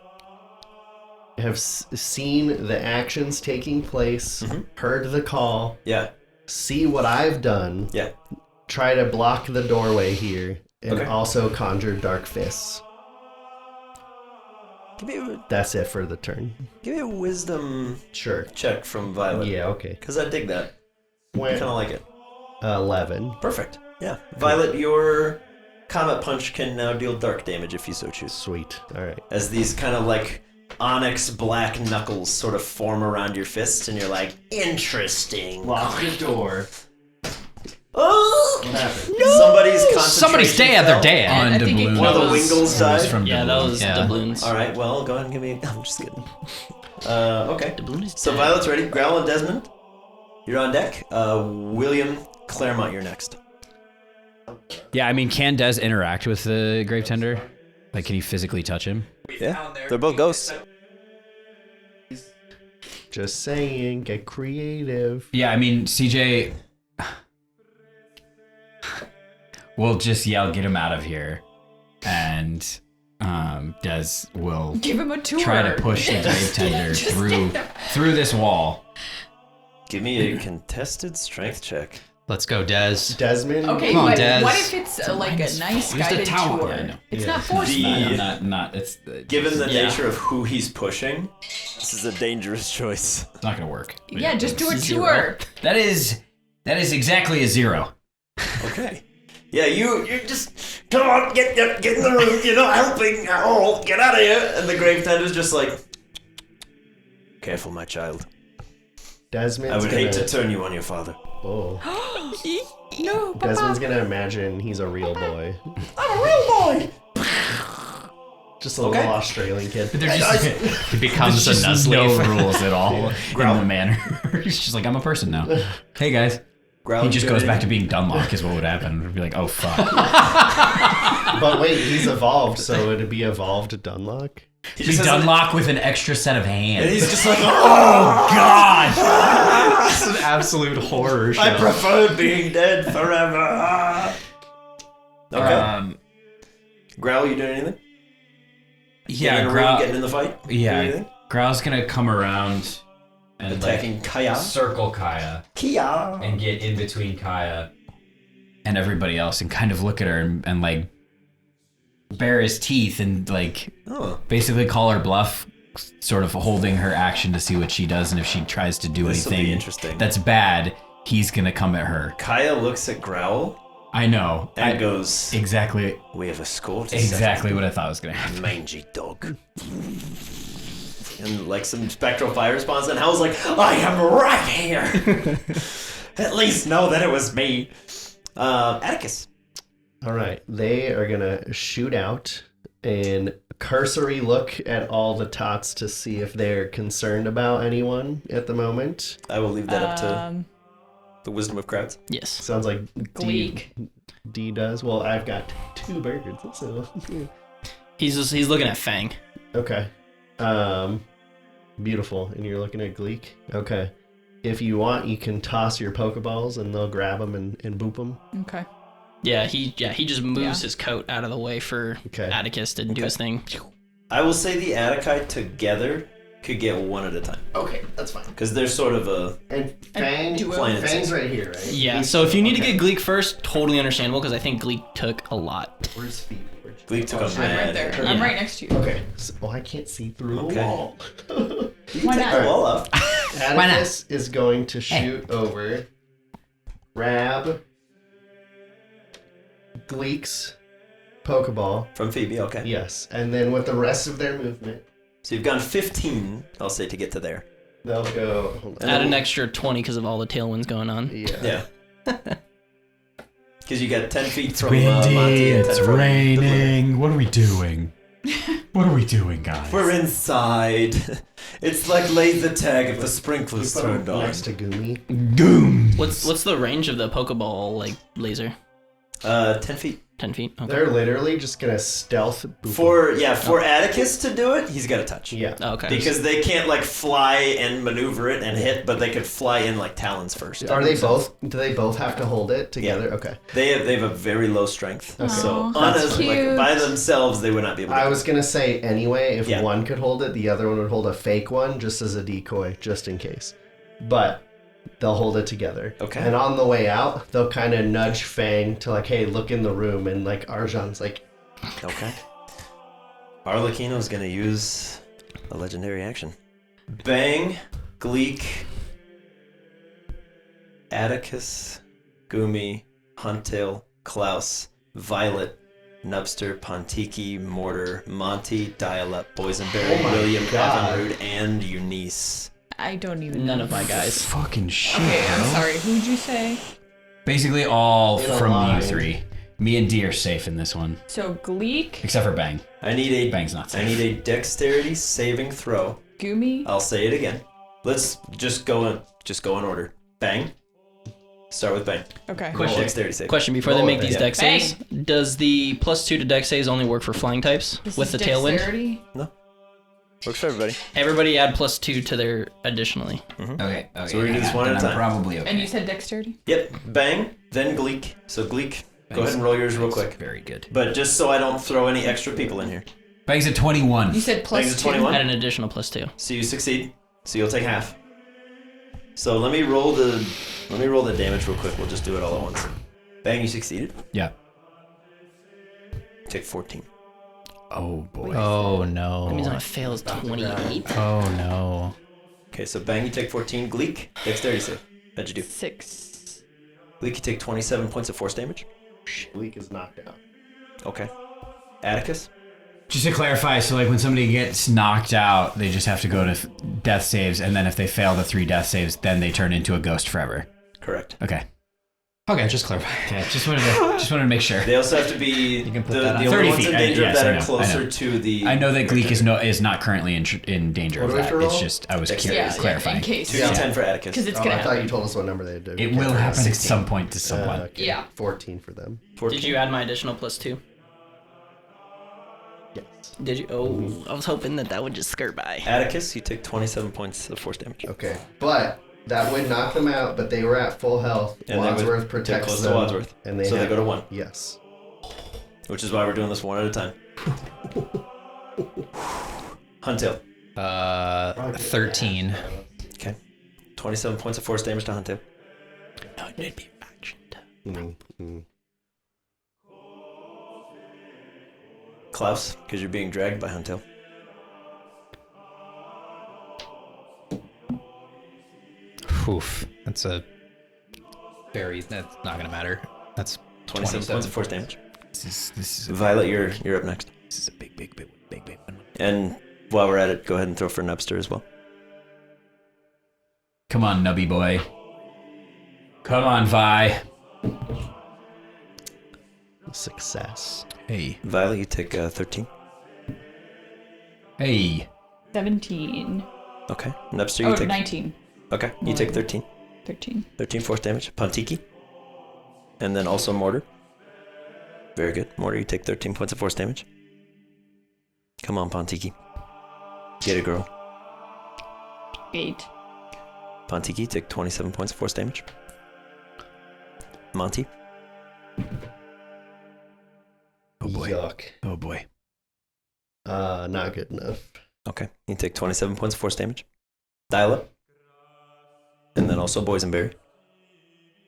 have seen the actions taking place, heard the call, Yeah, see what I've done, yeah. try to block the doorway here, and Okay. also conjure dark fists. That's it for the turn. Give me a wisdom Sure. check from Violet. Yeah, okay. Because I dig that. I kind of like it. 11. Perfect. Yeah. Violet, your Comet Punch can now deal dark damage if you so choose. Sweet. All right. As these kind of like onyx black knuckles sort of form around your fists, and you're like, interesting. Lock the door. Oh! What happened? Somebody's concentration Somebody's dead. They're fell. dead. And I think it One of the goes- Wingles It was died. from Yeah, that Doubloon. was Yeah. doubloons. All right, well, go ahead and give me. I'm just kidding. Okay. Doubloon is So dead. Violet's ready. Growl and Desmond, you're on deck. William Claremont, you're next. Yeah, I mean, can Des interact with the Grave Tender? Like, can he physically touch him? Yeah, they're both ghosts. Just saying, get creative. Yeah, I mean, CJ will just yell, "Get him out of here," and Des will Give him a tour. try to push the Grave Tender Just through this wall. Give me a contested strength check. Let's go, Des. Desmond? Okay, Come on, but Des. what if it's like a nice Use the guided tower. tour? Yeah, I know. It's Yeah. not forced. The- Not. It's Given the Yeah. nature of who he's pushing, this is a dangerous choice. it's not gonna work. Yeah, just do a Zero. tour. That is exactly a 0. Okay. Yeah, you just come on, get in the room. You're not helping at all. Get out of here. And the Grave Tender's just like, careful, my child. Desmond's I would hate to gonna- turn you on your father. Oh. No, Papa. Desmond's gonna imagine he's a real boy. I'm a real boy. Just a little Australian kid. There's just, He becomes a there's just no Nuzleaf. rules at all in Growl. the manner. He's just like, I'm a person now. Hey guys. Growl, He just you goes doing back to anything? being Dunlock is what would happen. It'd be like, oh fuck. But wait, he's evolved, so it'd be evolved Dunlock? He Be just has an- Dunlock with an extra set of hands. and he's just like, oh God! It's an absolute horror show. I prefer being dead forever. Okay. Growl, you doing anything? Getting Yeah, in a room, Growl. getting in the fight? Doing Yeah, anything? Growl's gonna come around and Attacking Kaya. circle Kaya Kia. and get in between Kaya and everybody else and kind of look at her and like bare his teeth and like Oh, basically call her bluff, sort of holding her action to see what she does, and if she tries to do This will be anything interesting. that's bad, he's gonna come at her. Kaya looks at Growl I know. and goes, Exactly we have a score to exactly what I thought was gonna happen. settle. Mangy dog. And like some spectral fire response, and Hal's like, I am right here. At least know that it was me. Atticus. All right, they are gonna shoot out and cursory look at all the tots to see if they're concerned about anyone at the moment. I will leave that up to Um, the wisdom of crowds. Yes. Sounds like Gleek. D does. Well, I've got 2 birds, so He's looking at Fang. okay. Beautiful. And you're looking at Gleek. Okay. If you want, you can toss your Pokeballs and they'll grab them and boop them. Okay. Yeah, he just moves Yeah. his coat out of the way for Okay. Atticus to do his thing. I will say the Atticai together could get one at a time. Okay, that's fine. Because they're sort of a... And Fang, duo. Fang's right here, right? Yeah, so if you need to get Gleek first, totally understandable because I think Gleek took a lot. Where's feet? Gleek took a I'm mad right there. hit. I'm right next to you. Okay. So, oh, I can't see through Okay. the wall. Why Take the not? wall up. Atticus is going to shoot over, grab Gleek's Pokeball. From Phoebe, okay. Yes, and then with the rest of their movement, So you've gone 15, I'll say, to get to there. they'll go. Hold on. Add an extra 20 because of all the tailwinds going on. Yeah. Yeah. Because you got 10 feet from Monty and 10 It's from the blue. raining. What are we doing? What are we doing, guys? We're inside. It's like laser tag if the sprinklers Put 'em turned on. next to Goomy. Goom. What's the range of the Pokeball like laser? 10 feet. 10 feet. Okay. They're literally just gonna stealth boop 'em. For Atticus to do it, he's got a touch. Yeah. Okay. Because they can't like fly and maneuver it and hit, but they could fly in like talons first. Are they both? Do they both have to hold it together? Okay. They have a very low strength, so Aw, honestly, that's like cute. by themselves, they would not be able to. I was gonna say anyway, if Yeah. one could hold it, the other one would hold a fake one just as a decoy, just in case. But they'll hold it together. Okay. And on the way out, they'll kind of nudge Fang to like, hey, look in the room, and like Arjan's like, Okay. Arlecchino's gonna use a legendary action. Bang, Gleek, Atticus, Gumi, Huntail, Klaus, Violet, Nubster, Pontiki, Mortar, Monty, Dial-Up, Boysenberry, William, Evinrude, and Eunice. I don't even None know. of my guys. Fucking shit. Okay, I'm sorry. Who'd you say? Basically all In a from line. you three. Me and D are safe in this one, So Gleek, except for Bang. I need Bang's not safe. a dexterity saving throw. Gumi, I'll say it again. Let's just go in order. Bang. Start with Bang. okay. Roll dexterity save. Question before they Roll make it, these yeah. dex saves. Does the +2 to dex saves only work for flying types This with is the tailwind? dexterity? Works for everybody. Everybody add +2 to their additionally. Okay. So we're gonna do this hang one on, at a then I'm time. Probably okay. And you said dexterity? Yep. Bang. Then Gleek. So Gleek, go ahead and roll yours real quick. Very good. But just so I don't throw any extra people in here. Bang's at 21. You said Bang's +2. a 21. Add an additional +2. So you succeed. So you'll take half. So let me roll the damage real quick. We'll just do it all at once. Bang, you succeeded. Yeah. Take 14. Oh boy. Oh That means no. I fails 28. Oh no. Okay, so Bang, you take 14. Gleek, dexterity save. How'd you do? 6. Gleek, you take 27 points of force damage. Gleek is knocked out. Okay. Atticus? Just to clarify, so like when somebody gets knocked out, they just have to go to death saves, and then if they fail the 3 death saves, then they turn into a ghost forever. Correct. Okay. Okay, just clarify. Okay. Just wanted to make sure. They also have to be can put the that on. only 30 ones in feet. danger Yes, that I are know, I closer know. to the... I know that Gleek is not currently in danger What of do we have that. to It's roll? just I was Dexterity. curious, clarifying. in case. 2d10 for Atticus. Because it's Oh, gonna I thought happen. you told us what number they did. It will happen at 16. some point to someone. Okay. Yeah. 14 for them. 14. Did you add my additional +2? Yes. Did you? Oh, I was hoping that would just skirt by. Atticus, you take 27 points of force damage. Okay. But that would knock them out, but they were at full health. And they would- Wadsworth they're protects close them. to Wadsworth. And they So they have- go to 1. Yes. Which is why we're doing this one at a time. Huntail. 13. Okay. 27 points of force damage to Huntail. No, it made me action. Mm-hmm. Klaus, because you're being dragged by Huntail. Oof. That's not gonna matter. That's 27 points of force damage. This is Violet, you're up next. a big one. And while we're at it, go ahead and throw for Nubster as well. Come on, Nubby boy. Come on, Vi. Success. Hey. Violet, you take 13. Hey. 17. Okay. Nubster, you Oh, take... 19. Okay, you take 13. 13. 13 force damage. Pontiki. And then also Mortar. Very good. Mortar, you take 13 points of force damage. Come on, Pontiki. Get it, girl. 8. Pontiki, take 27 points of force damage. Monty. Oh boy. Yuck. Oh boy. Not good enough. Okay, you take 27 points of force damage. Dial-Up. And then also Boysenberry.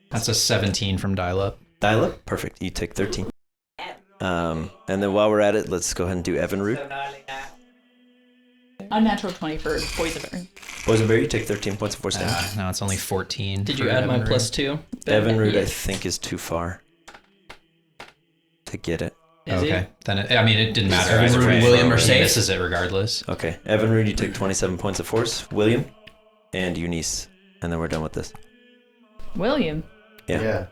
That's a 17 from Dial-Up. Dial-Up, perfect. You take 13. And then while we're at it, let's go ahead and do Evinrude. Unnatural 20 for Boysenberry. Boysenberry, you take 13 points of force damage. No, it's only 14. Did for you add my Evinrude. +2? Evinrude, I Yes. think, is too far to get it. Is Okay, it? then it didn't matter. Evinrude, Either way. William, or He safe? misses it regardless. Okay, Evinrude, you take 27 points of force. William and Eunice. And then we're done with this. William. Yeah.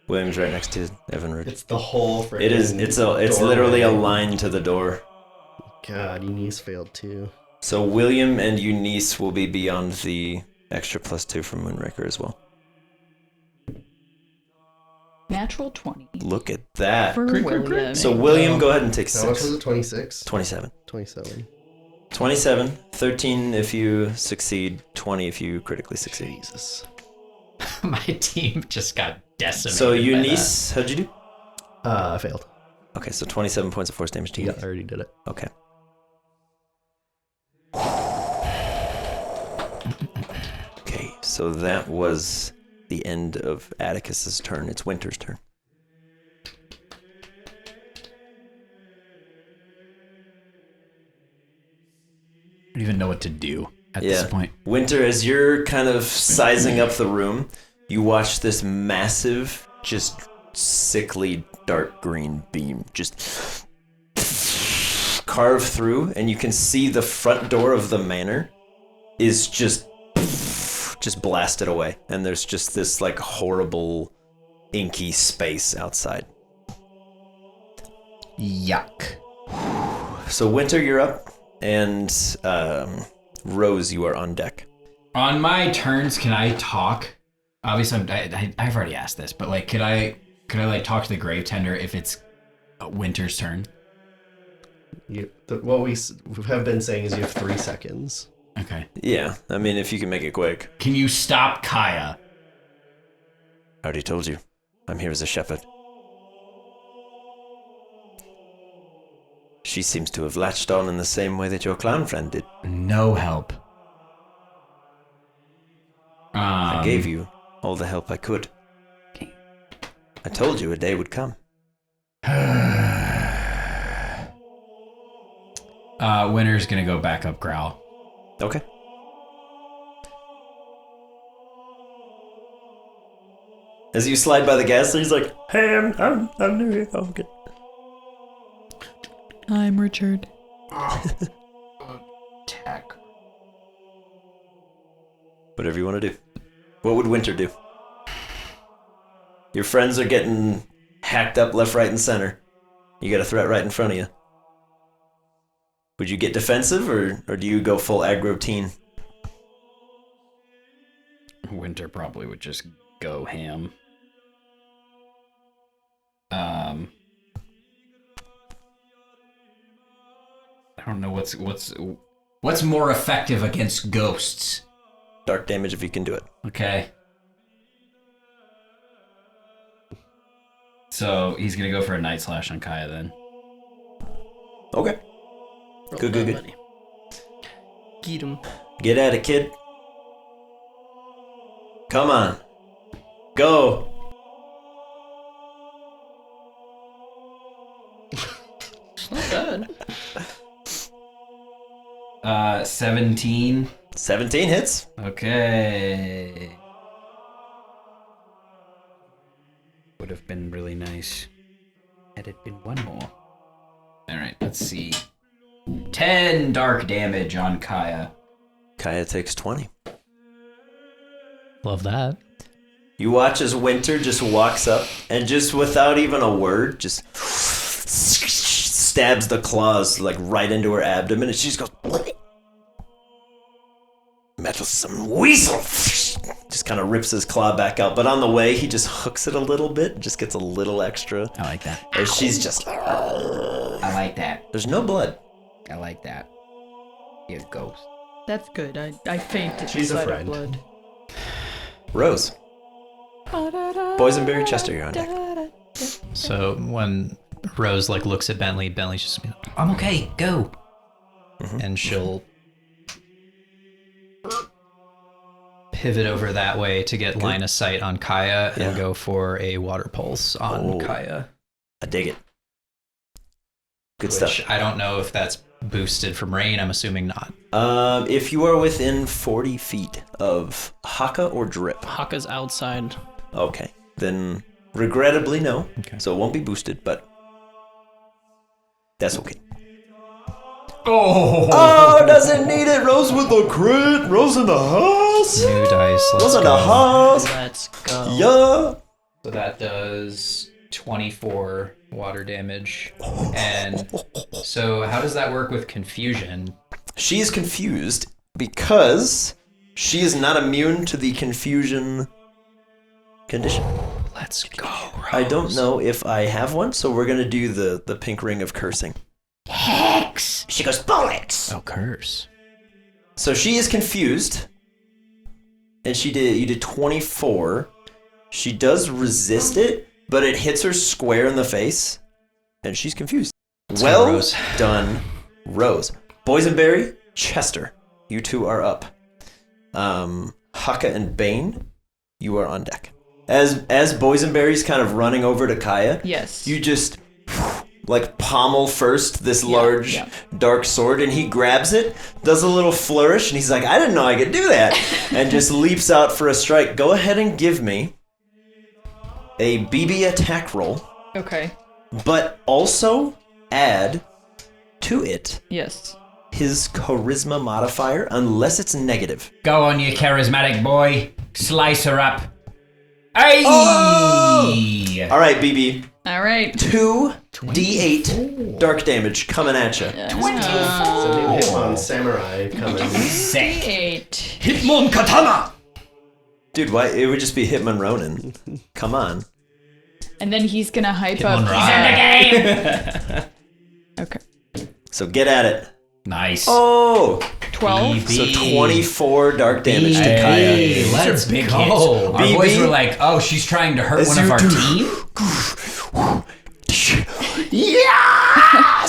William's right next to Evinrude. It's the whole freaking It is. It's literally a doorway. line to the door. God, Eunice failed too. So William and Eunice will be beyond the extra +2 from Moonraker as well. Natural 20. Look at that. For William. So William, go ahead and take How much was 6. it? 26? 27. 27. 27, 13 if you succeed, 20 if you critically succeed. Jesus. My team just got decimated. So by Eunice, how'd you do? I failed. Okay, so 27 points of force damage to Yeah, Eunice. I already did it. Okay. Okay, so that was the end of Atticus's turn. It's Winter's turn. I don't even know what to do at this point. Winter, as you're kind of sizing up the room, you watch this massive just sickly dark green beam just carve through, and you can see the front door of the manor is just blasted away, and there's just this like horrible inky space outside. Yuck. So Winter, you're up, and Rose, you are on deck. On my turns, can I talk? Obviously, I've already asked this, but like, could I like talk to the grave tender if it's Winter's turn? What we have been saying is you have 3 seconds. Okay. Yeah, I mean, if you can make it quick. Can you stop Kaya? I already told you. I'm here as a shepherd. She seems to have latched on in the same way that your clown friend did. No help. I gave you all the help I could. I told you a day would come. Winter's gonna go back up Growl. Okay. As you slide by the gas station, he's like, "Hey, I'm new here. Oh, good." I'm Richard. Tech. Whatever you want to do. What would Winter do? Your friends are getting hacked up left, right, and center. You got a threat right in front of you. Would you get defensive, or do you go full aggro teen? Winter probably would just go ham. I don't know what's more effective against ghosts. Dark damage if you can do it. Okay. So he's gonna go for a Night Slash on Kaya then. Okay. Good. Buddy. Get him. Get at it, kid. Come on. Go. It's not bad. 17. 17 hits. Okay. Would have been really nice had it been one more. Alright, let's see. 10 dark damage on Kaya. Kaya takes 20. Love that. You watch as Winter just walks up and just without even a word, just stabs the claws like right into her abdomen, and she just goes, "Meddlesome weasel!" Just kind of rips his claw back out, but on the way he just hooks it a little bit, just gets a little extra. I like that. As she's just, I like that. there's no blood. I like that. You ghost. That's good. I fainted. She's a sight of friend. blood. Rose. Boysenberry, Chester, you're on deck. So when Rose like looks at Bentley, Bentley's just gonna be like, I'm okay, go. And she'll pivot over that way to get line of sight on Kaya and go for a water pulse on Kaya. I dig it. Good Which stuff. I don't know if that's boosted from rain. I'm assuming not. If you are within 40 feet of Haka or Drip, Haka's outside. okay, then regrettably no. Okay. So it won't be boosted, but that's okay. Oh, doesn't need it. Rose with the crit. Rose in the house. New dice. Let's Rose in the go. house. Let's go. Yeah. So that does 24 water damage. And so how does that work with confusion? She is confused because she is not immune to the confusion condition. Let's go, Rose. I don't know if I have one, so we're gonna do the pink ring of cursing. Hex! She goes, bollocks! Oh, curse. So she is confused, and you did 24. She does resist it, but it hits her square in the face, and she's confused. Well Rose. done, Rose. Boysenberry, Chester, you two are up. Haka and Bane, you are on deck. As Boysenberry's kind of running over to Kaya, Yes. you just like pommel first this large dark sword, and he grabs it, does a little flourish, and he's like, I didn't know I could do that, and just leaps out for a strike. Go ahead and give me a BB attack roll, Okay. but also add to it Yes. his charisma modifier unless it's negative. Go on, you charismatic boy. Slice her up. Hey! Oh! All right, BB. All right. 2d8 dark damage coming at you. So new Hitmon Samurai coming. Sick. 8. Hitmon Katana! Dude, why? It would just be Hitman Ronin. Come on. And then he's gonna hype Hitmon up. Ronin. Okay. So get at it. Nice. Oh! 12. So 24 dark damage to Kaya. Hey, let's big go. hits. Our boys BB. were like, oh, she's trying to hurt As one of you our do- team? Yeah!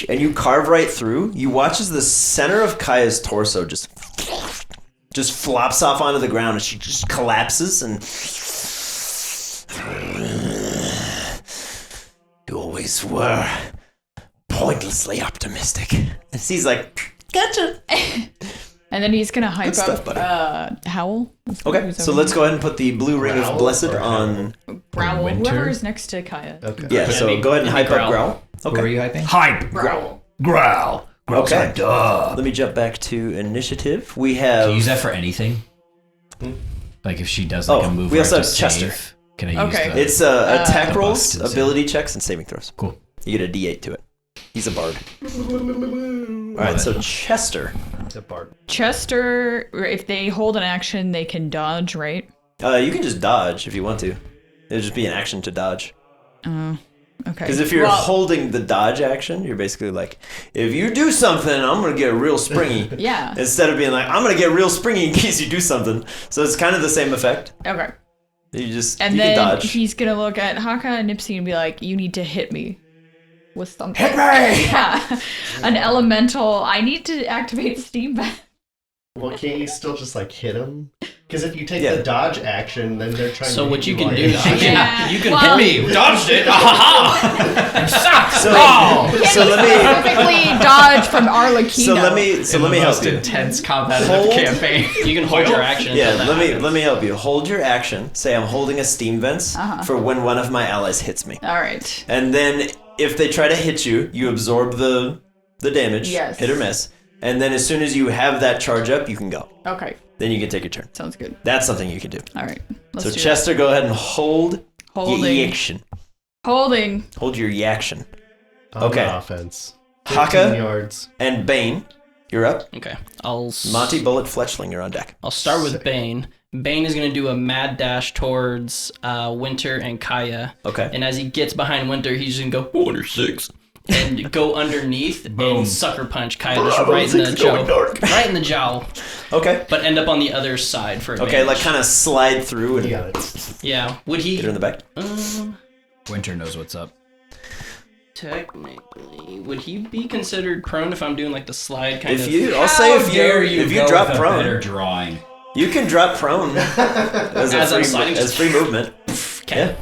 And you carve right through. You watch as the center of Kaya's torso just flops off onto the ground and she just collapses and... You always were pointlessly optimistic. And he's like, gotcha. And then he's gonna hype stuff, up buddy. Howl. Okay, so let's go ahead and put the blue ring of Growl Blessed or on... Growl. Winter? Whoever is next to Kaya. Okay. Yeah, so It'd be- go ahead and it'd be hype up Growl. Growl. Who are Okay. you hyping? Hype. Growl. Growl. Growl's Okay. like, duh. Let me jump back to initiative. We have... Can I use that for anything? Like if she does like Oh, a move we where also I have to have Chester. save, can I use Okay. the... It's attack the rolls, buff to ability checks, and saving throws. Cool. You get a D8 to it. He's a bard. Alright, so Chester. The bard. Chester, if they hold an action, they can dodge, right? You can just dodge if you want to. It'll just be an action to dodge. Okay. Because if you're Well, holding the dodge action, you're basically like, if you do something, I'm going to get real springy. Yeah. Instead of being like, I'm going to get real springy in case you do something. So it's kind of the same effect. Okay. You just, And you then can dodge. he's gonna look at Haka and Nipsey and be like, "You need to hit me with something." Hit me! Yeah. An elemental. I need to activate Steam. Well, can't you still just like hit him? Because if you take Yeah. the dodge action, then they're trying So to. what hit you can while do you're is you dodging. can, you can Well- hit me. Dodged it. So, Oh! so let me... Perfectly dodge from Arlecchino. So let me help Most you. intense combat Hold- campaign. You can hold your action. Yeah, until that let me help you. Hold your action. Say I'm holding a steam vents for when one of my allies hits me. All right. And then if they try to hit you, you absorb the damage, Yes. hit or miss. And then as soon as you have that charge up, you can go. Okay. Then you can take your turn. Sounds good. That's something you can do. All right. Let's So do Chester, go ahead and hold Holding. your action. that. Holding. Hold your yaction. On Okay. the offense. Haka 15 yards. and Bane, you're up. Okay. Monty, Bullet, Fletchling, you're on deck. I'll start with Bane. Bane is gonna do a mad dash towards Winter and Kaya. Okay. And as he gets behind Winter, he's just gonna go 106 and go underneath and sucker punch Kaya just right in the jowl. Right in the jowl. Okay. But end up on the other side for advantage. Okay, like kind of slide through and You got it. Yeah. Would he? get her in the back. Winter knows what's up. Technically, would he be considered prone if I'm doing like the slide kind If of? you, I'll say if you drop Better prone, drawing. you can drop prone as As I'm a sliding, free, as free movement. Okay.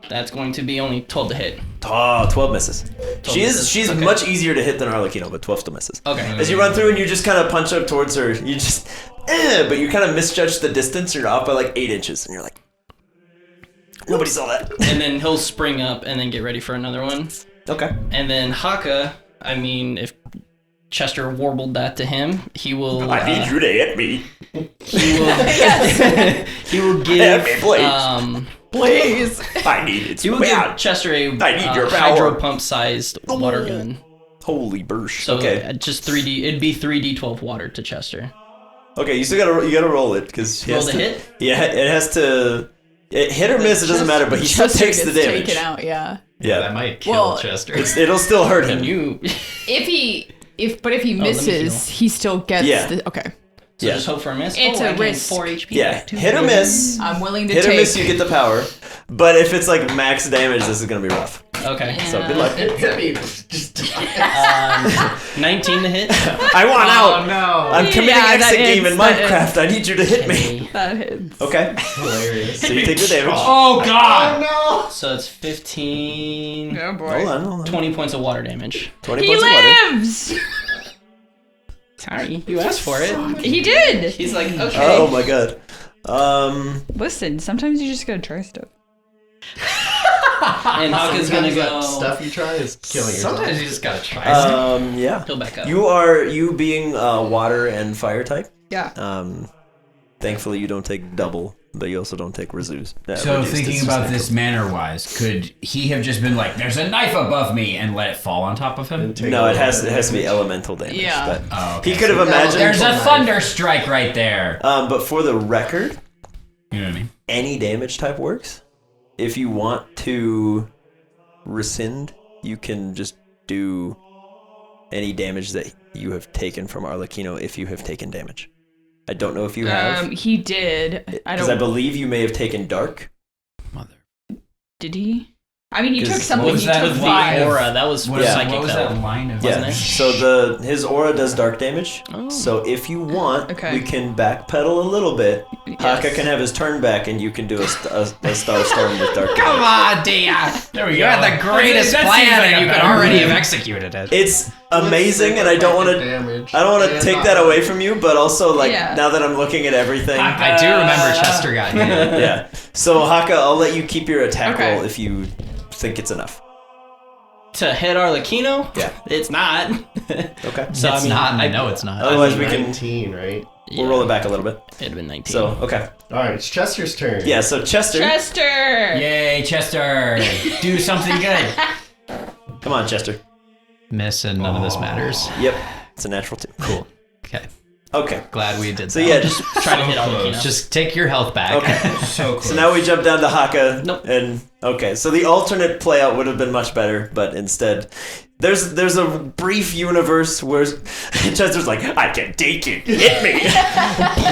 That's going to be only 12 to hit. Oh, 12 misses. She's Okay. much easier to hit than Arlecchino, but 12 still misses. Okay. As you run through and you just kind of punch up towards her, you just, but you kind of misjudge the distance. You're off by like 8 inches, and you're like, nobody saw that. And then he'll spring up and then get ready for another one. Okay. And then Haka, I mean, if Chester warbled that to him, he will. you to hit me. He will. he will Hit give. me, please. Please. I need it. He will give Chester a I need your hydro power. pump sized water gun. Holy burst. So Okay. just 3D. It'd be 3D12 water to Chester. Okay, you still gotta roll it because Roll the hit? Yeah, it has to. Hit or miss, it doesn't matter, but he still Chester takes the gets damage. taken out. Yeah. Yeah, That might kill Well, Chester. it'll still hurt him. You. If he me misses, he still gets. Yeah. The, okay. So Yeah. just hope for a miss. It's I a gained risk. 4 HP. Yeah, back, too. hit or miss. I'm willing to Hit take. or miss, you get the power. But if it's like max damage, this is gonna be rough. Okay. So good luck. Hit me. Just 19 to hit. I want out. no. I'm committing Yeah, that exit game is- in that Minecraft. I need you to hit me. That hits. Okay. hilarious. So you take the damage. Oh god! No. So it's 15. Oh boy. Hold on. 20 points of water damage. 20 He points of water. lives. Sorry, you asked for it. He did. He's like, okay. Oh my god. Listen, sometimes you just gotta try stuff. And Hawke's gonna Sometimes go. that stuff you try is killing yourself. Sometimes you just gotta try something. Yeah. He'll back up. You being water and fire type. Yeah. Thankfully you don't take double, but you also don't take reduced. So thinking about this manner-wise, could he have just been like, "There's a knife above me," and let it fall on top of him? No, it has to be elemental damage. Yeah. But he could have imagined. There's a thunder strike right there. But for the record, You know what I mean? any damage type works. If you want to rescind, you can just do any damage that you have taken from Arlecchino if you have taken damage. I don't know if you have. He did. Because I believe you may have taken dark. Did he? I mean, he took 'Cause something. what was He that took line fire. of- Aura, that was psychic. What was though. that line of? Wasn't Yeah. it? So his aura does dark damage. Oh. So if you want, Okay. we can backpedal a little bit. Yes. Haka can have his turn back, and you can do a star storm with dark damage. Come on, Dia. There we You go. had the greatest That seems plan, like and a you could better already move. have executed it. It's amazing, and I don't want to take that away from you, but also Yeah. now that I'm looking at everything. I do remember Chester got hit. Yeah. So Haka, I'll let you keep your attack Okay. roll if you think it's enough. To hit Arlecchino? Yeah. It's not. Okay. So It's not, and I know it's not. Otherwise, we can 19, right? we'll roll it back a little bit. It'd have been 19. So okay. All right, it's Chester's turn. Yeah. So Chester, Chester. Yay, Chester! Do something good. come on, Chester. Miss, and none of this matters. Yep. It's a natural 2. Cool. Okay. Okay. Glad we did So that. yeah, just try to hit Arlecchino. Just take your health back. okay. So close. So now we jump down to Haka. Nope. And okay, so the alternate play out would have been much better, but instead, there's a brief universe where Chester's like, I can take it, hit me.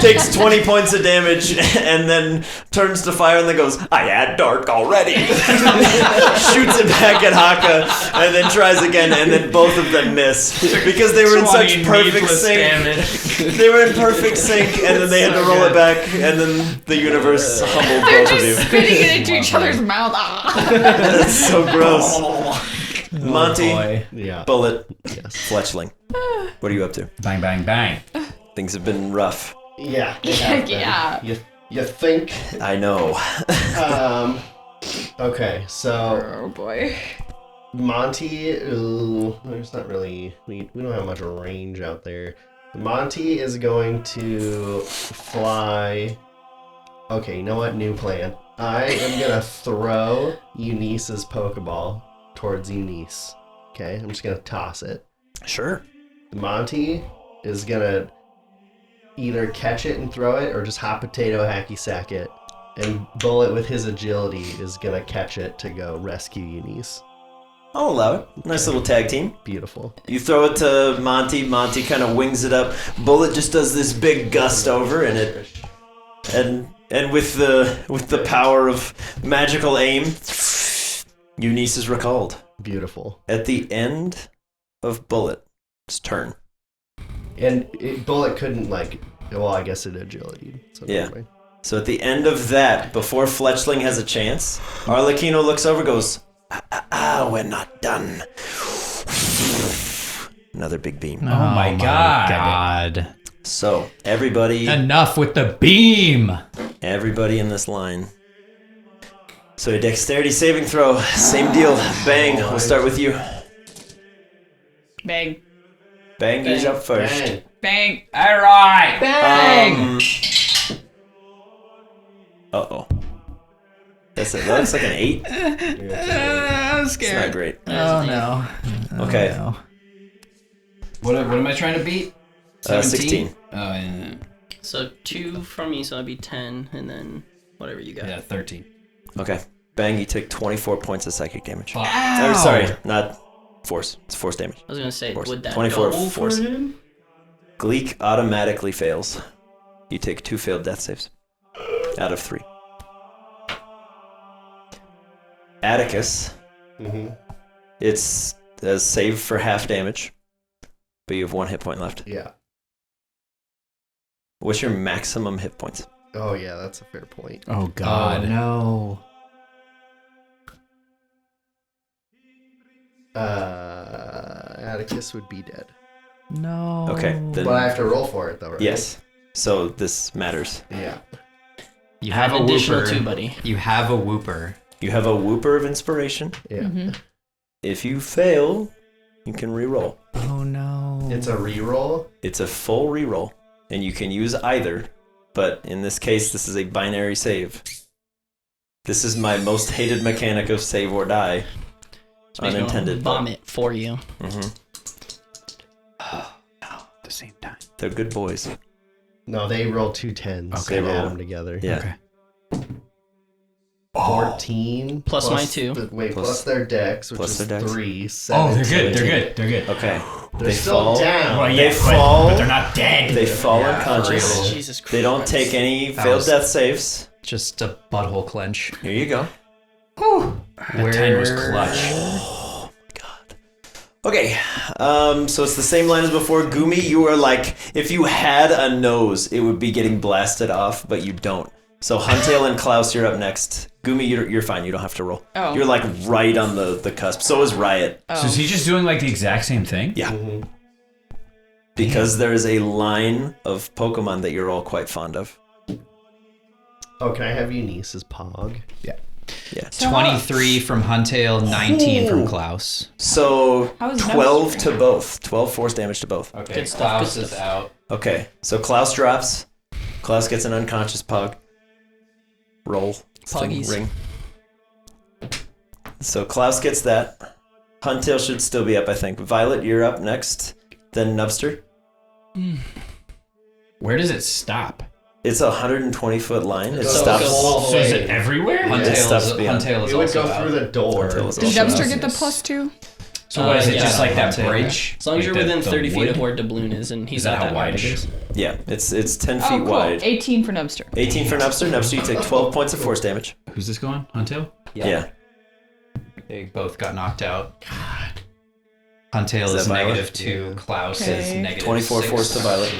Takes 20 points of damage, and then turns to fire and then goes, I had dark already. Shoots it back at Haka, and then tries again, and then both of them miss because they were in such perfect sync. They were in perfect sync, and then they had to roll it back, and then the universe humbled They're both of you. just spitting it into each other's mouth. Ah. That's so gross. Monty, Yeah. Bullet, Yes. Fletchling. What are you up to? Bang, bang, bang. Things have been rough. Yeah. they have been. Yeah. You think? I know. Okay, so Oh boy. Monty, there's not really, we don't have much range out there. Monty is going to fly. Okay, you know what? New plan. I am gonna throw Eunice's Pokeball towards Eunice. Okay, I'm just gonna toss it. Sure. Monty is gonna either catch it and throw it or just hot potato hacky sack it. And Bullet with his agility is gonna catch it to go rescue Eunice. I'll allow it. Nice little tag team. Beautiful. You throw it to Monty. Monty kind of wings it up. Bullet just does this big gust over, and with the power of magical aim, Eunice is recalled. Beautiful. At the end of Bullet's turn. And Bullet couldn't well, I guess it agility. So Yeah. never mind. So at the end of that, before Fletchling has a chance, Arlecchino looks over, goes, we're not done. Another big beam. Oh my god. So everybody Enough with the beam. in this line. So a dexterity saving throw, same deal. Bang. We'll start with you. Bang. Bang, he's up first. Bang. Bang. All right. Bang. Uh-oh. That looks like an 8. I'm It's not great. Oh no. Okay. No. What am I trying to beat? 16. Oh, yeah. So 2 from me, so that'd be 10, and then whatever you got. Yeah, 13. Okay. Bang, you took 24 points of psychic damage. Fuck. Or, sorry, not force. It's force damage. I was gonna say, Force. would that 24 double force. for him? Gleek automatically fails. You take 2 failed death saves. Out of 3. Atticus. Mm-hmm. It's a save for half damage. But you have 1 hit point left. Yeah. What's your maximum hit points? Oh yeah, that's a fair point. Oh god. No. Atticus would be dead. No. Okay, then But I have to roll for it though, right? yes. So this matters. Yeah. You have a Additional whooper. 2, buddy. You have a whooper. You have a whooper of inspiration. Yeah. If you fail, you can re-roll. Oh no. It's a reroll. It's a full re-roll, and you can use either. But in this case, this is a binary save. This is my most hated mechanic of save or die. Unintended. Vomit for you. At the same time. They're good boys. No, they roll 2 10s. Okay. They They roll- add them together. Yeah. Okay. 14 Plus my 2. Plus their dex, which plus is their dex. 3. Oh, they're 17. good. They're good. They're good. Okay. They're They still fall. down. Well, They yeah, fall. but they're not dead. They fall Yeah, unconscious. for real. Jesus Christ. They don't take any That failed was- death saves. Just a butthole clench. Here you go. That 10 was clutch. Okay, so it's the same line as before. Gumi, you are like, if you had a nose, it would be getting blasted off, but you don't. So Huntail and Klaus, you're up next. Gumi, you're fine. You don't have to roll. Oh. You're like right on the cusp. So is Riot. Oh. So is he just doing like the exact same thing? Yeah. Mhm. Because there is a line of Pokemon that you're all quite fond of. Oh, can I have Eunice's Pog? Yeah. So 23 from Huntail, 19 from Klaus. So How is 12 Nubster? to both. 12 force damage to both. Okay, Good stuff, Klaus good is stuff. out. Okay, so Klaus drops. Klaus gets an unconscious Pug. Roll. Thing, Puggies. ring. So Klaus gets that. Huntail should still be up, I think. Violet, you're up next. Then Nubster. Where does it stop? It's a 120-foot line. It So stops. it goes all the So is way. it everywhere? stuff's beyond. Huntail is It would also go out. through the door. Huntail is Did also Dubster out. get the +2? So what is it? yeah, Just like that Huntail. bridge? As long as Like you're the- within the 30 feet of wood? where Doubloon is, and he's Is that at how that wide it range. is? Yeah, it's 10 Oh, feet cool. wide. 18 for Nubster. 18 for Nubster. Nubster, you take 12 points of force damage. Who's this going? Huntail? Yeah. They both got knocked out. Huntail Is is that Violet? -2. Klaus Okay. is negative 24 6. force to Violet.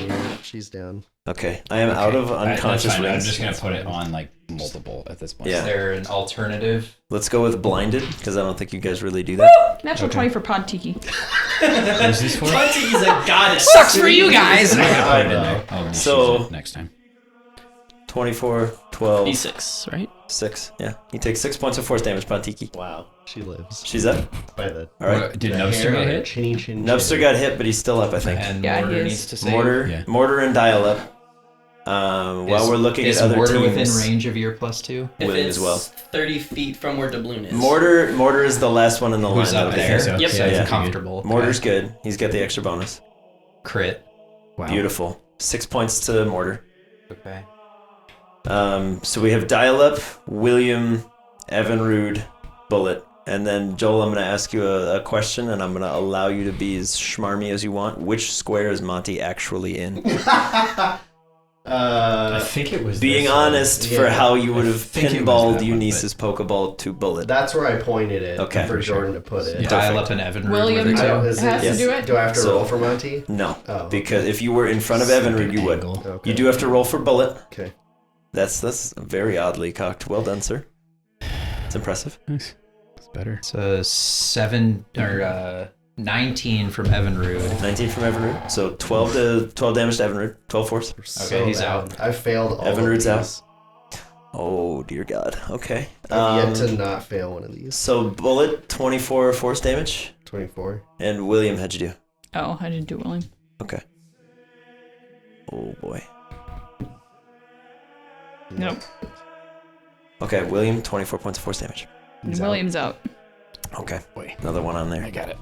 She's down. Okay, I am out of unconscious That's fine. I'm rings. just gonna put it on like multiple at this point. Yeah. Is there an alternative? Let's go with blinded, because I don't think you guys really do that. Natural 20 for Pod Tiki. Who's this for? He's a goddess. Sucks for you guys. I gotta put it in no. there. I'll just So- use it next time. 24, 12, D6, right? 6. Yeah, you take 6 points of force damage, Pantiki. Wow, she lives. She's up. By the All right. What, did the Nubster hair get on her hit? Chinny chin. Nubster chin. got hit, but he's still up, I think. And Yeah, he Mortar is. needs to save. Mortar, Yeah. Mortar and Dial up. While we're looking is at other Mortar teams, within range of your +2? If William it's as well. 30 feet from where Doubloon is. Mortar is the last one in the Who's line. up Okay. there? so. Yep. So Yeah. it's comfortable. Mortar's good. He's got the extra bonus. Crit. Wow. Beautiful. 6 points to Mortar. Okay. So we have Dial Up, William, Evinrude, Bullet. And then, Joel, I'm going to ask you a question, and I'm going to allow you to be as schmarmy as you want. Which square is Monty actually in? I think it was Being this one. honest for Yeah. how you would have think it was pinballed that one, Eunice's Pokeball to Bullet. That's where I pointed it Okay. for Jordan to put it. Yeah. Dial up an Evan. William, Rude with I it. don't, too. is Has to to do it? Do I have to So- roll for Monty? No, Oh, because if you were in front of Evinrude, you would. Angle. Okay. You do have to roll for Bullet. Okay. That's very oddly cocked. Well done, sir. It's impressive. Nice. It's better. It's a 19 from Evan Rude. 19 from Evinrude. So 12 damage to Evinrude. 12 force. Okay, he's out. I failed all Evinrude's of out. these. Oh dear God. Okay. I've yet to not fail one of these. So Bullet 24 force damage, 24. and William, how'd you do? Oh, I didn't do William. Okay. Oh boy. Nope. Okay, William 24 points of force damage. He's out. William's out. Okay. Boy. Another one on there. I got it.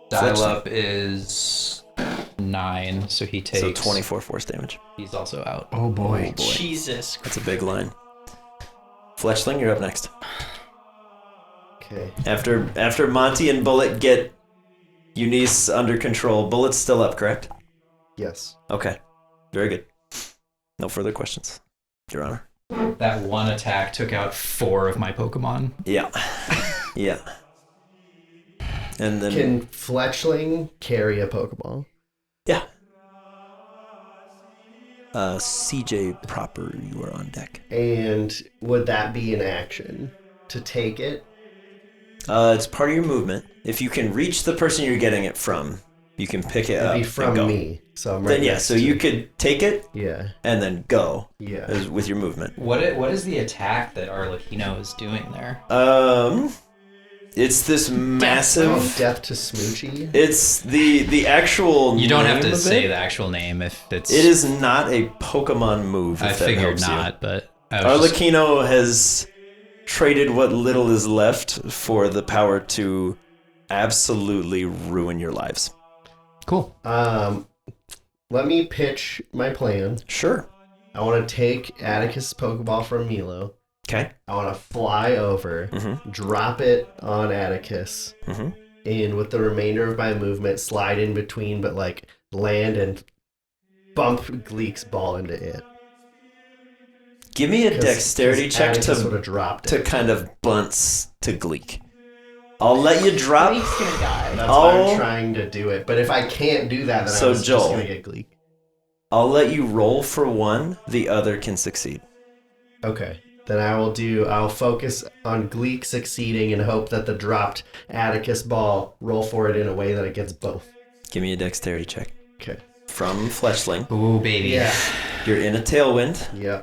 Dial up is 9, so he takes. So 24 force damage. He's also out. Oh boy. Jesus That's a big line. Fletchling, you're up next. Okay. After Monty and Bullet get Eunice under control, Bullet's still up, correct? Yes. Okay. Very good. No further questions, Your Honor. That one attack took out 4 of my Pokemon. Yeah. Yeah. And then Can Fletchling carry a Pokeball? yeah. CJ proper, you are on deck. And would that be an action to take it? It's part of your movement. If you can reach the person you're getting it from, you can pick it up. It'd be from and go. me. So I'm right Then yeah, next so to you it. could take it Yeah. and then go. Yeah. With your movement. What is the attack that Arlecchino is doing there? It's this massive. Death to Smoochie. It's the actual. You don't have name to of say it. the actual name if it's. It is not a Pokemon move. If I that figured helps not, but I was just- Arlecchino has traded what little is left for the power to absolutely ruin your lives. cool. Let me pitch my plan. Sure. I want to take Atticus' Pokeball from Milo. Okay. I want to fly over, drop it on Atticus, and with the remainder of my movement, slide in between, but like land and bump Gleek's ball into it. Give me a dexterity check Atticus would have dropped to it. kind of bunts to Gleek. I'll let you drop. Gleek's gonna die. That's why I'm trying to do it. But if I can't do that, then So, I'm just Joel. going to get Gleek. I'll let you roll for one. The other can succeed. Okay. Then I'll focus on Gleek succeeding and hope that the dropped Atticus ball roll for it in a way that it gets both. Give me a dexterity check. Okay. From Fletchling. Ooh, baby. Yeah. You're in a tailwind. Yeah.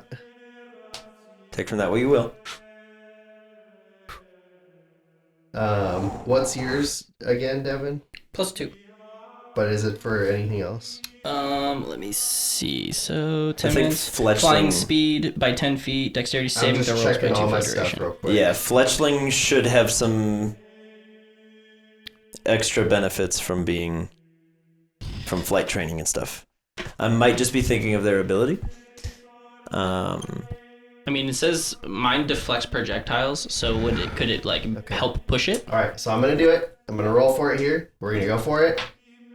Take from that what you will. What's yours again, Devin? +2. But is it for anything else? Let me see. So 10 think minutes. Fletchling- Flying speed by 10 feet. Dexterity I'm saving just throw rolls by checking 2 all my for stuff duration. real quick. Yeah, Fletchling should have some extra benefits from flight training and stuff. I might just be thinking of their ability. I mean, it says mine deflects projectiles, so could it help push it? All right, so I'm going to do it. I'm going to roll for it here. We're going to go for it.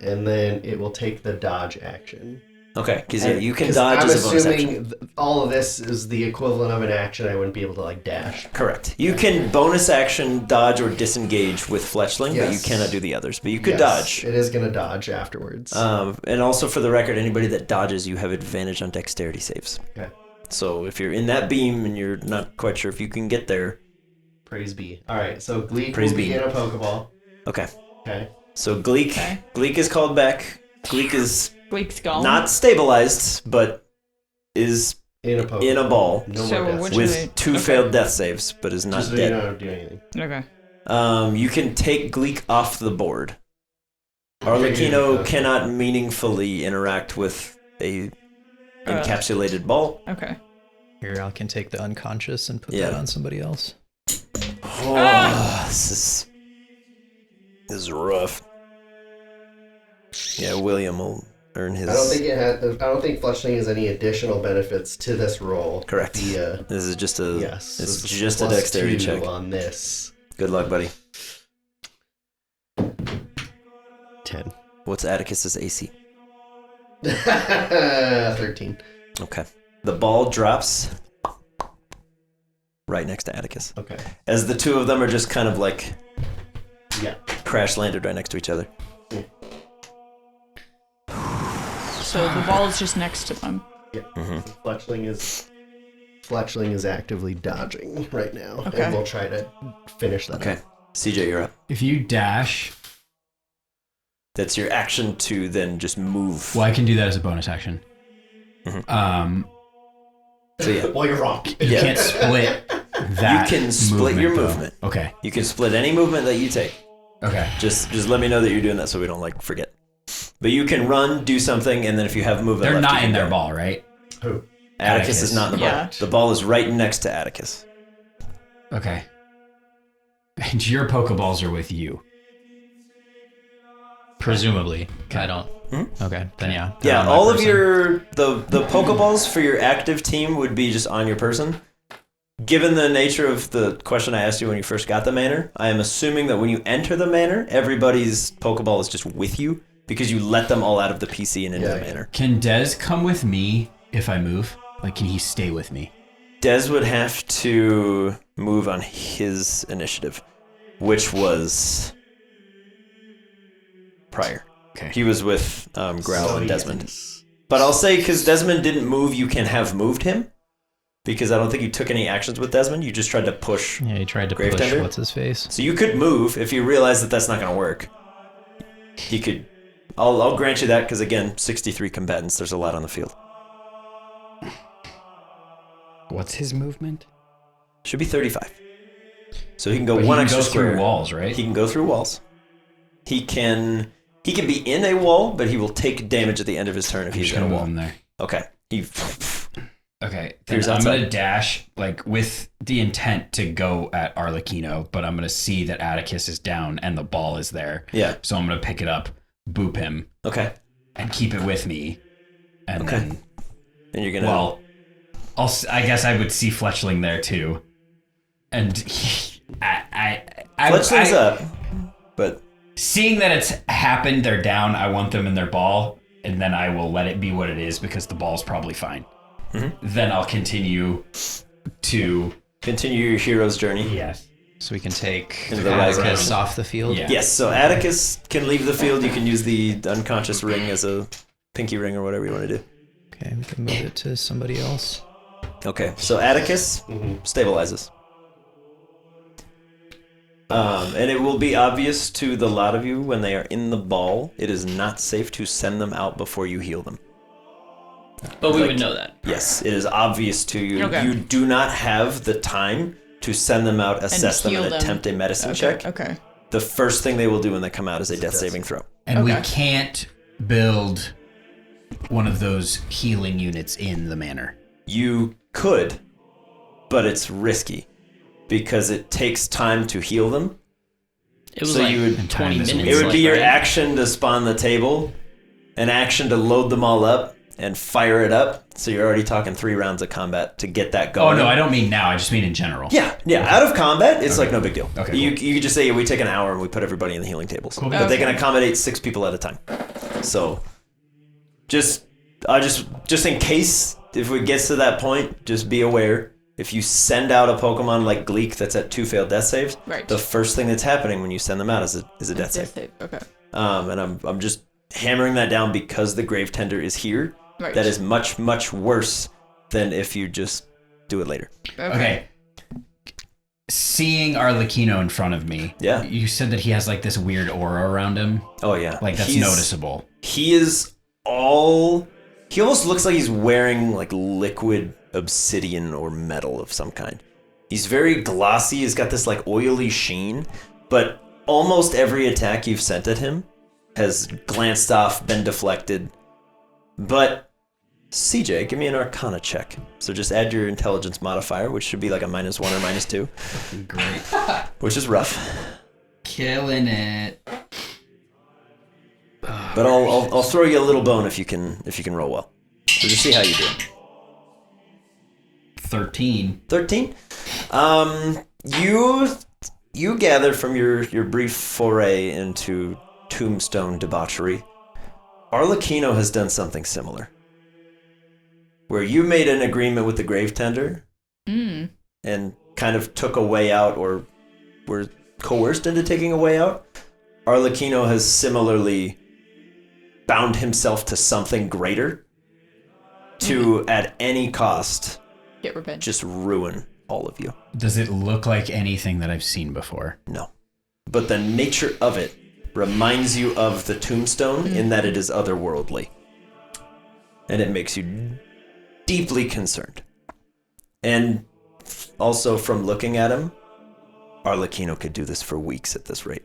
And then it will take the dodge action. Okay, because you can 'Cause dodge I'm as a bonus assuming action. all of this is the equivalent of an action. I wouldn't be able to dash. Correct. You can bonus action dodge or disengage with Fletchling, but you Yes. cannot do the others. But you could Yes, dodge. It is going to dodge afterwards. And also for the record, anybody that dodges, you have advantage on dexterity saves. Okay. So if you're in that beam and you're not quite sure if you can get there, Praise be. All right, so Gleek Praise will be be. in a Pokeball. okay. Okay. So Gleek is called back. Gleek is Gleek's gone. not stabilized, but is In a Pokeball. in a ball No So more deaths. which- with Okay. 2 failed death saves, but is not Just so you dead. don't do anything. Okay. You can take Gleek off the board. Okay. Arlecchino cannot meaningfully interact with a encapsulated ball. Okay. Here, I can take the unconscious and put Yeah. that on somebody else. Oh, this is rough. Yeah, William will earn his. I don't think Fletchling has any additional benefits to this roll. Correct. The, This is just a. yes. It's this is just a +2 dexterity check. on this. Good luck, buddy. 10. What's Atticus's AC? 13. Okay. The ball drops right next to Atticus. Okay. As the two of them are just kind of Yeah. crash landed right next to each other. So the ball is just next to them. Yeah. Fletchling is actively dodging right now. Okay. And we'll try to finish that. Okay. up. CJ, you're up. If you dash, That's your action to then just move. well, I can do that as a bonus action. So yeah. Well, you're wrong. You Yeah. can't split that. You can split your though. movement. Okay. You can split any movement that you take. Okay. Just let me know that you're doing that so we don't forget. But you can run, do something, and then if you have movement They're left, you not can in their go. ball, right? Who? Atticus is not in the ball. Yeah. The ball is right next to Atticus. Okay. And your Pokeballs are with you. Presumably. I don't. Okay, then yeah. They're Yeah, on my all of person. the Pokeballs for your active team would be just on your person. Given the nature of the question I asked you when you first got the manor, I am assuming that when you enter the manor, everybody's Pokeball is just with you because you let them all out of the PC and into the manor. Can Dez come with me if I move? Can he stay with me? Des would have to move on his initiative, which was prior. Okay. He was with Growl So and he Desmond. gets- But I'll say, because Desmond didn't move, you can have moved him. because I don't think you took any actions with Desmond. You just tried to push. Yeah, he tried to Grave push Tender? what's his face. So you could move if you realize that that's not going to work. He could. I'll grant you that because again, 63 combatants. There's a lot on the field. What's his movement? Should be 35. So he can go But one he can extra go square. through walls, right? He can go through walls. He can be in a wall, but he will take damage at the end of his turn if he's just in a gonna move wall. him there. Okay. Okay, Here's then I'm outside. gonna dash like with the intent to go at Arlecchino, but I'm gonna see that Atticus is down and the ball is there. Yeah. So I'm gonna pick it up, boop him, Okay. and keep it with me. And Okay. then, And you're gonna. well, I guess I would see Fletchling there too. And Fletchling's up, but seeing that it's happened, they're down. I want them in their ball, and then I will let it be what it is because the ball's probably fine. Mm-hmm. Then I'll continue to continue your hero's journey. yes. So we can take Into the rise Atticus round. off the field. Yeah. Yes. So Atticus can leave the field. You can use the unconscious ring as a pinky ring or whatever you want to do. Okay, we can move it to somebody else. Okay. So Atticus stabilizes. And it will be obvious to the lot of you when they are in the ball. It is not safe to send them out before you heal them. But we Like- would know that. Yes, it is obvious to you. Okay. You do not have the time to send them out, assess them, heal and them. attempt a medicine check. Okay. The first thing they will do when they come out is a death saving throw. And we Okay. can't build one of those healing units in the manor. You could, but it's risky because it takes time to heal them. It was So like you would- 20 time is minutes. It would be your right? action to spawn the table, an action to load them all up and fire it up. So you're already talking 3 rounds of combat to get that Oh going. no, I don't mean now. I just mean in general. Yeah. Out of combat, it's like no big deal. Okay, You could just say we take an hour and we put everybody in the healing tables, but they can Okay. accommodate 6 people at a time. So, just in case if it gets to that point, just be aware. If you send out a Pokemon like Gleek that's at 2 failed death saves, Right. the first thing that's happening when you send them out is a death save. Okay. And I'm just hammering that down because the Grave Tender is here. Right. That is much, much worse than if you just do it later. Okay. Seeing Arlecchino in front of me. Yeah. You said that he has like this weird aura around him. Oh yeah, Like that's He's- noticeable. He is all. He almost looks like he's wearing like liquid obsidian or metal of some kind. He's very glossy. He's got this like oily sheen, but almost every attack you've sent at him has glanced off, been deflected. But CJ, give me an Arcana check. So just add your intelligence modifier, which should be like a -1 or -2, Great. which is rough. Killing it. But I'll throw you a little bone if you can roll well. So just see how you do. 13. 13. You gather from your brief foray into tombstone debauchery, Arlecchino has done something similar. Where you made an agreement with the Grave Tender and kind of took a way out or were coerced into taking a way out, Arlecchino has similarly bound himself to something greater to, at any cost, Get revenge. just ruin all of you. Does it look like anything that I've seen before? No. But the nature of it reminds you of the tombstone in that it is otherworldly. And it makes you deeply concerned. And also from looking at him, Arlecchino could do this for weeks at this rate.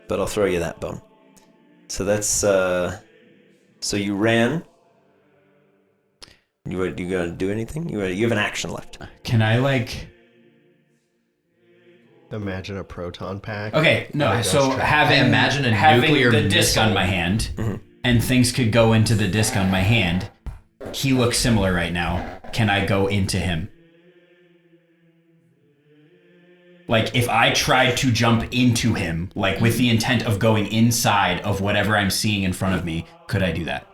But I'll throw you that bone. So that's so you ran. You gonna do anything? You have an action left. Can I like... Imagine a proton pack. Okay, no, Like so Ghost Trap. having, I imagine a having nuclear the disc missile. on my hand, and things could go into the disc on my hand. He looks similar right now. Can I go into him? Like, if I tried to jump into him, like with the intent of going inside of whatever I'm seeing in front of me, could I do that?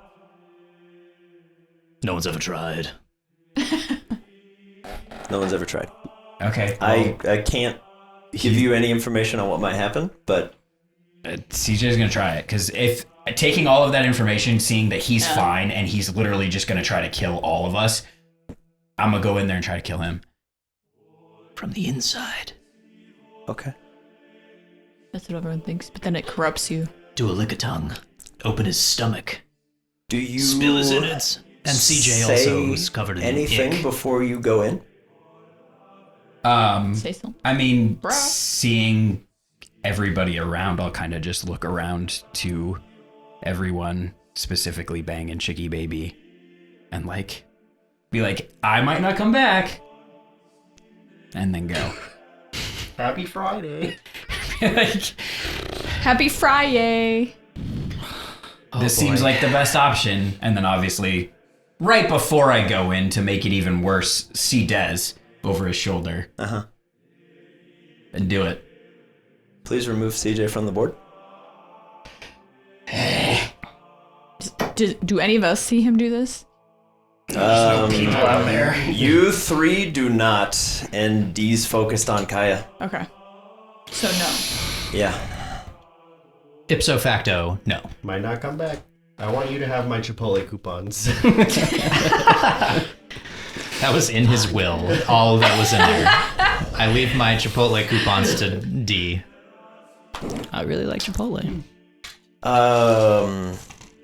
No one's ever tried. No one's ever tried. Okay. I can't give you any information on what might happen, but CJ's gonna try it, because if taking all of that information, seeing that he's fine and he's literally just gonna try to kill all of us, I'm gonna go in there and try to kill him from the inside. Okay. That's what everyone thinks, but then it corrupts you. Do a lick of tongue. Open his stomach. Do you Spill his innards. And CJ also is covered in anything ick. before you go in? Say something. I mean, Bro. seeing everybody around, I'll kind of just look around to everyone, specifically Bang and Chicky Baby, and like, be like, I might not come back, and then go. Happy Friday. Like, Happy Friday. this seems like the best option, and then obviously, right before I go in, to make it even worse, see Dez over his shoulder. And do it. Please remove CJ from the board. Do any of us see him do this? People out there. You three do not, and D's focused on Kaya. Okay. So no. Yeah. Ipso facto, no. Might not come back. I want you to have my Chipotle coupons. That was in his will. All that was in there. I leave my Chipotle coupons to D. I really like Chipotle.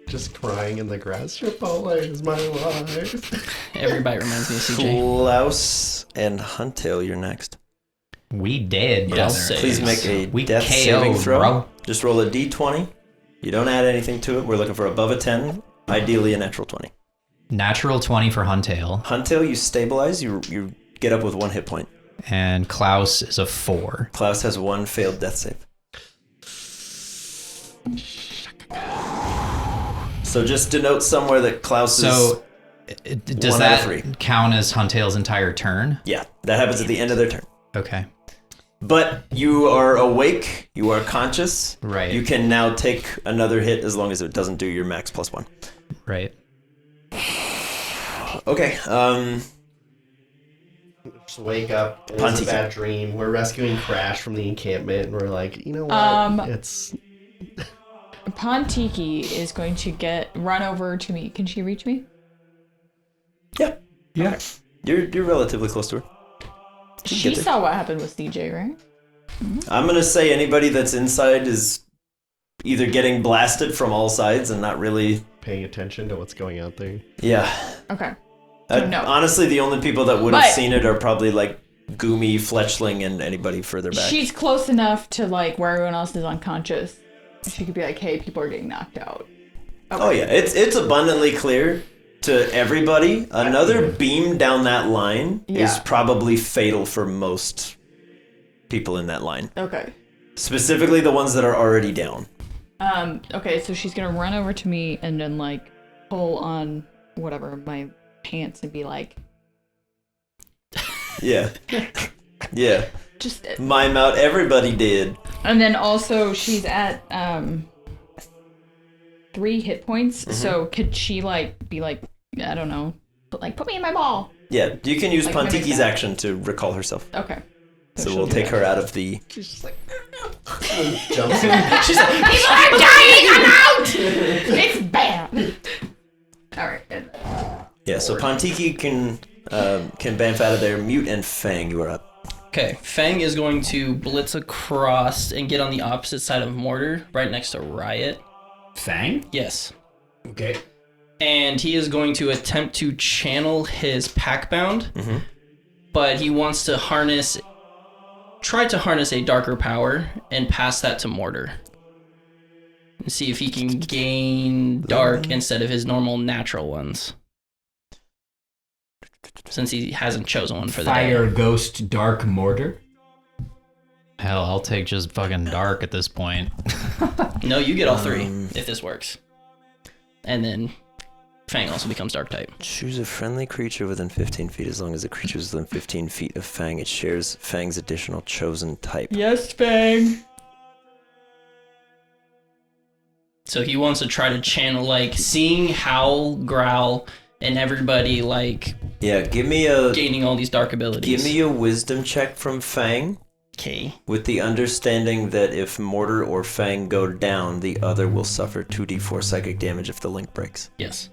Just crying in the grass. Chipotle is my life. Everybody reminds me of CJ. Klaus and Huntail, you're next. We dead, Death brother. save. Please make a We death KO, saving throw. bro. Just roll a d20. You don't add anything to it. We're looking for above a 10, ideally a natural 20. Natural 20 for Huntail. Huntail, you stabilize. You get up with 1 hit point. And Klaus is a 4. Klaus has 1 failed death save. So just denote somewhere that Klaus is... So, does 1 out of that 3. count as Huntail's entire turn? Yeah, that happens at the end of their turn. Okay. But you are awake. You are conscious. Right. You can now take another hit as long as it doesn't do your max +1. Right. Okay. Just wake up. It was Pontika. a bad dream. We're rescuing Crash from the encampment, and we're like, you know what? It's Pontiki is going to run over to me. Can she reach me? Yeah. Yeah. You're relatively close to her. She saw what happened with CJ, right? I'm gonna say anybody that's inside is either getting blasted from all sides and not really. paying attention to what's going out there. Yeah. Okay. So no. Honestly, the only people that would have But- seen it are probably like Goomy, Fletchling, and anybody further back. She's close enough to like where everyone else is unconscious. She could be like, "Hey, people are getting knocked out." Okay. Oh yeah, it's abundantly clear to everybody. Another beam down that line is Yeah. probably fatal for most people in that line. Okay. Specifically the ones that are already down. Okay, so she's gonna run over to me and then like pull on whatever my pants and be like, Yeah. Yeah. just. Mime out everybody did. And then also she's at 3 hit points. Mm-hmm. So could she like be like, I don't know, put me in my ball? Yeah, you can use Like, mimic Pontiki's that. action to recall herself. Okay. So she'll we'll do take that. her out of the. Jumps in. She's like, People are dying! I'm out! It's bad. All right. yeah. So Pontiki can bamf out of there. Mute and Fang, you are up. Okay, Fang is going to blitz across and get on the opposite side of Mortar, right next to Riot. Fang? Yes. Okay. And he is going to attempt to channel his Packbound, but he wants to try to harness a darker power and pass that to Mortar. And see if he can gain dark instead of his normal natural ones. Since he hasn't chosen one for the Fire, day. Ghost, Dark, Mortar? Hell, I'll take just fucking dark at this point. No, you get all 3 if this works. And then Fang also becomes dark type. Choose a friendly creature within 15 feet. As long as the creature is within 15 feet of Fang, it shares Fang's additional chosen type. Yes, Fang. So he wants to try to channel, like, seeing Howl, Growl, and everybody, like, Yeah, give me a gaining all these dark abilities. wisdom check from Fang. Okay. With the understanding that if Mortar or Fang go down, the other will suffer 2d4 psychic damage if the link breaks. Yes.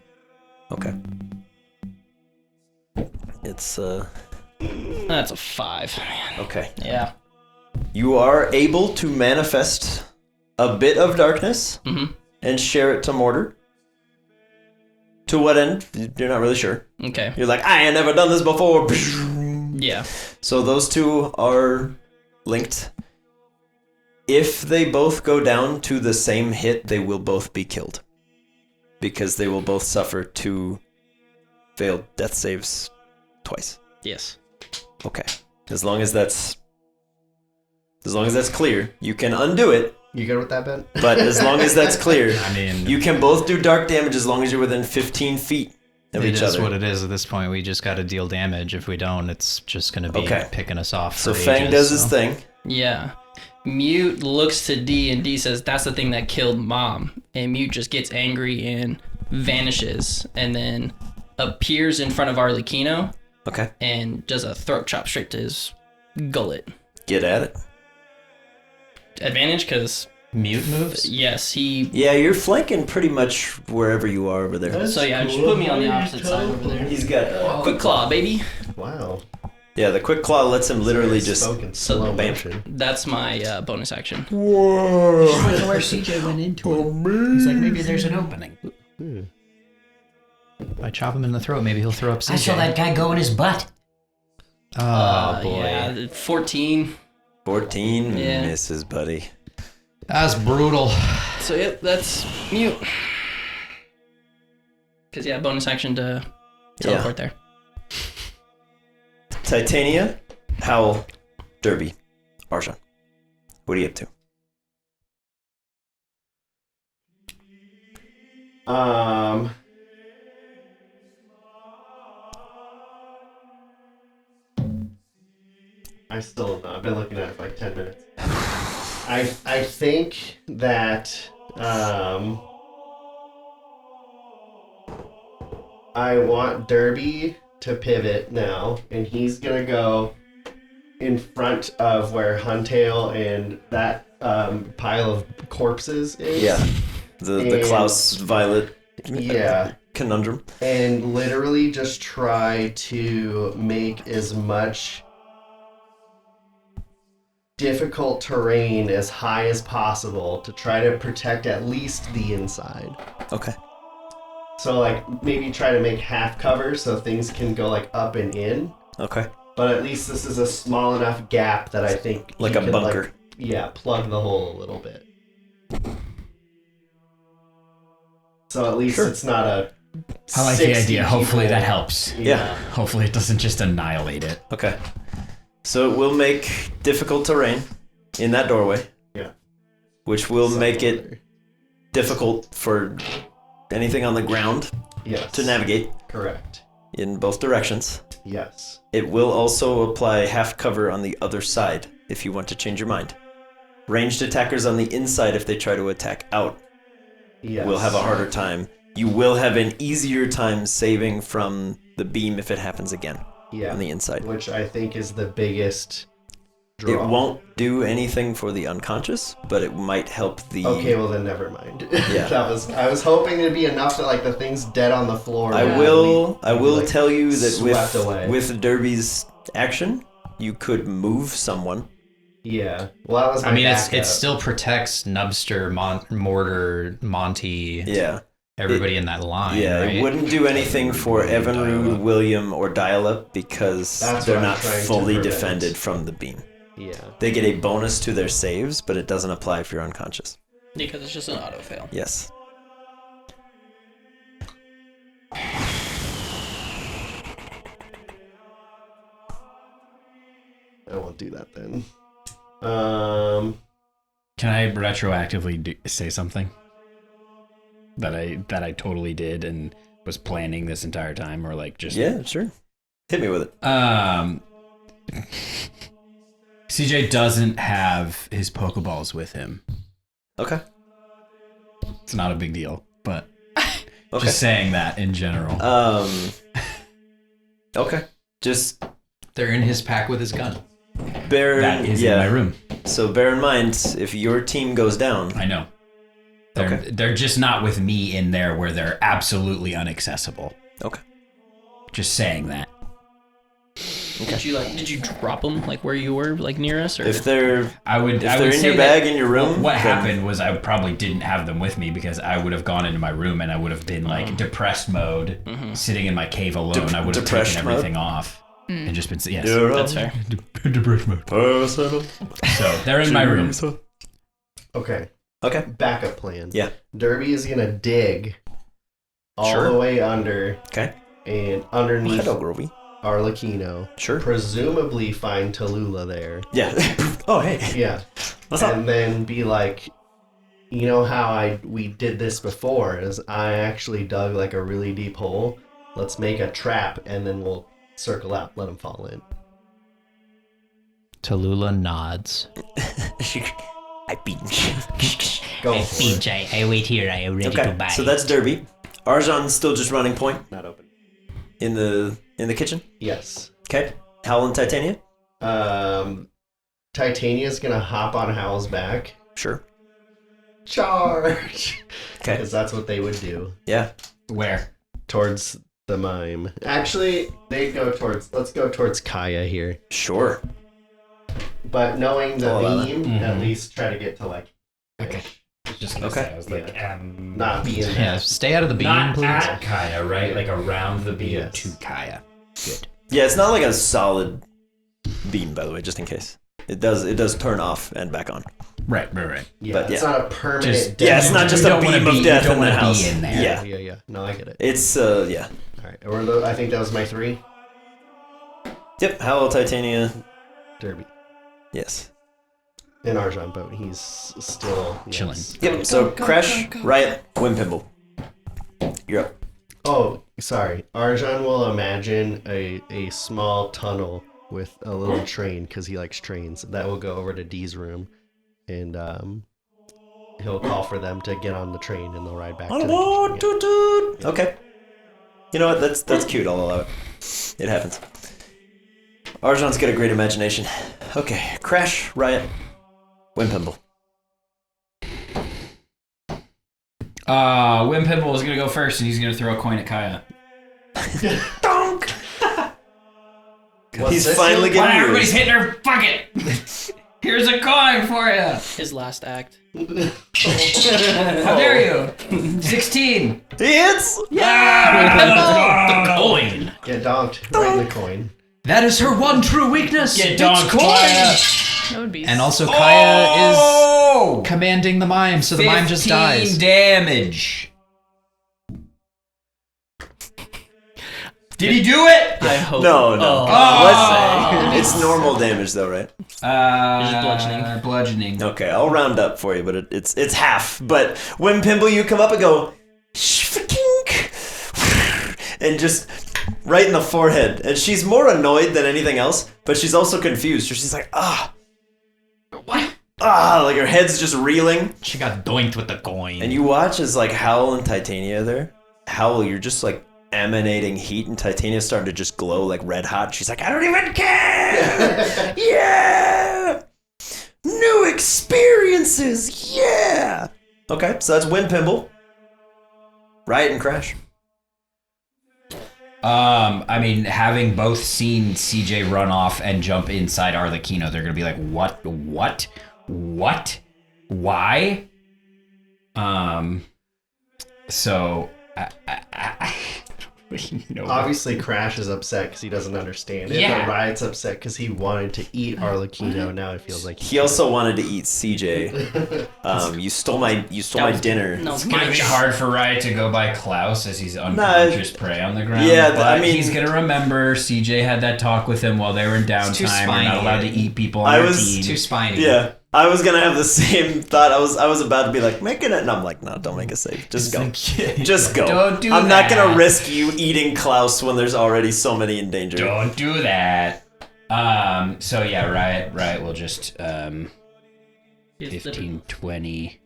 Okay. It's, That's a 5. okay. Yeah. You are able to manifest a bit of darkness and share it to Mortar. To what end? You're not really sure. Okay. You're like, I ain't never done this before. Yeah. So those two are linked. If they both go down to the same hit, they will both be killed. Because they will both suffer 2 failed death saves twice. Yes. Okay. As long as that's clear, you can undo it. You good with that, Ben? But as long as that's clear, I mean, you can both do dark damage as long as you're within 15 feet of It each is other. what it is at this point. We just got to deal damage. If we don't, it's just going to be Okay. picking us off. So for Fang ages, does his so. thing. Yeah. Mute looks to D and D says that's the thing that killed Mom. And Mute just gets angry and vanishes and then appears in front of Arlecchino Okay. and does a throat chop straight to his gullet. Get at it. Advantage because, Mute moves? yes, he... Yeah, you're flanking pretty much wherever you are over there. So yeah, just put me on the opposite side over there. He's got Quick claw, baby. Wow. Yeah, the quick claw lets him literally just Spoken slow bam. motion. That's my bonus action. just wonder where CJ went into it. He's like, maybe there's an opening. If I chop him in the throat, maybe he'll throw up CJ. I saw that guy go in his butt. Oh, boy. Yeah, 14. 14 Yeah. misses, buddy. That's brutal. So yep, that's Mute. Because yeah, bonus action to teleport there. Titania, Howl, Derby, Arshan. What are you up to? I still don't know. I've been looking at it for like 10 minutes. I think that I want Derby to pivot now, and he's gonna go in front of where Huntail and that pile of corpses is. Yeah. The And- Klaus Violet Yeah. conundrum. And literally just try to make as much difficult terrain as high as possible to try to protect at least the inside. Okay. So like maybe try to make half cover so things can go like up and in. Okay. But at least this is a small enough gap that I think Like you a can, bunker. plug the hole a little bit. So at least Sure. it's not a I like the 60 idea. Hopefully people- that helps. Yeah. Hopefully it doesn't just annihilate it. Okay. So it will make difficult terrain in that doorway. Yeah. Which will make it Somewhere. difficult for anything on the ground Yes. to navigate Correct. in both directions. Yes. It will also apply half cover on the other side if you want to change your mind. Ranged attackers on the inside, if they try to attack out, Yes. will have a harder time. You will have an easier time saving from the beam if it happens again on the inside. Which I think is the biggest draw. It won't do anything for the unconscious, but it might help the... Okay, well then never mind. Yeah. I was hoping it'd be enough that like the thing's dead on the floor. I will like, tell you that swept away. with Derby's action, you could move someone. Yeah. Well, that was my I mean, it backup. still protects Nubster, Mortar, Monty, Yeah. everybody in that line. Yeah, right? it wouldn't do anything for Evinrude, William, or Dial-Up because That's they're what I'm not trying to fully prevent. defended from the beam. Yeah. They get a bonus to their saves, but it doesn't apply if you're unconscious. Because it's just an auto fail. Yes. I won't do that then. Can I retroactively say something that I totally did and was planning this entire time, or like just Yeah, sure. Hit me with it. CJ doesn't have his Pokeballs with him. Okay. It's not a big deal, but Okay. just saying that in general. Okay. Just They're in his pack with his gun. That is in my room. So bear in mind, if your team goes down, I know. They're just not with me in there where they're absolutely inaccessible. Okay. Just saying that. Did you drop them like where you were, like near us, or if they're I would in say your bag in your room, what happened was I probably didn't have them with me because I would have gone into my room and I would have been like depressed mode, sitting in my cave alone. I would have taken everything off and just been that's fair. depressed mode. So they're in my room. Okay. Okay. Backup plan. Yeah. Derby is gonna dig all the way under. Okay. And underneath Hello, Groovy. Arlecchino. Sure. Presumably find Tallulah there. Yeah. Oh, hey. Yeah. What's up? And then be like, you know how we did this before? Is I actually dug like a really deep hole. Let's make a trap and then we'll circle out, let them fall in. Tallulah nods. I beat Go for it. I wait here. I am ready to buy. So that's Derby. Arjan's still just running point. Not open. In the kitchen? Yes. Okay. Howl and Titania? Titania's gonna hop on Howl's back. Sure. Charge! Okay. Because that's what they would do. Yeah. Where? Towards the mime. Actually, let's go towards Kaya here. Sure. But knowing the Oh, beam, at least try to get to like... Okay. Just Okay. say, I was like, Not be in Yeah, there. stay out of the beam, not please. at Kaya, right? Like around the beam Yes. to Kaya. Good. Yeah, it's not like a solid beam, by the way, just in case. It does turn off and back on. Right. Yeah, But it's yeah. not a permanent... Just- Yeah, it's not just You a don't wanna beam of be- death you don't in the wanna be house. in there. Yeah. Yeah. No, I get it. It's, yeah. Alright, I think that was my 3. Yep, Howl, Titania. Derby. Yes. And Arjan, but he's still... Chilling. Yep, so Crash, Riot, Wimpimble. You're up. Oh, sorry. Arjan will imagine a small tunnel with a little train, because he likes trains. That will go over to Dee's room, and he'll call for them to get on the train, and they'll ride back to the kitchen. Okay. You know what? That's cute. I'll allow it. It happens. Arjan's got a great imagination. Okay, Crash, Riot, Wimpimble. Wimpimble is gonna go first, and he's gonna throw a coin at Kaya. Donk! What's He's this finally Come on, getting everybody's yours. hitting her bucket. Here's a coin for you. His last act. How dare you? 16. He hits! The coin. Get donked right in the coin. That is her one true weakness. Get It's donked, coin. Kaya. That would be. And also Kaya Oh! is commanding the mime, so the mime just 15 dies. damage. Did he do it? I hope. No. Oh. It's normal damage though, right? Just bludgeoning. Bludgeoning. Okay, I'll round up for you, but it's half. But when Pimble, you come up and go, "Shfakink," and just right in the forehead. And she's more annoyed than anything else, but she's also confused. So she's like, what? Like her head's just reeling. She got doinked with the coin. And you watch as like Howl and Titania are there. Howl, you're just like emanating heat, and Titania's starting to just glow like red hot. She's like, I don't even care! Yeah! New experiences! Yeah! Okay, so that's Wimpimble. Riot and Crash. I mean, having both seen CJ run off and jump inside Arlecchino, they're gonna be like, what? Why? So, Obviously, Crash is upset because he doesn't understand it. Yeah. But Riot's upset because he wanted to eat Arlecchino. Now it feels like He also wanted to eat CJ. You stole my dinner. No, It's gonna be hard for Riot to go by Klaus as he's unconscious prey on the ground. Yeah, but I mean- he's gonna remember CJ had that talk with him while they were in too downtime. We're spiny. not allowed to eat people on I our was team. Too spiny. Yeah, I was gonna have the same thought. I was about to be like, making it, and I'm like, no, don't make a save. Just go. Just go. Don't do I'm not gonna that. risk you eating Klaus when there's already so many in danger. Don't do that. So yeah, Riot will just 15, 20,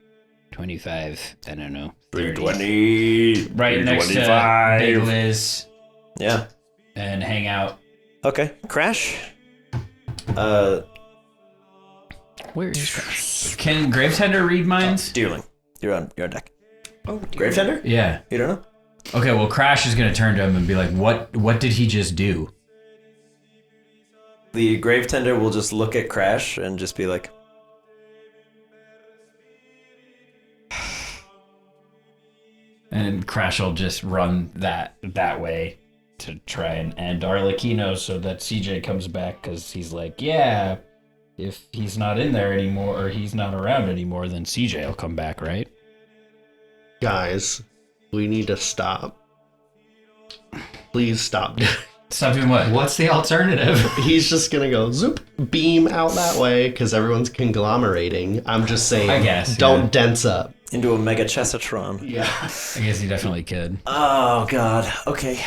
25, I don't know. 30. 320. Right next to 325. Big Liz Yeah. and hang out. Okay. Crash. Where is Crash? Can Gravetender read minds? Deerling, you're on deck. Oh, Gravetender? Yeah. You don't know? Okay, well, Crash is going to turn to him and be like, what did he just do? The Gravetender will just look at Crash and just be like, And Crash will just run that way to try and end Arlecchino so that CJ comes back, because he's like, yeah, if he's not in there anymore, or he's not around anymore, then CJ will come back, right? Guys, we need to stop. Please stop. Stop doing what? What's the alternative? He's just gonna go zoop, beam out that way because everyone's conglomerating. I'm just saying, I guess, don't yeah. dense up. into a Mega Chessatron. Yeah. I guess he definitely could. Oh, God. Okay.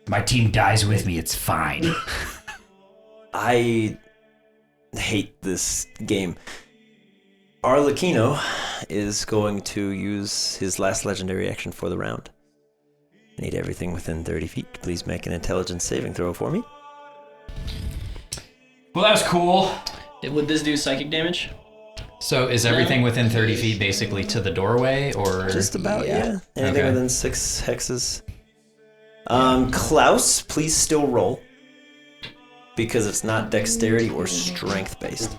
My team dies with me, it's fine. I hate this game. Arlecchino is going to use his last legendary action for the round. I need everything within 30 feet. Please make an intelligence saving throw for me. Well, that was cool. Would this do psychic damage? So is everything within 30 feet basically to the doorway, or? Just about, yeah. Anything Okay. within 6 hexes. Klaus, please still roll. Because it's not dexterity or strength based.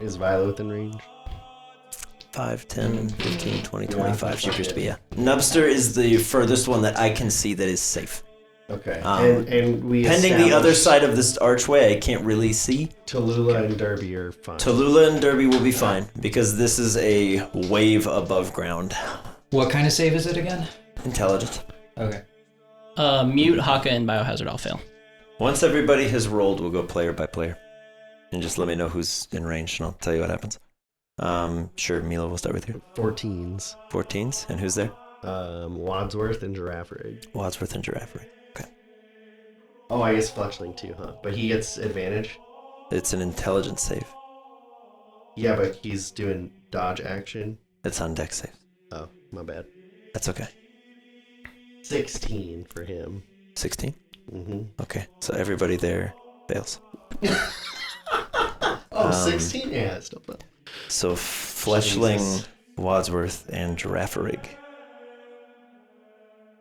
Is Violet within range? 5, 10, 15, 20, 25. She appears to be, yeah. Nubster is the furthest one that I can see that is safe. Okay. Um, and we Pending the other established side of this archway, I can't really see. Tallulah and Derby are fine. Tallulah and Derby will be fine, because this is a wave above ground. What kind of save is it again? Intelligent. Okay. Mute, Haka, and Biohazard all fail. Once everybody has rolled, we'll go player by player. And just let me know who's in range, and I'll tell you what happens. Sure, Mila, we'll start with you. 14s. 14s, and who's there? Wadsworth and Giraffe Rig. Wadsworth and Giraffe. Okay. Oh, I guess Fletchling too, huh? But he gets advantage? It's an intelligence save. Yeah, but he's doing dodge action. It's on deck save. Oh, my bad. That's okay. 16 for him. 16? Mm-hmm. Okay, so everybody there fails. Oh, 16? Yeah, still fun. So Fletchling, Jesus. Wadsworth, and Giraffe Rig.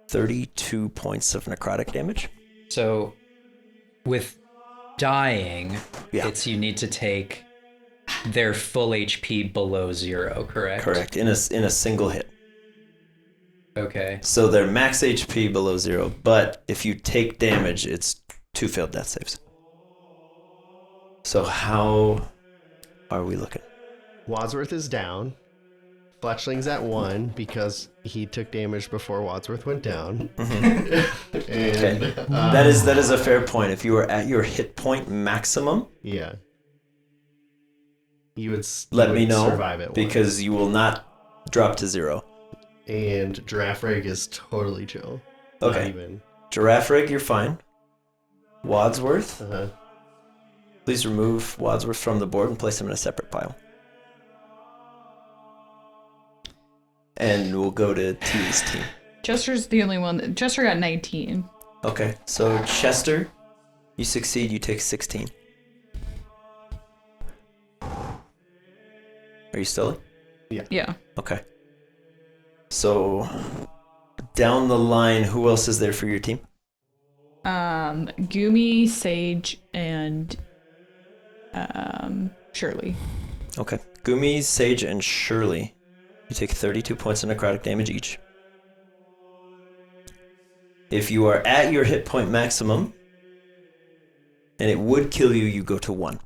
32 points of necrotic damage. So with dying, Yeah. it's you need to take their full HP below 0, correct? Correct, in a single hit. Okay. So they're max HP below 0, but if you take damage, it's 2 failed death saves. So how are we looking? Wadsworth is down. Fletchling's at 1 because he took damage before Wadsworth went down. And, Okay. That is a fair point. If you were at your hit point maximum, yeah. You would let me know, survive at 1. because you will not drop to 0. And Giraffe Rig is totally chill. Not Okay. even. Giraffe Rig, you're fine. Wadsworth, Uh-huh. please remove Wadsworth from the board and place him in a separate pile. And we'll go to T's team. Chester's the only one. Chester got 19. Okay, so Chester, you succeed, you take 16. Are you still? Yeah. Okay. So, down the line, who else is there for your team? Gumi, Sage, and Shirley. Okay. Gumi, Sage, and Shirley. You take 32 points of necrotic damage each. If you are at your hit point maximum, and it would kill you, you go to 1.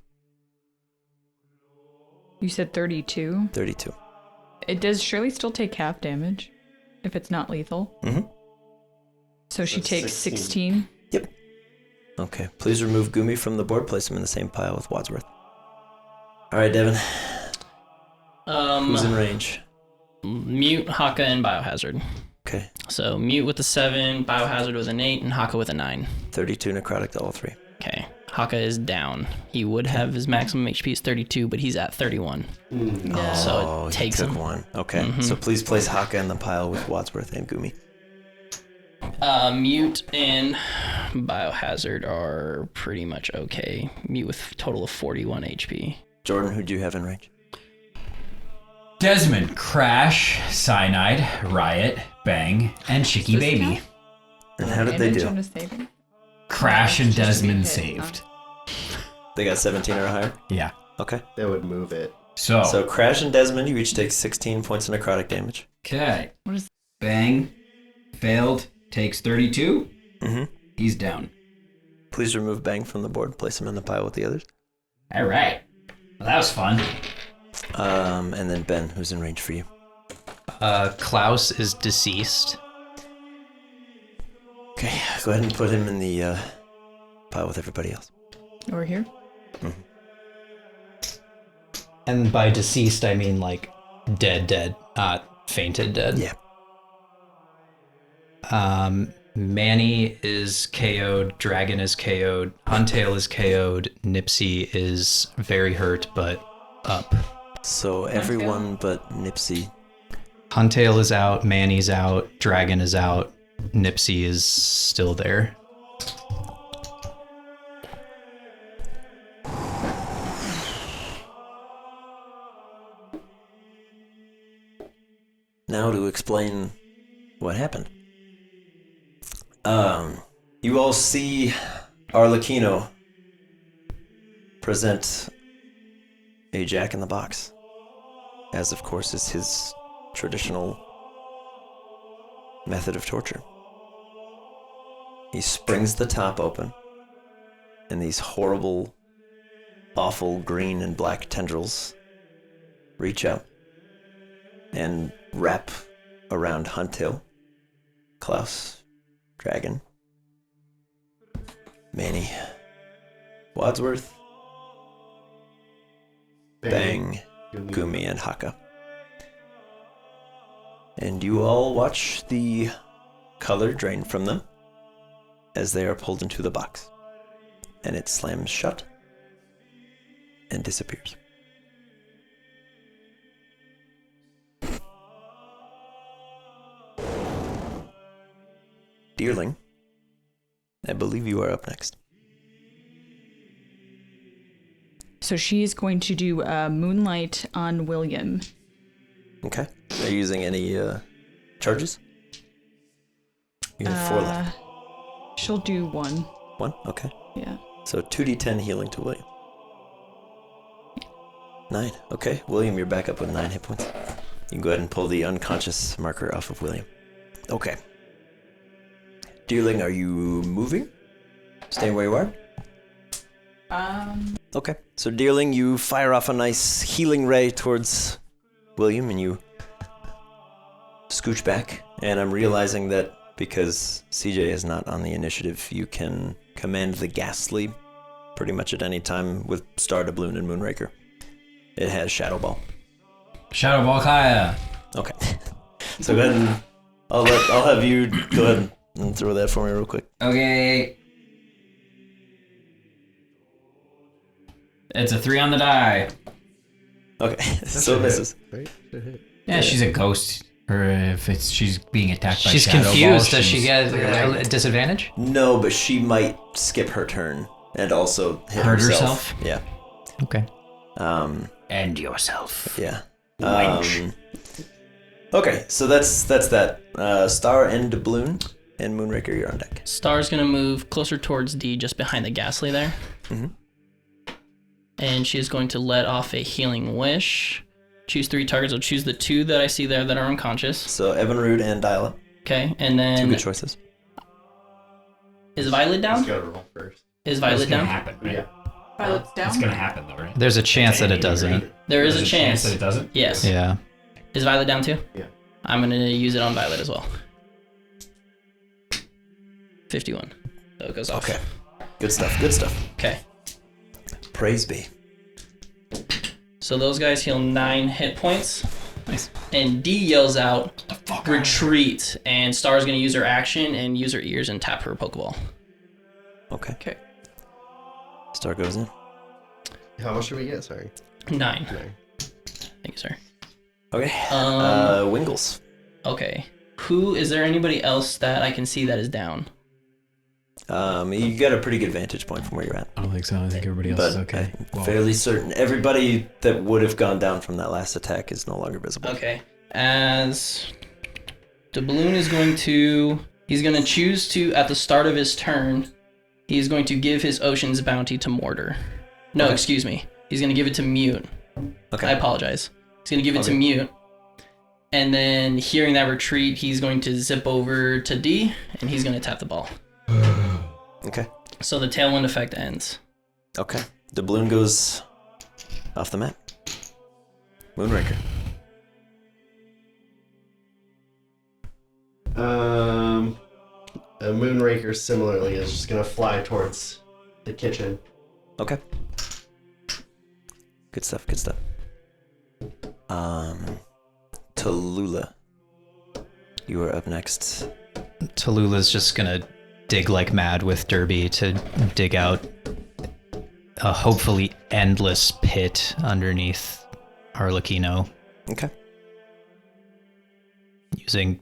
You said 32. 32. Does Shirley still take half damage if it's not lethal? Mm-hmm. So she That's takes 16. 16. Okay. Please remove Gumi from the board. Place him in the same pile with Wadsworth. All right, Devin. Who's in range? Mute, Haka, and Biohazard. Okay. So Mute with a 7, Biohazard with an 8, and Haka with a 9. 32 necrotic to all 3. Okay. Haka is down. He would have his maximum HP is 32, but he's at 31. So it he takes took him. 1. Okay. So please place Haka in the pile with Wadsworth and Gumi. Mute and Biohazard are pretty much okay. Mute with a total of 41 HP. Jordan, who do you have in range? Desmond, Crash, Cyanide, Riot, Bang, and Chicky Does this Baby. count? And how did they Damage do? on a saving? Crash and Just to be Desmond hit, saved. They got 17 or higher? Yeah. Okay. That would move it. So Crash and Desmond, you each take 16 points of necrotic damage. Okay. What is Bang, failed, takes 32. Mm-hmm. He's down. Please remove Bang from the board. Place him in the pile with the others. All right. Well, that was fun. And then Ben, who's in range for you. Klaus is deceased. Okay, go ahead and put him in the pile with everybody else. over here? And by deceased, I mean like dead, not fainted dead. Yeah. Manny is KO'd, Dragon is KO'd, Huntail is KO'd, Nipsey is very hurt but up. So everyone but Nipsey. Huntail is out, Manny's out, Dragon is out, Nipsey is still there. Now to explain what happened. You all see Arlecchino present a jack-in-the-box, as of course is his traditional method of torture. He springs the top open, and these horrible, awful green and black tendrils reach out and wrap around Huntail, Klaus, Dragon, Manny, Wadsworth, Bang, Gumi, and Haka. And you all watch the color drain from them as they are pulled into the box. And it slams shut and disappears. Deerling, I believe you are up next. So she's going to do Moonlight on William. Okay. Are you using any charges? You have 4 left. She'll do 1. 1? Okay. Yeah. So 2d10 healing to William. 9. Okay. William, you're back up with 9 hit points. You can go ahead and pull the unconscious marker off of William. Okay. Deerling, are you moving? Staying where you are? Okay. So Deerling, you fire off a nice healing ray towards William and you scooch back. And I'm realizing that because CJ is not on the initiative, you can command the Ghastly pretty much at any time with Star Doubloon and Moonraker. It has Shadow Ball. Shadow Ball Kaya. Okay. So go ahead and I'll have you go ahead and throw that for me real quick. Okay. It's a 3 on the die. Okay. So it misses. Right? Should hit. Yeah, she's a ghost. Or if she's being attacked by She's Shadow confused. Ball, Does she get a disadvantage? No, but she might skip her turn and also hit Hurt herself. herself? Yeah. Okay. End yourself. Yeah. Wench. Okay, so that's that. Star and Doubloon and Moonraker, you're on deck. Star's gonna move closer towards D, just behind the Ghastly there. Mhm. And she's going to let off a Healing Wish. Choose 3 targets. I'll choose the 2 that I see there that are unconscious. So Evanrude and Dyla. Okay, and then 2 good choices. is Violet down? Just gotta roll first. Is Violet down? happen, right? Yeah. Violet's down. It's gonna happen though, right? There's a chance that it doesn't. There is There's a chance. that it doesn't? Yes. Yeah. Is Violet down too? Yeah. I'm gonna use it on Violet as well. 51. So it goes off. Okay. Good stuff, good stuff. Okay. Praise be. So those guys heal 9 hit points. Nice. And D yells out, retreat. And Star's going to use her action and use her ears and tap her Pokeball. Okay. Okay. Star goes in. How much did we get? Sorry. 9. No. Thank you, sir. Okay. Wingles. Okay. Is there anybody else that I can see that is down? You got a pretty good vantage point from where you're at. I don't think so. I think everybody else But is okay. I'm fairly certain everybody that would have gone down from that last attack is no longer visible. Okay. As the balloon is he's going to choose to, at the start of his turn, he's going to give his Ocean's Bounty to Mortar. No, excuse me. He's going to give it to Mute. Okay. I apologize. He's going to give it to Mute. And then, hearing that retreat, he's going to zip over to D, and he's going to tap the ball. Okay. So the Tailwind effect ends. Okay. The balloon goes off the map. Moonraker. A Moonraker similarly is just gonna fly towards the kitchen. Okay. Good stuff, good stuff. Tallulah. You are up next. Tallulah's just gonna dig like mad with Derby to dig out a hopefully endless pit underneath Arlecchino. Okay. Using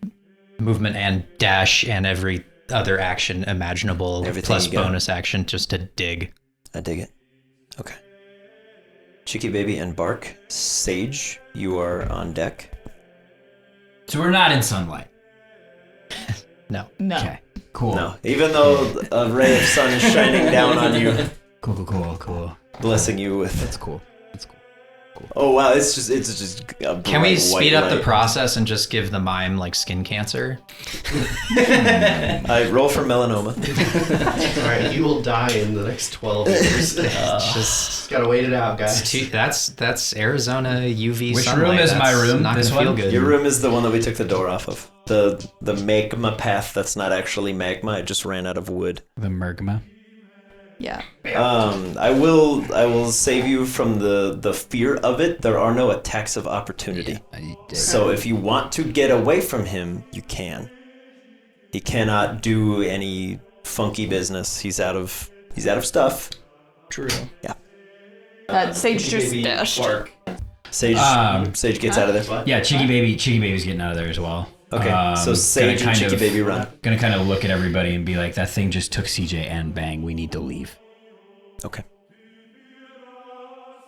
movement and dash and every other action imaginable, Everything plus you got. bonus action just to dig. I dig it. Okay. Chicky Baby and Bark. Sage, you are on deck. So we're not in sunlight. No. No. Okay. Cool. No, even though a ray of sun is shining down on you, Cool. blessing you with. That's cool. Oh wow, it's just a Can we bright speed white up the light. process and just give the mime like skin cancer? I roll for melanoma. Alright, you will die in the next 12 years. Just gotta wait it out, guys. That's Arizona UV Which sunlight. room is my That's room? Not This gonna feel one? good. Your room is the one that we took the door off of. The magma path that's not actually magma. It just ran out of wood. The Mergma. Yeah. I will save you from the fear of it. There are no attacks of opportunity. So if you want to get away from him, you can. He cannot do any funky business. He's out of stuff. True. Yeah. Sage just dashed. Sage Sage gets out of there. Yeah, Chicky Baby's getting out of there as well. Okay. So Gonna Sage and kind Chicky of- Baby run. Gonna kind of look at everybody and be like, that thing just took CJ and Bang. We need to leave. Okay.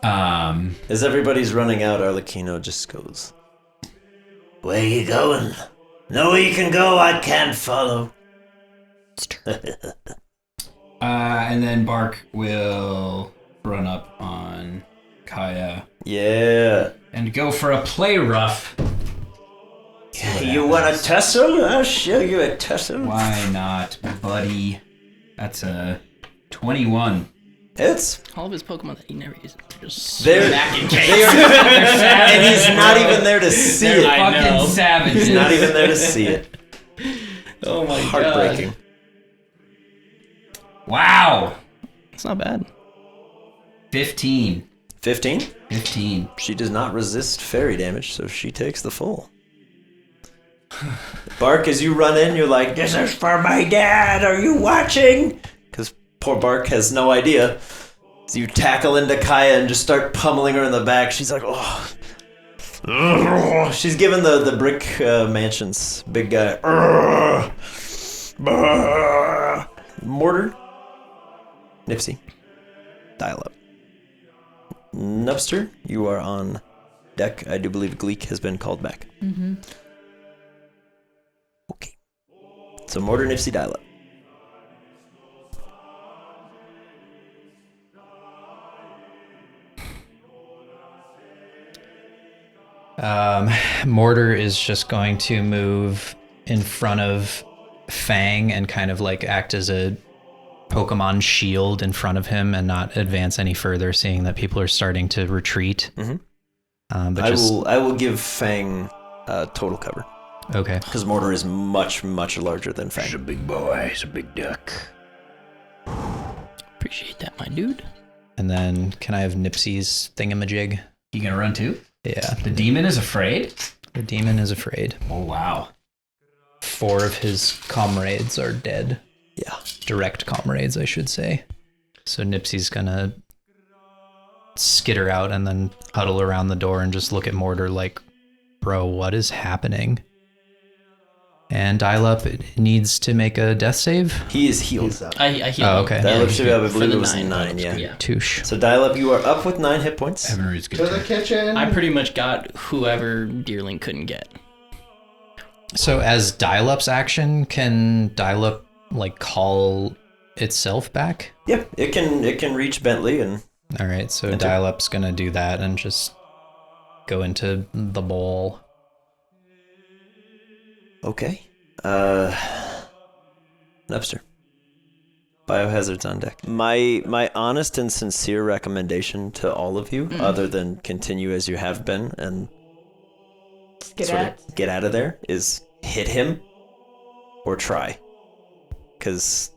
Um, As everybody's running out, Arlecchino just goes, "Where you going? Nowhere you can go, I can't follow." and then Bark will run up on Kaya Yeah. and go for a play rough. You want a tussle? I'll show you a tussle. Why not, buddy? That's a 21. It's All of his Pokemon that he never uses are just there. smacking And he's not even there to see it. I know. Fucking savages. He's not even there to see it. Oh my god. Heartbreaking. Wow. It's not bad. 15. 15? 15. She does not resist fairy damage, so she takes the full. Bark, as you run in, you're like, "This is for my dad. Are you watching?" Because poor Bark has no idea. So you tackle into Kaya and just start pummeling her in the back. She's like, "Oh." She's given the brick mansions. Big guy. Mortar. Nipsey. Dial up. Nubster, you are on deck. I do believe Gleek has been called back. Mm-hmm. Okay. So Mortar, Nipsey, dial up. Mortar is just going to move in front of Fang and kind of like act as a Pokemon shield in front of him and not advance any further, seeing that people are starting to retreat. Mhm. But I just will give Fang total cover okay. because Mortar is much larger than Fang. He's a big boy. He's a big duck. Appreciate that, my dude. And then can I have Nipsey's thingamajig? You gonna run too? Yeah. The demon is afraid? The demon is afraid. Oh, wow. 4 of his comrades are dead. Yeah. Direct comrades, I should say. So Nipsey's gonna skitter out and then huddle around the door and just look at Mortar like, bro, what is happening? And Dial Up needs to make a death save. He is healed. He's up. I healed. Oh, okay. Dial Up should have, I For believe the it was 9. 9, yeah. Yeah. Touche. So Dial Up, you are up with 9 hit points. Evan reads good To the turn. kitchen. I pretty much got whoever Deerling couldn't get. So as Dial Up's action, can Dial Up like call itself back? Yep, it can reach Bentley and All right, so Enter. Dial Up's gonna do that and just go into the bowl. okay. Nepster. Biohazard's on deck. My honest and sincere recommendation to all of you, other than continue as you have been and Get sort at. of get out of there, is hit him or try. Because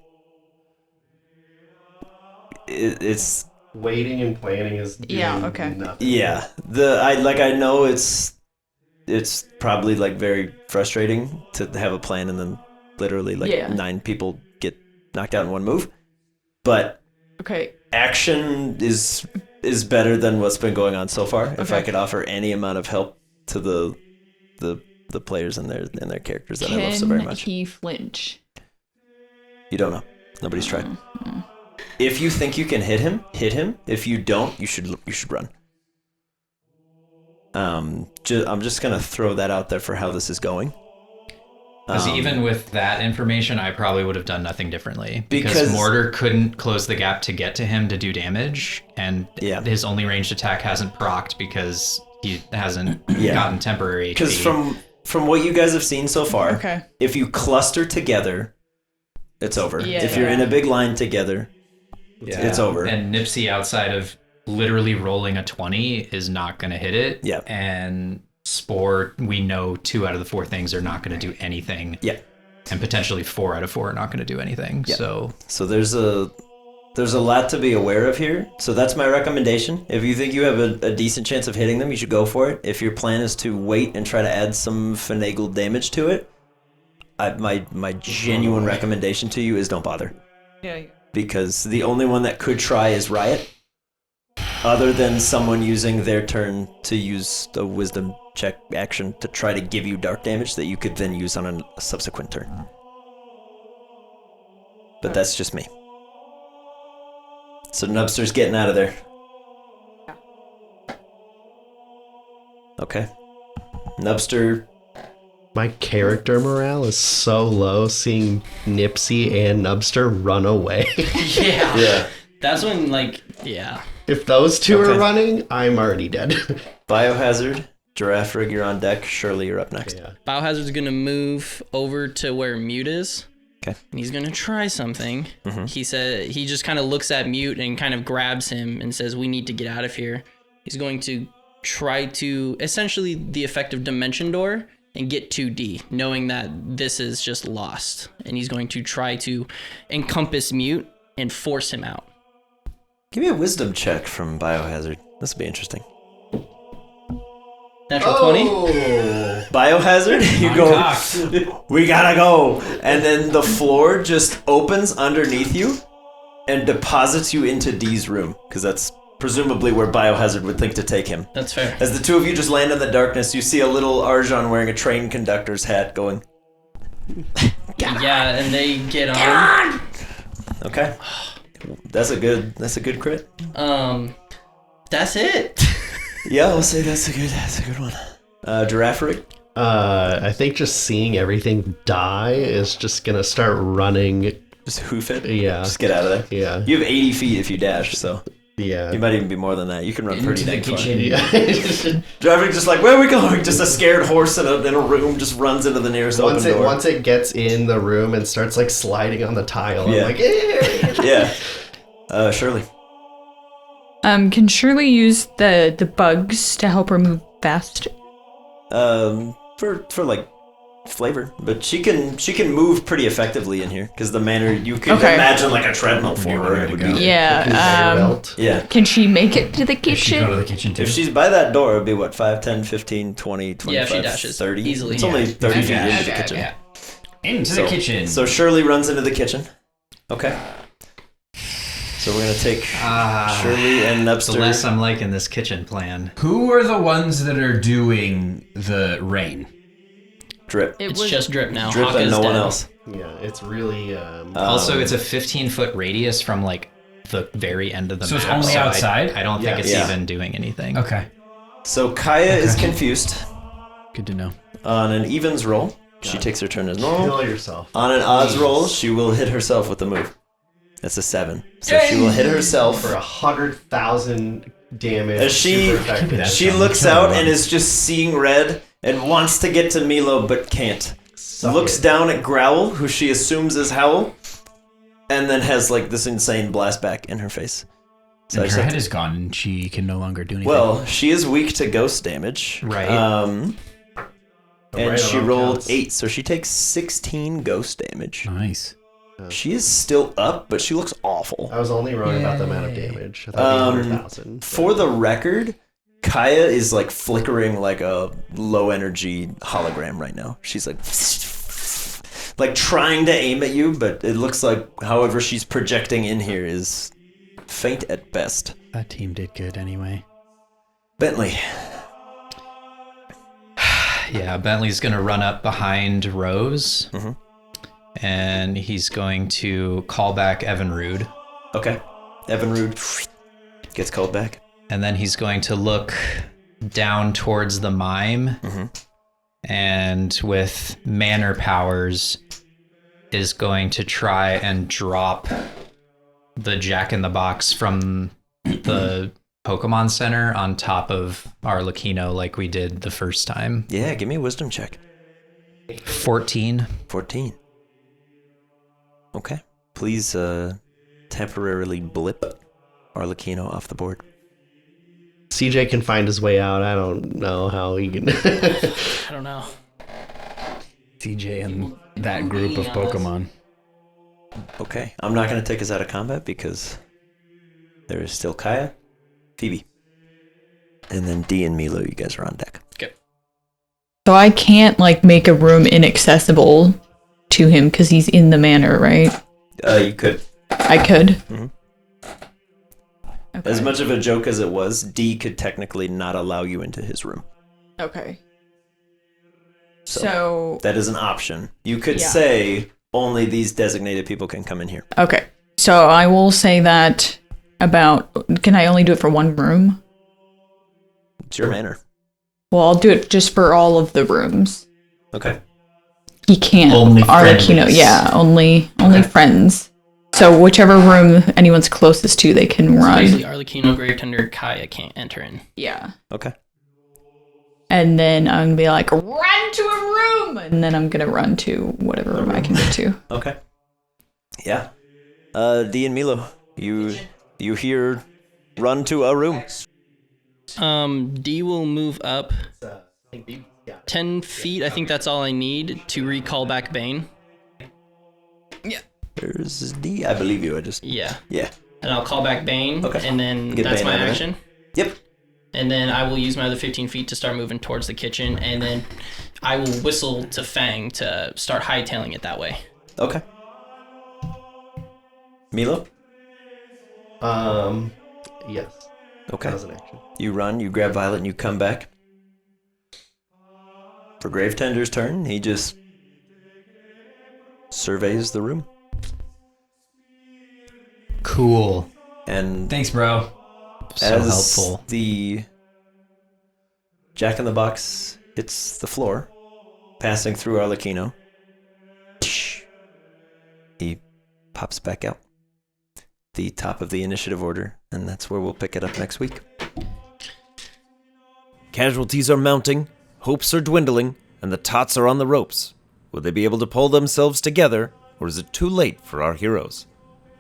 it's Waiting and planning is doing Yeah, okay. nothing. yeah. I know it's probably like very frustrating to have a plan and then literally like Yeah. 9 people get knocked out in one move. But Okay. action is better than what's been going on so far. If I Okay. could offer any amount of help to the players and their characters that I love so very much. Can he flinch? You don't know. Nobody's tried. If you think you can hit him, hit him. If you don't, you should run. I'm just gonna throw that out there for how this is going. Because even with that information, I probably would have done nothing differently. Because- Because Mortar couldn't close the gap to get to him to do damage, and Yeah. his only ranged attack hasn't procced because he hasn't Yeah. gotten temporary Because HP. from what you guys have seen so far, Okay. if you cluster together, it's over. Yeah. If you're in a big line together, Yeah. it's over. And Nipsey, outside of literally rolling a 20, is not going to hit it. Yeah. And Spore, we know 2 out of the 4 things are not going to do anything. Yeah. And potentially 4 out of 4 are not going to do anything. Yeah. So there's a lot to be aware of here. So that's my recommendation. If you think you have a decent chance of hitting them, you should go for it. If your plan is to wait and try to add some finagled damage to it, my genuine recommendation to you is don't bother. Yeah. Because the only one that could try is Riot, other than someone using their turn to use a wisdom check action to try to give you dark damage that you could then use on a subsequent turn. But that's just me. So Nubster's getting out of there. Okay. Nubster. My character morale is so low seeing Nipsey and Nubster run away. Yeah. Yeah. That's when, like, yeah. If those two Okay. are running, I'm already dead. Biohazard. Giraffe Rig, you're on deck. Shirley, you're up next. Yeah. Biohazard's gonna move over to where Mute is. Okay. And he's gonna try something. He said he just kind of looks at Mute and kind of grabs him and says, "We need to get out of here." He's going to try to essentially the effect of Dimension Door and get 2D, knowing that this is just lost. And he's going to try to encompass Mute and force him out. Give me a wisdom check from Biohazard. This will be interesting. Natural 20. Oh, Biohazard, you go, we gotta go. And then the floor just opens underneath you and deposits you into D's room, because that's presumably where Biohazard would think to take him. That's fair. As the two of you just land in the darkness, you see a little Arjan wearing a train conductor's hat going, Yeah, and they get on. okay. That's a good crit. That's it. Yeah, I'll say that's a good one. Giraffe Rig? I think just seeing everything die is just gonna start running. Just hoof it. Yeah. Just get out of there. Yeah. You have 80 feet if you dash, so Yeah. you might even be more than that. You can run pretty Into the dang far. kitchen. Yeah. Driving just like, where are we going? Just a scared horse in a room just runs into the nearest once open door. once it gets in the room and starts like sliding on the tile, Yeah. I'm like, eh. Yeah. Shirley. Can Shirley use the bugs to help her move fast? For like flavor, but she can move pretty effectively in here because the manner you could Okay. imagine like a treadmill for her. ready It to would go. be, Yeah. Conveyor belt. yeah. Can she make it to the If she go to kitchen? the kitchen too. If she's by that door, it'd be what, 5, 10, 15, 20, 25, Yeah, if she dashes 30? easily. It's only 30 feet Okay, into the okay, kitchen. okay. Into So- the kitchen. So Shirley runs into the kitchen. Okay. So we're gonna take Shirley and the Nubster. less I'm liking this kitchen plan. Who are the ones that are doing the rain? Drip. It's just Drip now. Drip and Haka's no one dead. else. Yeah, it's really. Also, it's a 15-foot radius from like the very end of the So map. it's only outside? I don't think it's Yeah. even doing anything. Okay. So Kaya is confused. Good to know. On an evens roll, she takes her turn as normal. Kill yourself. On an odds roll, she will hit herself with the move. That's a 7. So she will hit herself. For 100,000 damage. As she super effective. she looks out and is just seeing red and wants to get to Milo but can't. Looks down at Growl, who she assumes is Howl, and then has like this insane blast back in her face. So And her head is gone and she can no longer do anything. well, she is weak to ghost damage. Right. And Right she on rolled counts. 8, so she takes 16 ghost damage. Nice. She is still up, but she looks awful. I was only wrong about the amount of damage. I thought it'd be 100,000. For the record, Kaya is like flickering like a low energy hologram right now. She's like trying to aim at you, but it looks like however she's projecting in here is faint at best. That team did good anyway. Bentley. Yeah, Bentley's gonna run up behind Rose, and he's going to call back Evan Rude, Okay. Evan Rude gets called back. and then he's going to look down towards the mime, and with manner powers, is going to try and drop the Jack-in-the-Box from the Pokemon Center on top of Arlecchino like we did the first time. Yeah, give me a wisdom check. 14. 14. Okay. Please temporarily blip Arlecchino off the board. CJ can find his way out. I don't know how he can. I don't know. TJ and that group of Pokemon. Okay. I'm not going to take us out of combat because there is still Kaya, Phoebe, and then D and Milo. You guys are on deck. Okay. So I can't like make a room inaccessible to him because he's in the manor, right? You could. I could. Mhm. Okay. As much of a joke as it was, D could technically not allow you into his room. Okay. So, So that is an option. You could Yeah. say only these designated people can come in here. okay. So I will say that about. Can I only do it for one room? It's your manor. Well, I'll do it just for all of the rooms. Okay. He can't. Only Arlecchino. friends. Yeah, only friends. So whichever room anyone's closest to, they can run. Basically, Arlecchino, Gravetender, Kaya can't enter in. Yeah. Okay. And then I'm gonna be like, run to a room, and then I'm gonna run to whatever room I can get to. Okay. Yeah. D and Milo, you hear run to a room. D will move up 10 feet. I think that's all I need to recall back Bane. There's D. I believe you. I just Yeah. yeah. And I'll call back Bane. Okay. And then Get that's Bane my out of there. action. Yep. And then I will use my other 15 feet to start moving towards the kitchen. And then I will whistle to Fang to start hightailing it that way. Okay. Milo. Yes. Okay. That was an action. You run. You grab Violet, and you come back. For Gravetender's turn, he just surveys the room. Cool. And Thanks, bro. So as helpful. the Jack-in-the-Box hits the floor, passing through Arlecchino, he pops back out. The top of the initiative order, and that's where we'll pick it up next week. Casualties are mounting, hopes are dwindling, and the Tots are on the ropes. Will they be able to pull themselves together, or is it too late for our heroes?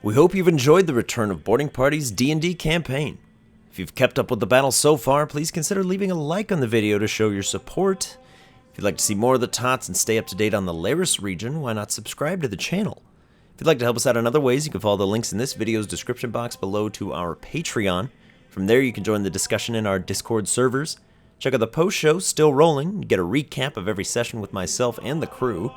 We hope you've enjoyed the Return of Boarding Party's D&D campaign. If you've kept up with the battle so far, please consider leaving a like on the video to show your support. If you'd like to see more of the Tots and stay up to date on the Laris region, why not subscribe to the channel? If you'd like to help us out in other ways, you can follow the links in this video's description box below to our Patreon. From there, you can join the discussion in our Discord servers. Check out the post show, Still Rolling, get a recap of every session with myself and the crew.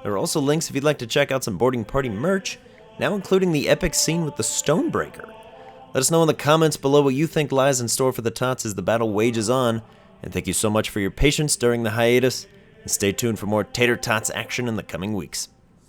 There are also links if you'd like to check out some Boarding Party merch, now including the epic scene with the Stonebreaker. Let us know in the comments below what you think lies in store for the Tots as the battle wages on, and thank you so much for your patience during the hiatus. And stay tuned for more Tater Tots action in the coming weeks.